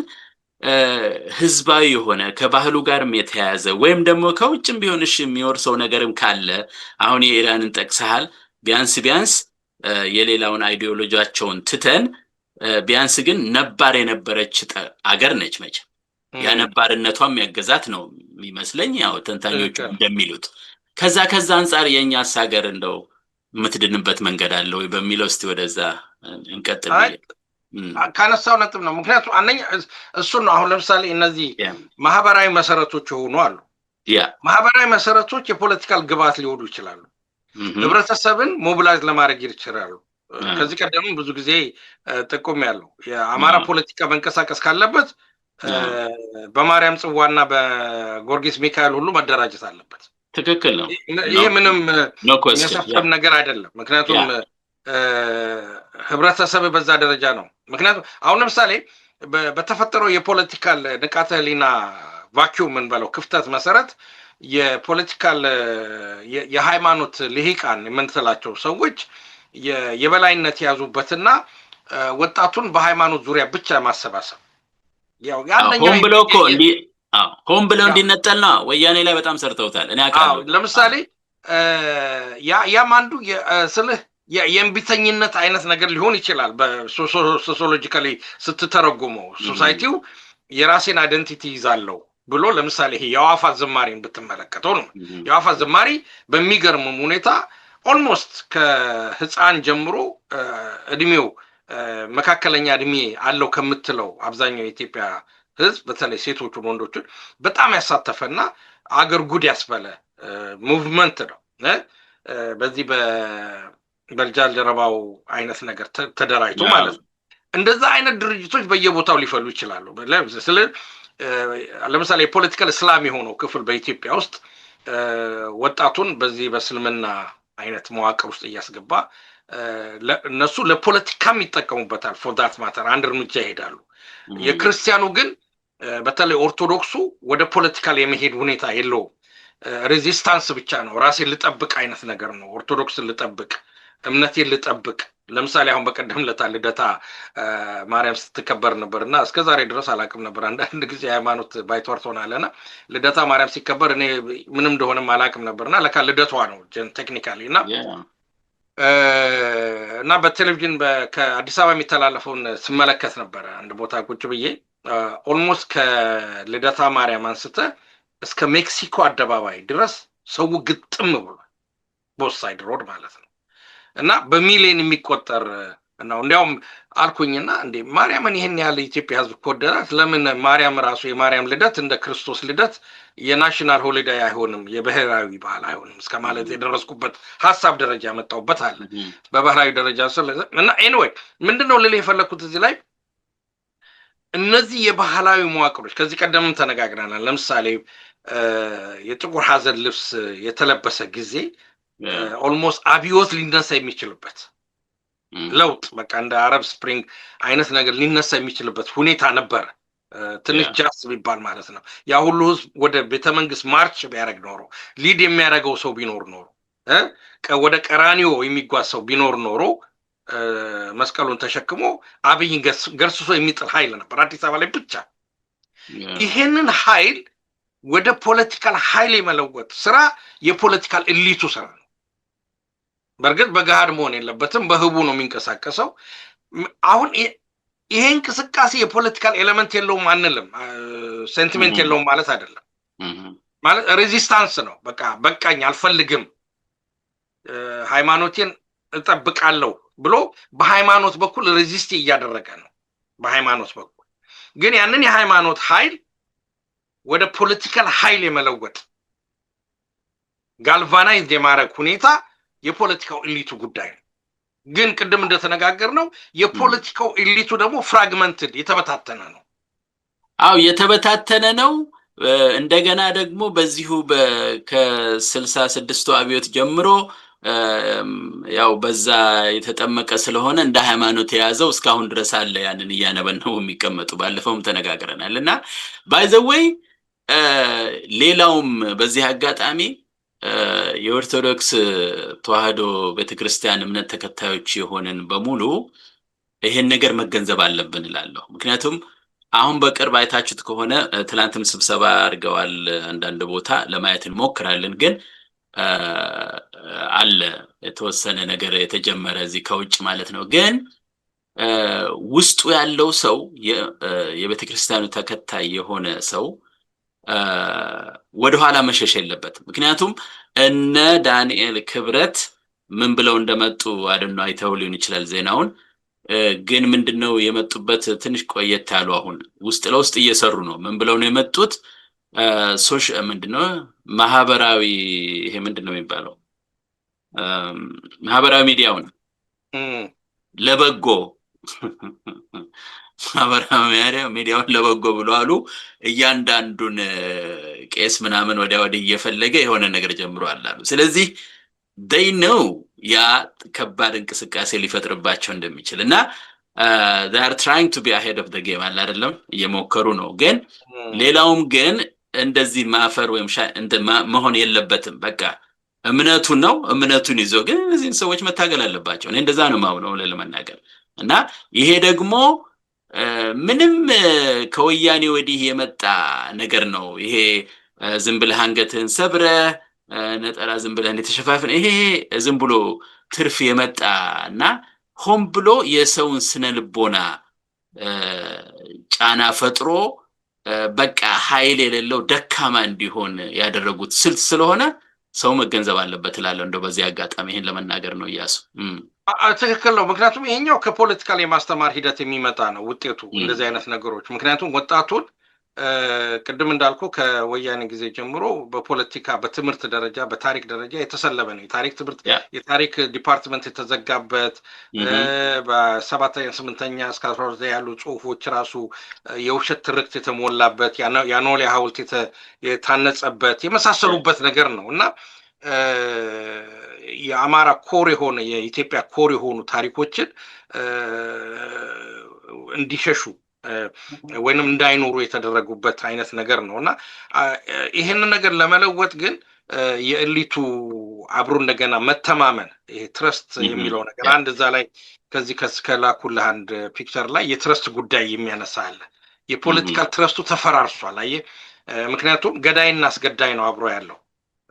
ህዝባዊ የሆነ ከባህሉ ጋርም የተያያዘ ወይም ደግሞ ከውጭም ቢሆን እሺ የሚወርሰው ነገርም ካለ አሁን የኢራንን ጠቅሰሃል። ቢያንስ የሌላውን አይዲዮሎጂያቸውን ትተን ቢያንስ ግን ነባር የነበረች አገር ነች መቼ ያ ነባርነቷም ያገዛት ነው የሚመስለኝ ያው ተንታኞቹ እንደሚሉት። ከዛ አንፃር የኛስ ሀገር እንደው የምትድንበት መንገድ አለ ወይ በሚለው እስቲ ወደዛ እንቀጥል። ካነሳው ነጥብ ነው። ምክንያቱም አንደኛ እሱ ነው። አሁን ለምሳሌ እነዚህ ማህበራዊ መሰረቶች ሆኑ አሉ። ማህበራዊ መሰረቶች የፖለቲካል ግብዓት ሊሆኑ ይችላሉ። ህብረተሰብን ሞቢላይዝ ለማድረግ ይችላሉ። ከዚህ ቀደም ብዙ ጊዜ ጥቆም ያለው የአማራ ፖለቲካ መንቀሳቀስ ካለበት በማርያም ጽዋና በጊዮርጊስ ሚካኤል ሁሉ መደራጀት አለበት። ትክክል ነው። ይሄ ምንም የሚያሳፍር ነገር አይደለም። ምክንያቱም ህብረተሰብ በዛ ደረጃ ነው። ምክንያቱም አሁን ለምሳሌ በተፈጠረው የፖለቲካል ንቃተ ህሊና ቫኪዩም እንበለው ክፍተት መሰረት የፖለቲካል የሃይማኖት ልሂቃን የምንላቸው ሰዎች የበላይነት ያዙበትና ወጣቱን በሃይማኖት ዙሪያ ብቻ ማሰባሰብ ያው ያንኛው ሆም ብለው እንዲነጠል ነው። ወያኔ ላይ በጣም ሰርተውታል። እኔ አውቃለሁ። ለምሳሌ ያም አንዱ ስልህ የእምቢተኝነት አይነት ነገር ሊሆን ይችላል። በሶሲዮሎጂካሊ ስትተረጉመው ሶሳይቲው የራሴን አይደንቲቲ ይዛለው ብሎ ለምሳሌ ይሄ የአዋፋት ዝማሬን ብትመለከተው ነው። የአዋፋት ዝማሬ በሚገርምም ሁኔታ ኦልሞስት ከህፃን ጀምሮ እድሜው መካከለኛ እድሜ አለው ከምትለው አብዛኛው የኢትዮጵያ ህዝብ በተለይ ሴቶቹን ወንዶቹን በጣም ያሳተፈና አገር ጉድ ያስበለ ሙቭመንት ነው። በዚህ በልጃልደረባው አይነት ነገር ተደራጅቶ ማለት ነው። እንደዛ አይነት ድርጅቶች በየቦታው ሊፈሉ ይችላሉ። ለምሳሌ የፖለቲካል እስላም የሆነው ክፍል በኢትዮጵያ ውስጥ ወጣቱን በዚህ በእስልምና አይነት መዋቅር ውስጥ እያስገባ እነሱ ለፖለቲካም ይጠቀሙበታል። ፎር ዳት ማተር አንድ እርምጃ ይሄዳሉ። የክርስቲያኑ ግን በተለይ ኦርቶዶክሱ ወደ ፖለቲካል የመሄድ ሁኔታ የለውም። ሬዚስታንስ ብቻ ነው። ራሴን ልጠብቅ አይነት ነገር ነው። ኦርቶዶክስን ልጠብቅ፣ እምነቴን ልጠብቅ። ለምሳሌ አሁን በቀደም ልደታ ማርያም ስትከበር ነበርና እስከዛሬ ድረስ አላውቅም ነበር። አንዳንድ ጊዜ ሃይማኖት ባይተዋር ትሆናለና ልደታ ማርያም ሲከበር እኔ ምንም እንደሆነም አላውቅም ነበርና ለካ ልደቷ ነው ቴክኒካሊ እና በቴሌቪዥን ከአዲስ አበባ የሚተላለፈውን ስመለከት ነበረ አንድ ቦታ ቁጭ ብዬ ኦልሞስት ከልደታ ማርያም አንስተ እስከ ሜክሲኮ አደባባይ ድረስ ሰው ግጥም ብሏል። ቦት ሳይድ ሮድ ማለት ነው። እና በሚሊዮን የሚቆጠር ነው። እንዲያውም አልኩኝና እንዴ ማርያምን ይሄን ያህል ኢትዮጵያ ህዝብ ከወደዳት ለምን ማርያም ራሱ የማርያም ልደት እንደ ክርስቶስ ልደት የናሽናል ሆሊዴይ አይሆንም፣ የብሔራዊ በዓል አይሆንም እስከ ማለት የደረስኩበት ሀሳብ ደረጃ መጣሁበት አለ በባህላዊ ደረጃ እና ኤኒዌይ ምንድነው ልል የፈለኩት እዚህ ላይ እነዚህ የባህላዊ መዋቅሮች ከዚህ ቀደምም ተነጋግረናል። ለምሳሌ የጥቁር ሀዘን ልብስ የተለበሰ ጊዜ ኦልሞስት አብዮት ሊነሳ የሚችልበት ለውጥ በቃ እንደ አረብ ስፕሪንግ አይነት ነገር ሊነሳ የሚችልበት ሁኔታ ነበር። ትንሽ ጃስ ቢባል ማለት ነው። ያ ሁሉ ህዝብ ወደ ቤተመንግስት ማርች ቢያደርግ ኖሮ ሊድ የሚያደርገው ሰው ቢኖር ኖሮ ወደ ቀራኒዮ የሚጓዝ ሰው ቢኖር ኖሮ መስቀሉን ተሸክሞ አብይን ገርስሶ የሚጥል ኃይል ነበር አዲስ አበባ ላይ ብቻ። ይሄንን ኃይል ወደ ፖለቲካል ኃይል የመለወጥ ስራ የፖለቲካል ኤሊቱ ስራ ነው። በርግጥ በገሃድ መሆን የለበትም፣ በህቡ ነው የሚንቀሳቀሰው። አሁን ይሄ እንቅስቃሴ የፖለቲካል ኤሌመንት የለውም አንልም፣ ሴንቲሜንት የለውም ማለት አይደለም። ማለት ሬዚስታንስ ነው። በቃ በቃኝ አልፈልግም ሃይማኖቴን እጠብቃለሁ ብሎ በሃይማኖት በኩል ሬዚስት እያደረገ ነው። በሃይማኖት በኩል ግን ያንን የሃይማኖት ኃይል ወደ ፖለቲካል ኃይል የመለወጥ ጋልቫናይዝ የማድረግ ሁኔታ የፖለቲካው ኤሊቱ ጉዳይ ነው። ግን ቅድም እንደተነጋገርነው የፖለቲካው ኤሊቱ ደግሞ ፍራግመንትድ የተበታተነ ነው። አው የተበታተነ ነው። እንደገና ደግሞ በዚሁ ከ66ቱ አብዮት ጀምሮ ያው በዛ የተጠመቀ ስለሆነ እንደ ሃይማኖት የያዘው እስካሁን ድረስ አለ። ያንን እያነበነው የሚቀመጡ ባለፈውም ተነጋግረናልና ባይ ዘ ዌይ ሌላውም በዚህ አጋጣሚ የኦርቶዶክስ ተዋህዶ ቤተክርስቲያን እምነት ተከታዮች የሆነን በሙሉ ይሄን ነገር መገንዘብ አለብን እላለሁ። ምክንያቱም አሁን በቅርብ አይታችሁት ከሆነ ትላንትም ስብሰባ አድርገዋል። አንዳንድ ቦታ ለማየት እንሞክራለን። ግን አለ የተወሰነ ነገር የተጀመረ እዚህ ከውጭ ማለት ነው። ግን ውስጡ ያለው ሰው የቤተክርስቲያኑ ተከታይ የሆነ ሰው ወደኋላ መሸሽ የለበትም። ምክንያቱም እነ ዳንኤል ክብረት ምን ብለው እንደመጡ አደኑ አይተው ሊሆን ይችላል ዜናውን። ግን ምንድነው የመጡበት ትንሽ ቆየት ያሉ አሁን ውስጥ ለውስጥ እየሰሩ ነው። ምን ብለው ነው የመጡት? ምንድነው ማህበራዊ ይሄ ምንድነው የሚባለው ማህበራዊ ሚዲያውን ለበጎ ማህበራዊ ሚዲያውን ለበጎ ብሎ አሉ። እያንዳንዱን ቄስ ምናምን ወዲያ ወዲህ እየፈለገ የሆነ ነገር ጀምሯል አሉ። ስለዚህ they know ያ ከባድ እንቅስቃሴ ሊፈጥርባቸው እንደሚችል እና they are trying to be ahead of the game አለ አይደለም፣ እየሞከሩ ነው። ግን ሌላውም ግን እንደዚህ ማፈር ወይም መሆን የለበትም። በቃ እምነቱ ነው፣ እምነቱን ይዞ ግን እነዚህን ሰዎች መታገል አለባቸው። እኔ እንደዛ ነው የማምነው ለመናገር። እና ይሄ ደግሞ ምንም ከወያኔ ወዲህ የመጣ ነገር ነው። ይሄ ዝም ብለህ አንገትህን ሰብረህ ነጠላ ዝም ብለህ የተሸፋፈነ ይሄ ዝም ብሎ ትርፍ የመጣ እና ሆን ብሎ የሰውን ስነ ልቦና ጫና ፈጥሮ በቃ ኃይል የሌለው ደካማ እንዲሆን ያደረጉት ስልት ስለሆነ ሰው መገንዘብ አለበት እላለሁ። እንደው በዚህ አጋጣሚ ይሄን ለመናገር ነው እያሱ። ትክክል ነው። ምክንያቱም ይሄኛው ከፖለቲካል የማስተማር ሂደት የሚመጣ ነው ውጤቱ እንደዚህ አይነት ነገሮች። ምክንያቱም ወጣቱን ቅድም እንዳልኩ ከወያኔ ጊዜ ጀምሮ በፖለቲካ በትምህርት ደረጃ በታሪክ ደረጃ የተሰለበ ነው። የታሪክ ትምህርት የታሪክ ዲፓርትመንት የተዘጋበት በ7ኛ 8ኛ እስከ 12 ያሉ ጽሁፎች ራሱ የውሸት ትርክት የተሞላበት ያኖሌ ሐውልት የታነጸበት የመሳሰሉበት ነገር ነው እና የአማራ ኮር የሆነ የኢትዮጵያ ኮር የሆኑ ታሪኮችን እንዲሸሹ ወይንም እንዳይኖሩ የተደረጉበት አይነት ነገር ነው እና ይሄንን ነገር ለመለወጥ ግን የእሊቱ አብሮ እንደገና መተማመን ይሄ ትረስት የሚለው ነገር አንድ እዛ ላይ ከዚህ ከላኩልህ አንድ ፒክቸር ላይ የትረስት ጉዳይ የሚያነሳ አለ። የፖለቲካል ትረስቱ ተፈራርሷል። አየህ፣ ምክንያቱም ገዳይና አስገዳይ ነው አብሮ ያለው።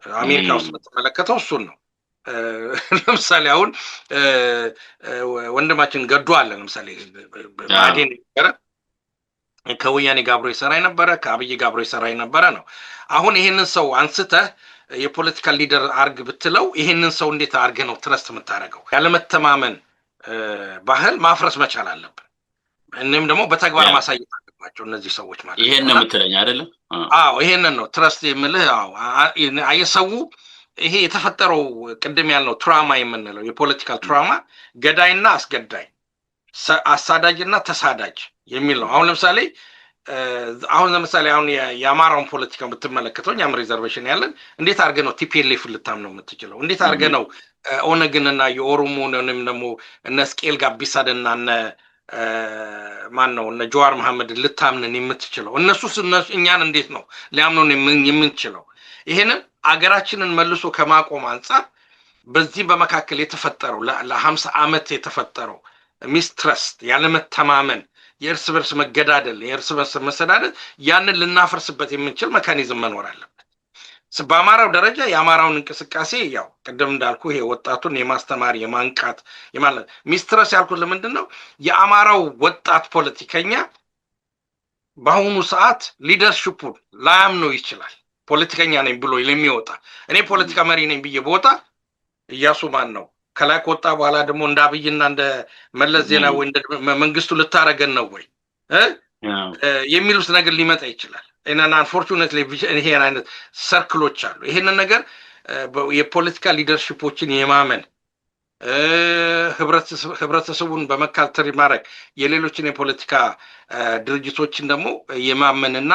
አሜሪካ ውስጥ በተመለከተው እሱን ነው። ለምሳሌ አሁን ወንድማችን ገዱ አለ። ለምሳሌ ባዴን ከወያኔ ጋር አብሮ ይሰራ የነበረ ከአብይ ጋር አብሮ ይሰራ የነበረ ነው። አሁን ይሄንን ሰው አንስተህ የፖለቲካል ሊደር አርግ ብትለው ይሄንን ሰው እንዴት አርገህ ነው ትረስት የምታደርገው? ያለመተማመን ባህል ማፍረስ መቻል አለብን። እኔም ደግሞ በተግባር ማሳየት አለባቸው እነዚህ ሰዎች ማለት ነው። ይሄን ነው የምትለኝ አይደለም? አዎ ይሄንን ነው ትረስት የምልህ። አዎ አየሰው ይሄ የተፈጠረው ቅድም ያልነው ትራማ የምንለው የፖለቲካል ትራማ ገዳይና አስገዳይ አሳዳጅና ተሳዳጅ የሚል ነው። አሁን ለምሳሌ አሁን የአማራውን ፖለቲካ ብትመለከተው እኛም ሪዘርቬሽን ያለን እንዴት አድርገህ ነው ቲፒኤልኤፍ ልታምነው የምትችለው? እንዴት አድርገህ ነው ኦነግንና የኦሮሞንም ደግሞ እነ ስቄል ጋቢሳንና እነ ማን ነው እነ ጀዋር መሐመድ ልታምነን የምትችለው? እነሱስ እኛን እንዴት ነው ሊያምኑን የምንችለው? ይሄንን አገራችንን መልሶ ከማቆም አንጻር በዚህ በመካከል የተፈጠረው ለ50 ዓመት የተፈጠረው ሚስትረስት ያለመተማመን የእርስ በርስ መገዳደል የእርስ በርስ መሰዳደል ያንን ልናፈርስበት የምንችል ሜካኒዝም መኖር አለበት። በአማራው ደረጃ የአማራውን እንቅስቃሴ ያው ቅድም እንዳልኩ ይሄ ወጣቱን የማስተማር የማንቃት የማለት ሚስትረስ ያልኩት ለምንድን ነው የአማራው ወጣት ፖለቲከኛ በአሁኑ ሰዓት ሊደርሺፑን ላያምነው ይችላል። ፖለቲከኛ ነኝ ብሎ የሚወጣ እኔ ፖለቲካ መሪ ነኝ ብዬ ቦታ እያሱ ማን ነው ከላይ ከወጣ በኋላ ደግሞ እንደ አብይና እንደ መለስ ዜናዊ እንደ መንግስቱ ልታረገን ነው ወይ የሚሉት ነገር ሊመጣ ይችላል። እና አንፎርቹኔትሊ ይሄ አይነት ሰርክሎች አሉ። ይሄንን ነገር የፖለቲካ ሊደርሺፖችን የማመን ህብረተሰቡን በመካተል ማድረግ የሌሎችን የፖለቲካ ድርጅቶችን ደግሞ የማመንና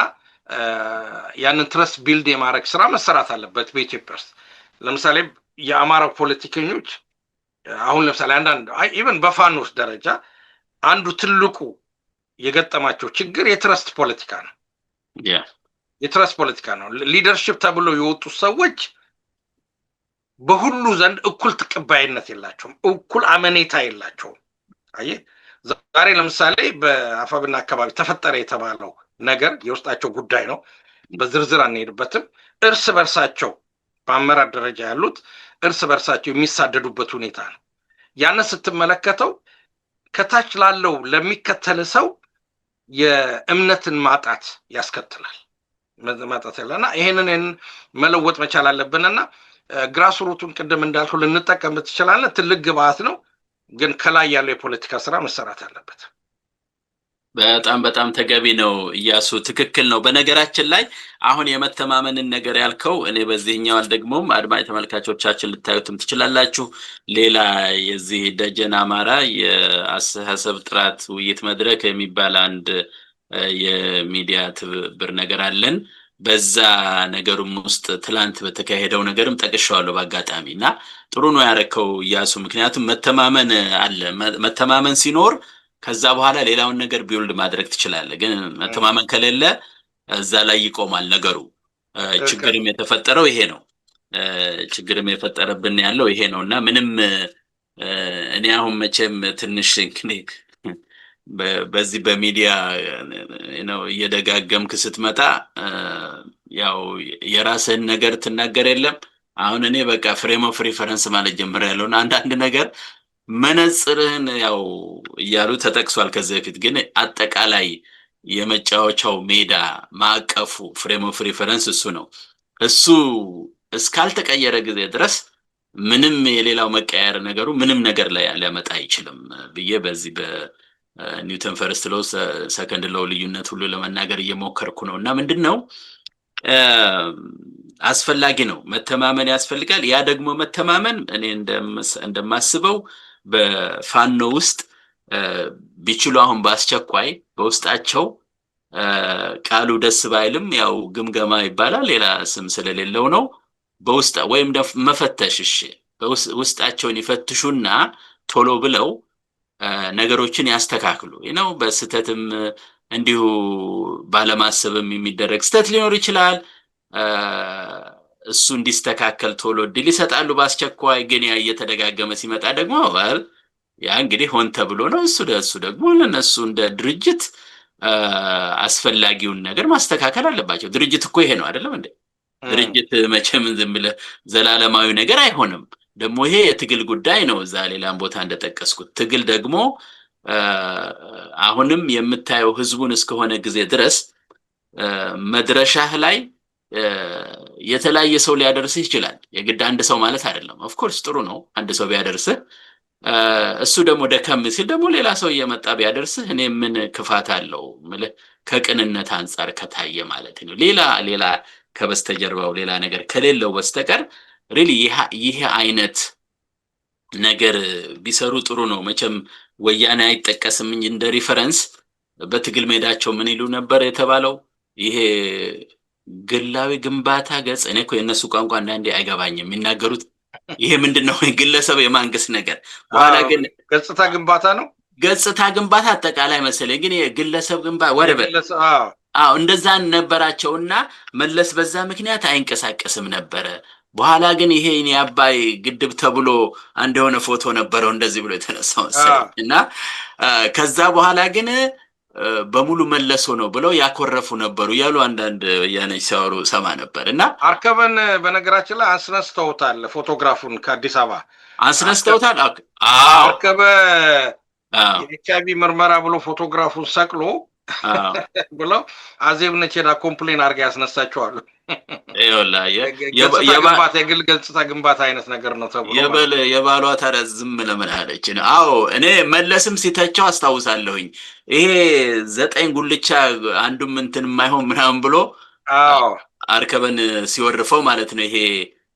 ያንን ትረስት ቢልድ የማድረግ ስራ መሰራት አለበት በኢትዮጵያ ውስጥ። ለምሳሌ የአማራው ፖለቲከኞች አሁን ለምሳሌ አንዳንድ ኢቨን በፋኖስ ደረጃ አንዱ ትልቁ የገጠማቸው ችግር የትረስት ፖለቲካ ነው። የትረስት ፖለቲካ ነው። ሊደርሺፕ ተብሎ የወጡ ሰዎች በሁሉ ዘንድ እኩል ተቀባይነት የላቸውም፣ እኩል አመኔታ የላቸውም። አየህ ዛሬ ለምሳሌ በአፋብና አካባቢ ተፈጠረ የተባለው ነገር የውስጣቸው ጉዳይ ነው። በዝርዝር አንሄድበትም። እርስ በርሳቸው በአመራር ደረጃ ያሉት እርስ በርሳቸው የሚሳደዱበት ሁኔታ ነው። ያንን ስትመለከተው ከታች ላለው ለሚከተል ሰው የእምነትን ማጣት ያስከትላል። ማጣት ያለና ይሄንን መለወጥ መቻል አለብንና ግራስሩቱን ቅድም እንዳልኩ ልንጠቀምበት ትችላለን። ትልቅ ግብአት ነው፣ ግን ከላይ ያለው የፖለቲካ ስራ መሰራት አለበት። በጣም ተገቢ ነው እያሱ፣ ትክክል ነው። በነገራችን ላይ አሁን የመተማመንን ነገር ያልከው እኔ በዚህኛው አልደግሞም፣ አድማጭ ተመልካቾቻችን ልታዩትም ትችላላችሁ። ሌላ የዚህ ደጀን አማራ የአስተሳሰብ ጥራት ውይይት መድረክ የሚባል አንድ የሚዲያ ትብብር ነገር አለን። በዛ ነገሩም ውስጥ ትላንት በተካሄደው ነገርም ጠቅሻዋለሁ በአጋጣሚ እና ጥሩ ነው ያረከው እያሱ። ምክንያቱም መተማመን አለ። መተማመን ሲኖር ከዛ በኋላ ሌላውን ነገር ቢውልድ ማድረግ ትችላለህ። ግን መተማመን ከሌለ እዛ ላይ ይቆማል ነገሩ። ችግርም የተፈጠረው ይሄ ነው። ችግርም የፈጠረብን ያለው ይሄ ነው እና ምንም እኔ አሁን መቼም ትንሽ እንግዲህ በዚህ በሚዲያ ነው እየደጋገምክ ስትመጣ ያው የራስህን ነገር ትናገር የለም። አሁን እኔ በቃ ፍሬም ኦፍ ሪፈረንስ ማለት ጀምሬያለሁ እና አንዳንድ ነገር መነጽርህን ያው እያሉ ተጠቅሷል ከዚህ በፊት ግን አጠቃላይ የመጫወቻው ሜዳ ማዕቀፉ ፍሬም ኦፍ ሪፈረንስ እሱ ነው። እሱ እስካልተቀየረ ጊዜ ድረስ ምንም የሌላው መቀየር ነገሩ ምንም ነገር ላይ ሊያመጣ አይችልም ብዬ በዚህ በኒውተን ፈርስት ሎው ሰከንድ ሎው ልዩነት ሁሉ ለመናገር እየሞከርኩ ነው እና ምንድነው አስፈላጊ ነው፣ መተማመን ያስፈልጋል። ያ ደግሞ መተማመን እኔ እንደማስበው በፋኖ ውስጥ ቢችሉ አሁን በአስቸኳይ በውስጣቸው ቃሉ ደስ ባይልም ያው ግምገማ ይባላል ሌላ ስም ስለሌለው ነው በውስጥ ወይም መፈተሽ እሺ ውስጣቸውን ይፈትሹና ቶሎ ብለው ነገሮችን ያስተካክሉ ነው። በስተትም እንዲሁ ባለማሰብም የሚደረግ ስተት ሊኖር ይችላል። እሱ እንዲስተካከል ቶሎ እድል ይሰጣሉ በአስቸኳይ። ግን ያ እየተደጋገመ ሲመጣ ደግሞ ያ እንግዲህ ሆን ተብሎ ነው። እሱ ደግሞ ለነሱ እንደ ድርጅት አስፈላጊውን ነገር ማስተካከል አለባቸው። ድርጅት እኮ ይሄ ነው አይደለም እንዴ? ድርጅት መቼም ዝም ብለህ ዘላለማዊ ነገር አይሆንም። ደግሞ ይሄ የትግል ጉዳይ ነው። እዛ ሌላም ቦታ እንደጠቀስኩት ትግል ደግሞ አሁንም የምታየው ህዝቡን እስከሆነ ጊዜ ድረስ መድረሻህ ላይ የተለያየ ሰው ሊያደርስህ ይችላል። የግድ አንድ ሰው ማለት አይደለም። ኦፍ ኮርስ ጥሩ ነው አንድ ሰው ቢያደርስህ። እሱ ደግሞ ደከም ሲል ደግሞ ሌላ ሰው እየመጣ ቢያደርስህ እኔ ምን ክፋት አለው ማለት ከቅንነት አንፃር ከታየ ማለት ነው። ሌላ ከበስተጀርባው ሌላ ነገር ከሌለው በስተቀር ሪሊ ይሄ አይነት ነገር ቢሰሩ ጥሩ ነው። መቼም ወያኔ አይጠቀስም እንደ ሪፈረንስ በትግል ሜዳቸው ምን ይሉ ነበር የተባለው ይሄ ግላዊ ግንባታ ገጽ። እኔ እኮ የነሱ ቋንቋ አንዳንዴ አይገባኝም የሚናገሩት። ይሄ ምንድነው ግለሰብ የማንገስ ነገር በኋላ ግን ገጽታ ግንባታ ነው። ገጽታ ግንባታ አጠቃላይ መሰለኝ ግን የግለሰብ ግንባታ ወደበ እንደዛ ነበራቸውና መለስ በዛ ምክንያት አይንቀሳቀስም ነበረ። በኋላ ግን ይሄ የአባይ ግድብ ተብሎ አንድ የሆነ ፎቶ ነበረው እንደዚህ ብሎ የተነሳው እና ከዛ በኋላ ግን በሙሉ መለሶ ነው ብለው ያኮረፉ ነበሩ ያሉ አንዳንድ ያነች ሲያወሩ ሰማ ነበር። እና አርከበን በነገራችን ላይ አስነስተውታል፣ ፎቶግራፉን ከአዲስ አበባ አስነስተውታል። አርከበ የኤችአይቪ ምርመራ ብሎ ፎቶግራፉን ሰቅሎ ብለው አዜብ ነች ሄዳ ኮምፕሌን አድርጋ ያስነሳቸዋል። የግል ገጽታ ግንባታ አይነት ነገር ነው ተብሎ የባሏ ታዲያ ዝም ለምን አለች? አዎ እኔ መለስም ሲተቸው አስታውሳለሁኝ። ይሄ 9 ጉልቻ አንዱም እንትን የማይሆን ምናምን ብሎ አርከበን ሲወርፈው ማለት ነው። ይሄ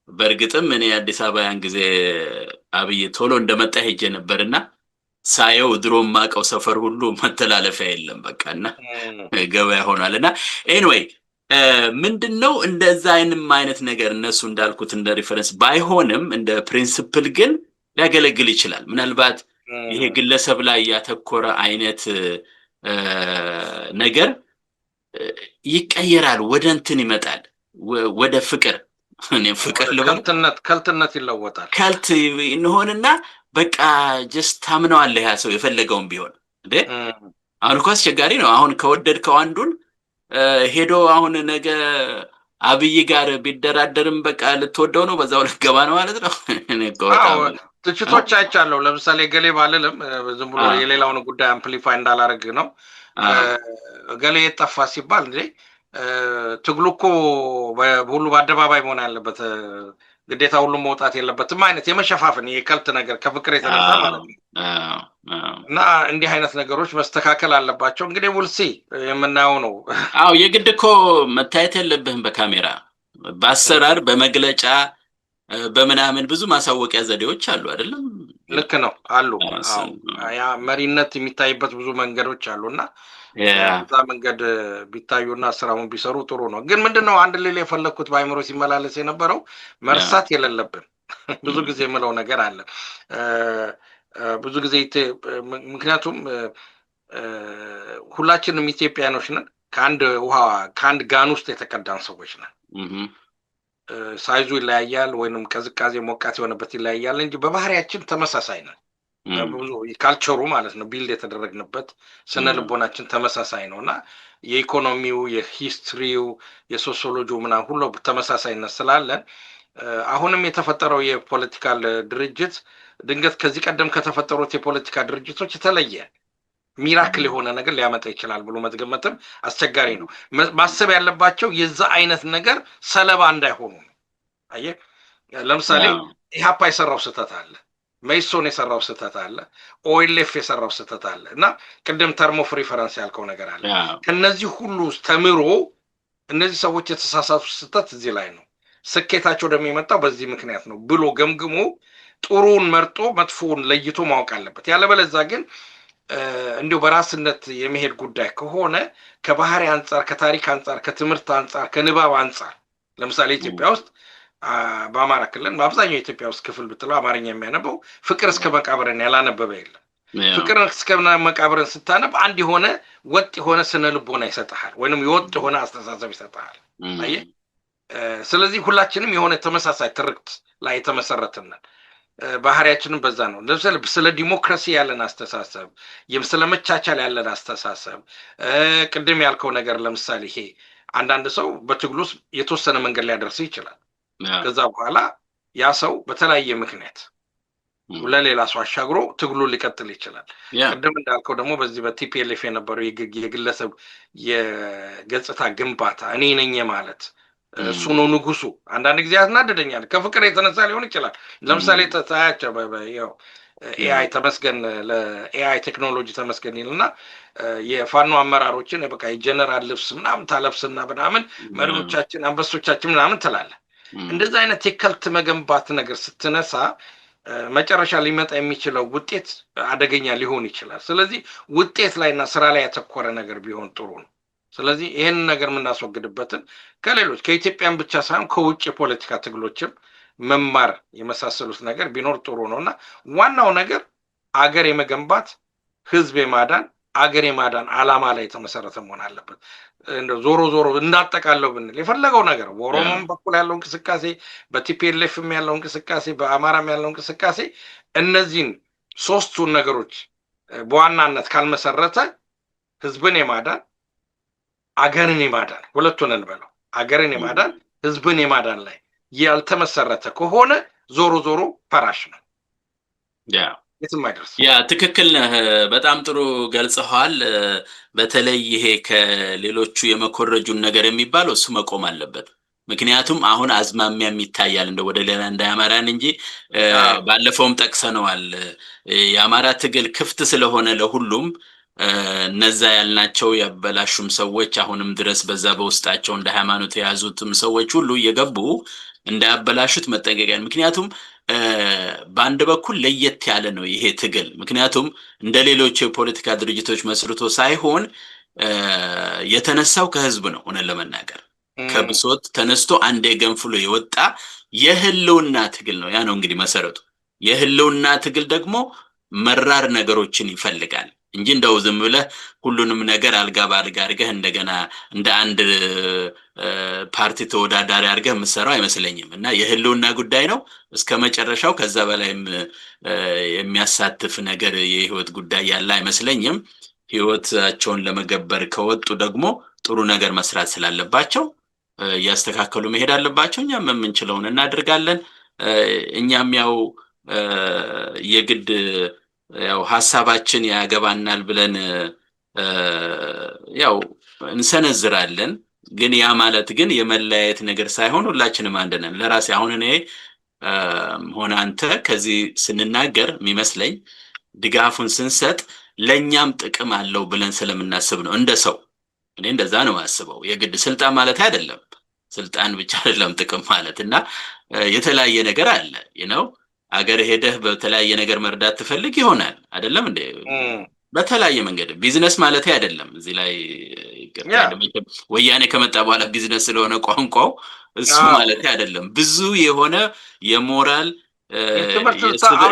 በእርግጥም እኔ አዲስ አበባ ያን ጊዜ አብይ ቶሎ እንደመጣ ሄጄ ነበርና ሳየው ድሮም ማቀው ሰፈር ሁሉ መተላለፊያ የለም በቃና ገበያ ሆኗልና ኤኒዌይ ምንድነው እንደዛ አይነት ነገር እነሱ እንዳልኩት እንደ ሪፈረንስ ባይሆንም እንደ ፕሪንሲፕል ግን ሊያገለግል ይችላል። ምናልባት ይሄ ግለሰብ ላይ ያተኮረ አይነት ነገር ይቀየራል፣ ወደ እንትን ይመጣል፣ ወደ ፍቅር ፍቅር ከልትነት ይለወጣል። ከልት እንሆንና በቃ ጀስት ታምነዋለህ ያ ሰው የፈለገውን ቢሆን እንዴ። አሁን እኮ አስቸጋሪ ነው። አሁን ከወደድከው አንዱን ሄዶ አሁን ነገ አብይ ጋር ቢደራደርም በቃ ልትወደው ነው፣ በዛው ልትገባ ነው ማለት ነው። ትችቶች አይቻለሁ። ለምሳሌ ገሌ ባልልም ዝም ብሎ የሌላውን ጉዳይ አምፕሊፋይ እንዳላረግ ነው። ገሌ የጠፋ ሲባል እንዴ ትግሉ እኮ ሁሉ በአደባባይ መሆን ያለበት ግዴታ ሁሉ መውጣት የለበትም አይነት የመሸፋፍን የከልት ነገር ከፍቅር የተነሳ ማለት ነው። እና እንዲህ አይነት ነገሮች መስተካከል አለባቸው። እንግዲህ ውልሲ የምናየው ነው። የግድ እኮ መታየት የለብህም በካሜራ በአሰራር በመግለጫ በምናምን ብዙ ማሳወቂያ ዘዴዎች አሉ አይደለም? ልክ ነው አሉ። ያ መሪነት የሚታይበት ብዙ መንገዶች አሉና በዛ መንገድ ቢታዩና ስራውን ቢሰሩ ጥሩ ነው። ግን ምንድነው አንድ ሌላ የፈለኩት በአይምሮ ሲመላለስ የነበረው መርሳት የሌለብን ብዙ ጊዜ የምለው ነገር አለ። ብዙ ጊዜ ምክንያቱም ሁላችንም ኢትዮጵያኖች ነን። ከአንድ ጋን ውስጥ የተቀዳን ሰዎች ነን። ሳይዙ ይለያያል ወይንም ቅዝቃዜ ሞቃት የሆነበት ይለያያል እንጂ በባህሪያችን ተመሳሳይ ነን። ብዙ ካልቸሩ ማለት ነው ቢልድ የተደረግንበት ስነ ልቦናችን ተመሳሳይ ነው እና የኢኮኖሚው፣ የሂስትሪው፣ የሶሲዮሎጂው ምናምን ሁሉ ተመሳሳይነት ስላለን አሁንም የተፈጠረው የፖለቲካል ድርጅት ድንገት ከዚህ ቀደም ከተፈጠሩት የፖለቲካ ድርጅቶች የተለየ ሚራክል የሆነ ነገር ሊያመጣ ይችላል ብሎ መገመትም አስቸጋሪ ነው። ማሰብ ያለባቸው የዛ አይነት ነገር ሰለባ እንዳይሆኑ ነው። አየህ ለምሳሌ ኢህአፓ የሰራው ስህተት አለ፣ መኢሶን የሰራው ስህተት አለ፣ ኦኤልኤፍ የሰራው ስህተት አለ እና ቅድም ተርም ኦፍ ሪፈረንስ ያልከው ነገር አለ። ከነዚህ ሁሉ ተምሮ እነዚህ ሰዎች የተሳሳቱ ስህተት እዚህ ላይ ነው፣ ስኬታቸው ደግሞ የመጣው በዚህ ምክንያት ነው ብሎ ገምግሞ ጥሩን መርጦ መጥፎውን ለይቶ ማወቅ አለበት። ያለበለዚያ ግን እንዲሁ በራስነት የመሄድ ጉዳይ ከሆነ ከባህሪ አንጻር፣ ከታሪክ አንጻር፣ ከትምህርት አንጻር፣ ከንባብ አንጻር ለምሳሌ ኢትዮጵያ ውስጥ በአማራ ክልል በአብዛኛው የኢትዮጵያ ውስጥ ክፍል ብትለው አማርኛ የሚያነበው ፍቅር እስከ መቃብርን ያላነበበ የለም። ፍቅር እስከ መቃብርን ስታነብ አንድ የሆነ ወጥ የሆነ ስነ ልቦና ይሰጥሃል ወይንም የወጥ የሆነ አስተሳሰብ ይሰጥሃል። አየህ ስለዚህ ሁላችንም የሆነ ተመሳሳይ ትርክት ላይ የተመሰረትነን ባህሪያችንም በዛ ነው። ለምሳሌ ስለ ዲሞክራሲ ያለን አስተሳሰብ፣ ስለ መቻቻል ያለን አስተሳሰብ፣ ቅድም ያልከው ነገር ለምሳሌ ይሄ አንዳንድ ሰው በትግሉ ውስጥ የተወሰነ መንገድ ሊያደርስ ይችላል። ከዛ በኋላ ያ ሰው በተለያየ ምክንያት ለሌላ ሰው አሻግሮ ትግሉን ሊቀጥል ይችላል። ቅድም እንዳልከው ደግሞ በዚህ በቲፒኤልኤፍ የነበረው የግለሰብ የገጽታ ግንባታ እኔ ነኝ ማለት እሱ ነው ንጉሱ። አንዳንድ ጊዜ ያስናደደኛል። ከፍቅር የተነሳ ሊሆን ይችላል። ለምሳሌ ተታያቸው ኤአይ ተመስገን፣ ለኤአይ ቴክኖሎጂ ተመስገን ይልና የፋኖ አመራሮችን በቃ የጀነራል ልብስ ምናምን ታለብስና ምናምን መሪዎቻችን አንበሶቻችን ምናምን ትላለ። እንደዛ አይነት የከልት መገንባት ነገር ስትነሳ መጨረሻ ሊመጣ የሚችለው ውጤት አደገኛ ሊሆን ይችላል። ስለዚህ ውጤት ላይና ስራ ላይ ያተኮረ ነገር ቢሆን ጥሩ ነው። ስለዚህ ይህን ነገር የምናስወግድበትን ከሌሎች ከኢትዮጵያን ብቻ ሳይሆን ከውጭ የፖለቲካ ትግሎችም መማር የመሳሰሉት ነገር ቢኖር ጥሩ ነው እና ዋናው ነገር አገር የመገንባት ህዝብ የማዳን አገር የማዳን አላማ ላይ የተመሰረተ መሆን አለበት። እንደው ዞሮ ዞሮ እናጠቃለው ብንል የፈለገው ነገር በኦሮሞም በኩል ያለው እንቅስቃሴ፣ በቲፒኤልኤፍም ያለው እንቅስቃሴ፣ በአማራም ያለው እንቅስቃሴ እነዚህን ሶስቱን ነገሮች በዋናነት ካልመሰረተ ህዝብን የማዳን አገርን የማዳን ሁለቱን እንበለው አገርን የማዳን ህዝብን የማዳን ላይ ያልተመሰረተ ከሆነ ዞሮ ዞሮ ፈራሽ ነው። ትክክል ነህ። በጣም ጥሩ ገልጸዋል። በተለይ ይሄ ከሌሎቹ የመኮረጁን ነገር የሚባለው እሱ መቆም አለበት። ምክንያቱም አሁን አዝማሚያም ይታያል እንደ ወደ ሌላ እንዳያመራን እንጂ ባለፈውም ጠቅሰነዋል። የአማራ ትግል ክፍት ስለሆነ ለሁሉም እነዛ ያልናቸው ያበላሹም ሰዎች አሁንም ድረስ በዛ በውስጣቸው እንደ ሃይማኖት የያዙትም ሰዎች ሁሉ እየገቡ እንዳያበላሹት መጠንቀቂያ። ምክንያቱም በአንድ በኩል ለየት ያለ ነው ይሄ ትግል። ምክንያቱም እንደ ሌሎች የፖለቲካ ድርጅቶች መስርቶ ሳይሆን የተነሳው ከህዝብ ነው። ሆነ ለመናገር ከብሶት ተነስቶ አንዴ ገንፍሎ የወጣ የህልውና ትግል ነው። ያ ነው እንግዲህ መሰረቱ። የህልውና ትግል ደግሞ መራር ነገሮችን ይፈልጋል እንጂ እንደው ዝም ብለህ ሁሉንም ነገር አልጋ ባልጋ አድርገህ እንደገና እንደ አንድ ፓርቲ ተወዳዳሪ አድርገህ የምትሰራው አይመስለኝም። እና የህልውና ጉዳይ ነው እስከ መጨረሻው። ከዛ በላይም የሚያሳትፍ ነገር የህይወት ጉዳይ ያለ አይመስለኝም። ህይወታቸውን ለመገበር ከወጡ ደግሞ ጥሩ ነገር መስራት ስላለባቸው ያስተካከሉ መሄድ አለባቸው። እኛም የምንችለውን እናደርጋለን። እኛም ያው የግድ ያው ሐሳባችን ያገባናል ብለን ያው እንሰነዝራለን። ግን ያ ማለት ግን የመለያየት ነገር ሳይሆን ሁላችንም አንድ ነን። ለራሴ አሁን እኔ ሆነ አንተ ከዚህ ስንናገር የሚመስለኝ ድጋፉን ስንሰጥ ለኛም ጥቅም አለው ብለን ስለምናስብ ነው። እንደ ሰው እኔ እንደዛ ነው የማስበው። የግድ ስልጣን ማለት አይደለም፣ ስልጣን ብቻ አይደለም ጥቅም ማለት እና የተለያየ ነገር አለ ነው። አገር ሄደህ በተለያየ ነገር መርዳት ትፈልግ ይሆናል አይደለም እንዴ? በተለያየ መንገድ ቢዝነስ ማለት አይደለም። እዚህ ላይ ወያኔ ከመጣ በኋላ ቢዝነስ ስለሆነ ቋንቋው እሱ ማለት አይደለም። ብዙ የሆነ የሞራል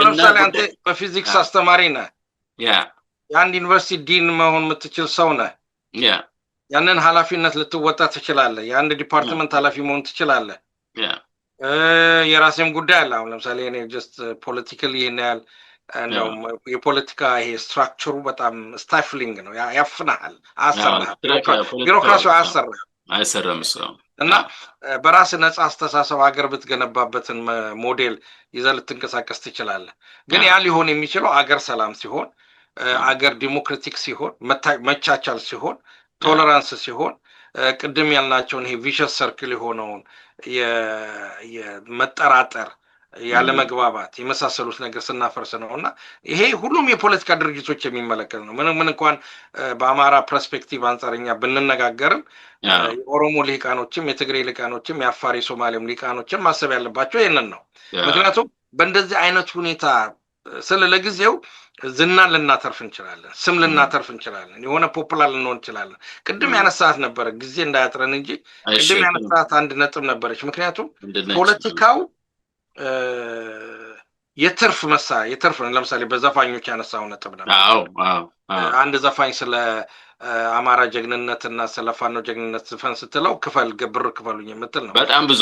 ለምሳሌ አንተ በፊዚክስ አስተማሪ ነህ፣ የአንድ ዩኒቨርሲቲ ዲን መሆን የምትችል ሰው ነህ። ያንን ኃላፊነት ልትወጣ ትችላለህ። የአንድ ዲፓርትመንት ኃላፊ መሆን ትችላለህ። የራሴም ጉዳይ አለ። አሁን ለምሳሌ እኔ ጀስት ፖለቲካሊ ይሄን ያህል እንደውም የፖለቲካ ይሄ ስትራክቸሩ በጣም ስታይፍሊንግ ነው፣ ያፍናሃል፣ አያሰራህም። ቢሮክራሲው አይሰራም እና በራስ ነጻ አስተሳሰብ ሀገር ብትገነባበትን ሞዴል ይዘህ ልትንቀሳቀስ ትችላለህ። ግን ያ ሊሆን የሚችለው አገር ሰላም ሲሆን፣ አገር ዲሞክራቲክ ሲሆን፣ መቻቻል ሲሆን፣ ቶለራንስ ሲሆን፣ ቅድም ያልናቸውን ይሄ ቪሸስ ሰርክል የሆነውን የመጠራጠር ያለመግባባት የመሳሰሉት ነገር ስናፈርስ ነው። እና ይሄ ሁሉም የፖለቲካ ድርጅቶች የሚመለከት ነው። ምን እንኳን በአማራ ፐርስፔክቲቭ አንጻርኛ ብንነጋገርም የኦሮሞ ሊቃኖችም፣ የትግሬ ሊቃኖችም፣ የአፋር የሶማሌም ሊቃኖችም ማሰብ ያለባቸው ይህንን ነው። ምክንያቱም በእንደዚህ አይነት ሁኔታ ስለ ለጊዜው ዝናን ልናተርፍ እንችላለን፣ ስም ልናተርፍ እንችላለን፣ የሆነ ፖፑላር ልንሆን እንችላለን። ቅድም ያነሳት ነበረ ጊዜ እንዳያጥረን እንጂ ቅድም ያነሳት አንድ ነጥብ ነበረች። ምክንያቱም ፖለቲካው የትርፍ ነው። ለምሳሌ በዘፋኞች ያነሳው ነጥብ ነበር። አንድ ዘፋኝ ስለ አማራ ጀግንነት እና ስለ ፋኖ ጀግንነት ዝፈን ስትለው ብር ክፈሉኝ የምትል ነው። በጣም ብዙ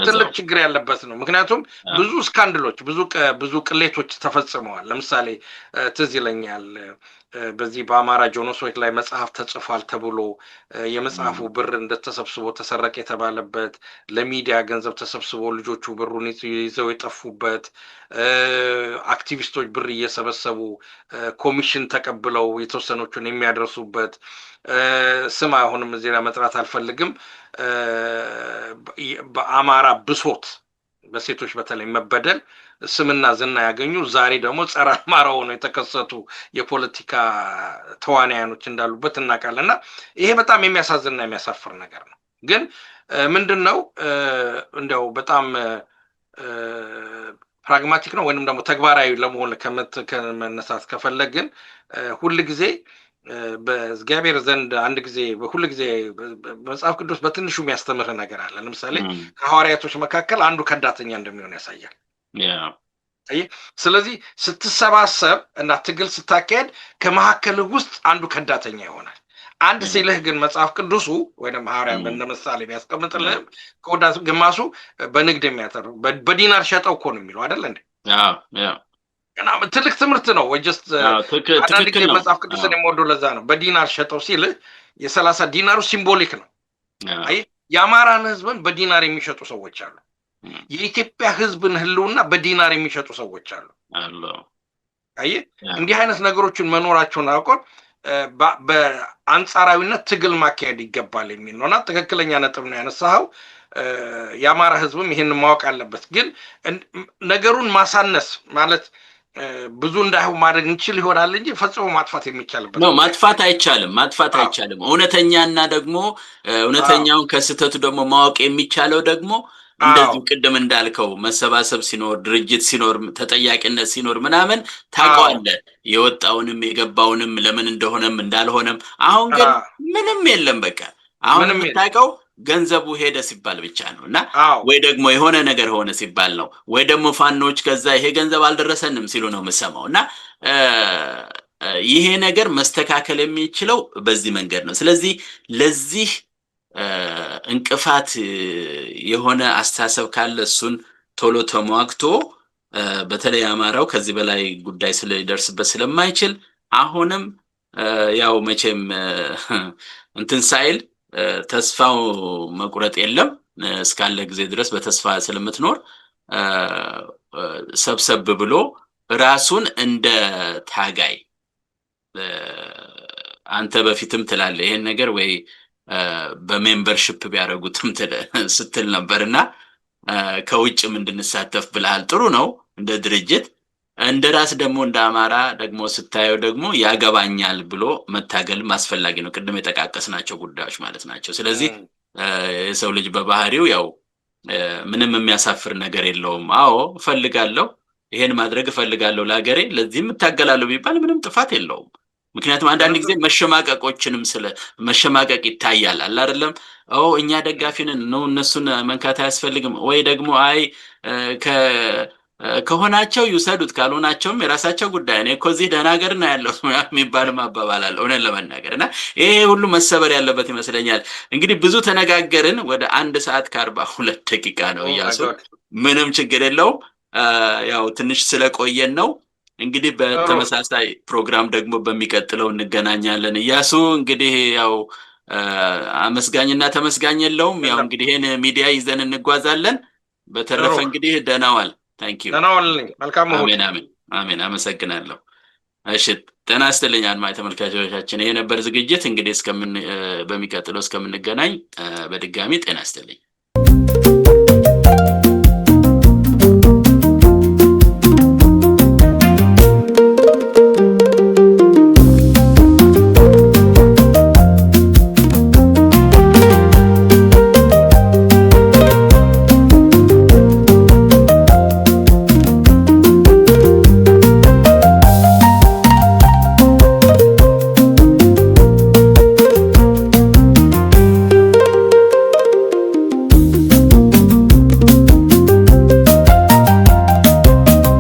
ትልቅ ችግር ያለበት ነው። ምክንያቱም ብዙ ስካንድሎች፣ ብዙ ቅሌቶች ተፈጽመዋል። ለምሳሌ ትዝ ይለኛል በዚህ በአማራ ጆኖሶች ላይ መጽሐፍ ተጽፏል ተብሎ የመጽሐፉ ብር እንደተሰብስቦ ተሰረቀ የተባለበት፣ ለሚዲያ ገንዘብ ተሰብስቦ ልጆቹ ብሩን ይዘው የጠፉበት፣ አክቲቪስቶች ብር እየሰበሰቡ ኮሚሽን ተቀብለው የተወሰኖቹን የሚያደርሱበት፣ ስም አሁንም እዚህ ላይ መጥራት አልፈልግም፣ በአማራ ብሶት በሴቶች በተለይ መበደል ስምና ዝና ያገኙ ዛሬ ደግሞ ጸረ አማራ ሆነው የተከሰቱ የፖለቲካ ተዋናያኖች እንዳሉበት እናውቃለን። እና ይሄ በጣም የሚያሳዝንና የሚያሳፍር ነገር ነው። ግን ምንድነው እንደው በጣም ፕራግማቲክ ነው ወይንም ደግሞ ተግባራዊ ለመሆን ከመነሳት ከፈለግን ሁልጊዜ በእግዚአብሔር ዘንድ አንድ ጊዜ ሁልጊዜ መጽሐፍ ቅዱስ በትንሹ የሚያስተምር ነገር አለ። ለምሳሌ ከሐዋርያቶች መካከል አንዱ ከዳተኛ እንደሚሆን ያሳያል። ስለዚህ ስትሰባሰብ እና ትግል ስታካሄድ ከመካከል ውስጥ አንዱ ከዳተኛ ይሆናል። አንድ ሲልህ ግን መጽሐፍ ቅዱሱ ወይንም ሐዋርያ እንደ ምሳሌ ቢያስቀምጥልህ ከወዳቱ ግማሱ በንግድ የሚያተርፍ በዲናር ሸጠው እኮ ነው የሚለው አይደል እንዴ? ትልቅ ትምህርት ነው። ወጀስት አንዳንድ ጊዜ መጽሐፍ ቅዱስን የምወደው ለዛ ነው። በዲናር ሸጠው ሲልህ የ30 ዲናሩ ሲምቦሊክ ነው። አይ የአማራን ህዝብን በዲናር የሚሸጡ ሰዎች አሉ። የኢትዮጵያ ህዝብን ህልውና በዲናር የሚሸጡ ሰዎች አሉ። አይ እንዲህ አይነት ነገሮችን መኖራቸውን አውቀን በአንጻራዊነት ትግል ማካሄድ ይገባል የሚል ነውና ትክክለኛ ነጥብ ነው ያነሳኸው። የአማራ ህዝብም ይሄንን ማወቅ አለበት። ግን ነገሩን ማሳነስ ማለት ብዙ እንዳይሆን ማድረግ እንችል ይሆናል እንጂ ፈጽሞ ማጥፋት የሚቻልበት ነው። ማጥፋት አይቻልም። እውነተኛና ደግሞ እውነተኛውን ከስተቱ ደግሞ ማወቅ የሚቻለው ደግሞ እንደዚህ ቅድም እንዳልከው መሰባሰብ ሲኖር፣ ድርጅት ሲኖር፣ ተጠያቂነት ሲኖር ምናምን ታውቀዋለህ የወጣውንም የገባውንም ለምን እንደሆነም እንዳልሆነም። አሁን ግን ምንም የለም። በቃ አሁን የምታውቀው ገንዘቡ ሄደ ሲባል ብቻ ነው። እና ወይ ደግሞ የሆነ ነገር ሆነ ሲባል ነው፣ ወይ ደግሞ ፋኖች ከዛ ይሄ ገንዘብ አልደረሰንም ሲሉ ነው የምሰማው። እና ይሄ ነገር መስተካከል የሚችለው በዚህ መንገድ ነው። ስለዚህ ለዚህ እንቅፋት የሆነ አስተሳሰብ ካለ እሱን ቶሎ ተሟግቶ በተለይ አማራው ከዚህ በላይ ጉዳይ ስለደርስበት ስለማይችል አሁንም ያው መቼም እንትን ሳይል ተስፋው መቁረጥ የለም። እስካለ ጊዜ ድረስ በተስፋ ስለምትኖር ሰብሰብ ብሎ ራሱን እንደ ታጋይ አንተ በፊትም ትላለህ ይሄን ነገር ወይ በሜምበርሺፕ ቢያደርጉትም ስትል ነበርና ከውጭም እንድንሳተፍ ብለሃል። ጥሩ ነው። እንደ ድርጅት እንደ ራስ ደግሞ እንደ አማራ ደግሞ ስታየው ደግሞ ያገባኛል ብሎ መታገል አስፈላጊ ነው። ቅድም የጠቃቀስናቸው ጉዳዮች ማለት ናቸው። ስለዚህ የሰው ልጅ በባህሪው ያው ምንም የሚያሳፍር ነገር የለውም። አዎ እፈልጋለሁ፣ ይሄን ማድረግ እፈልጋለሁ ለሀገሬ፣ ለዚህም እታገላለሁ ቢባል ምንም ጥፋት የለውም። ምክንያቱም አንዳንድ ጊዜ መሸማቀቆችንም መሸማቀቅ ይታያል አለ አይደለም? እኛ ደጋፊንን ነው እነሱን መንካት አያስፈልግም ወይ ደግሞ አይ ከሆናቸው ይውሰዱት፣ ካልሆናቸውም የራሳቸው ጉዳይ። እኔ እኮ እዚህ ደህና ሀገር ነው ያለው የሚባልም አባባል አለ እውነት ለመናገር እና ይሄ ሁሉ መሰበር ያለበት ይመስለኛል። እንግዲህ ብዙ ተነጋገርን። ወደ 1 ሰዓት ከ42 ደቂቃ ነው እያሱ። ምንም ችግር የለውም። ያው ትንሽ ስለቆየን ነው። እንግዲህ በተመሳሳይ ፕሮግራም ደግሞ በሚቀጥለው እንገናኛለን። እያሱ እንግዲህ ያው አመስጋኝና ተመስጋኝ የለውም። ያው እንግዲህ ይሄን ሚዲያ ይዘን እንጓዛለን። በተረፈ እንግዲህ ደህና ዋል። ታንኪዩ። ደህና ዋልልኝ። መልካም እሑድ። አሜን አሜን አሜን። አመሰግናለሁ። እሺ ጤና ይስጥልኝ አድማጭ ተመልካቾቻችን። ይሄ ነበር ዝግጅት። እንግዲህ በሚቀጥለው እስከምንገናኝ በድጋሚ ጤና ይስጥልኝ።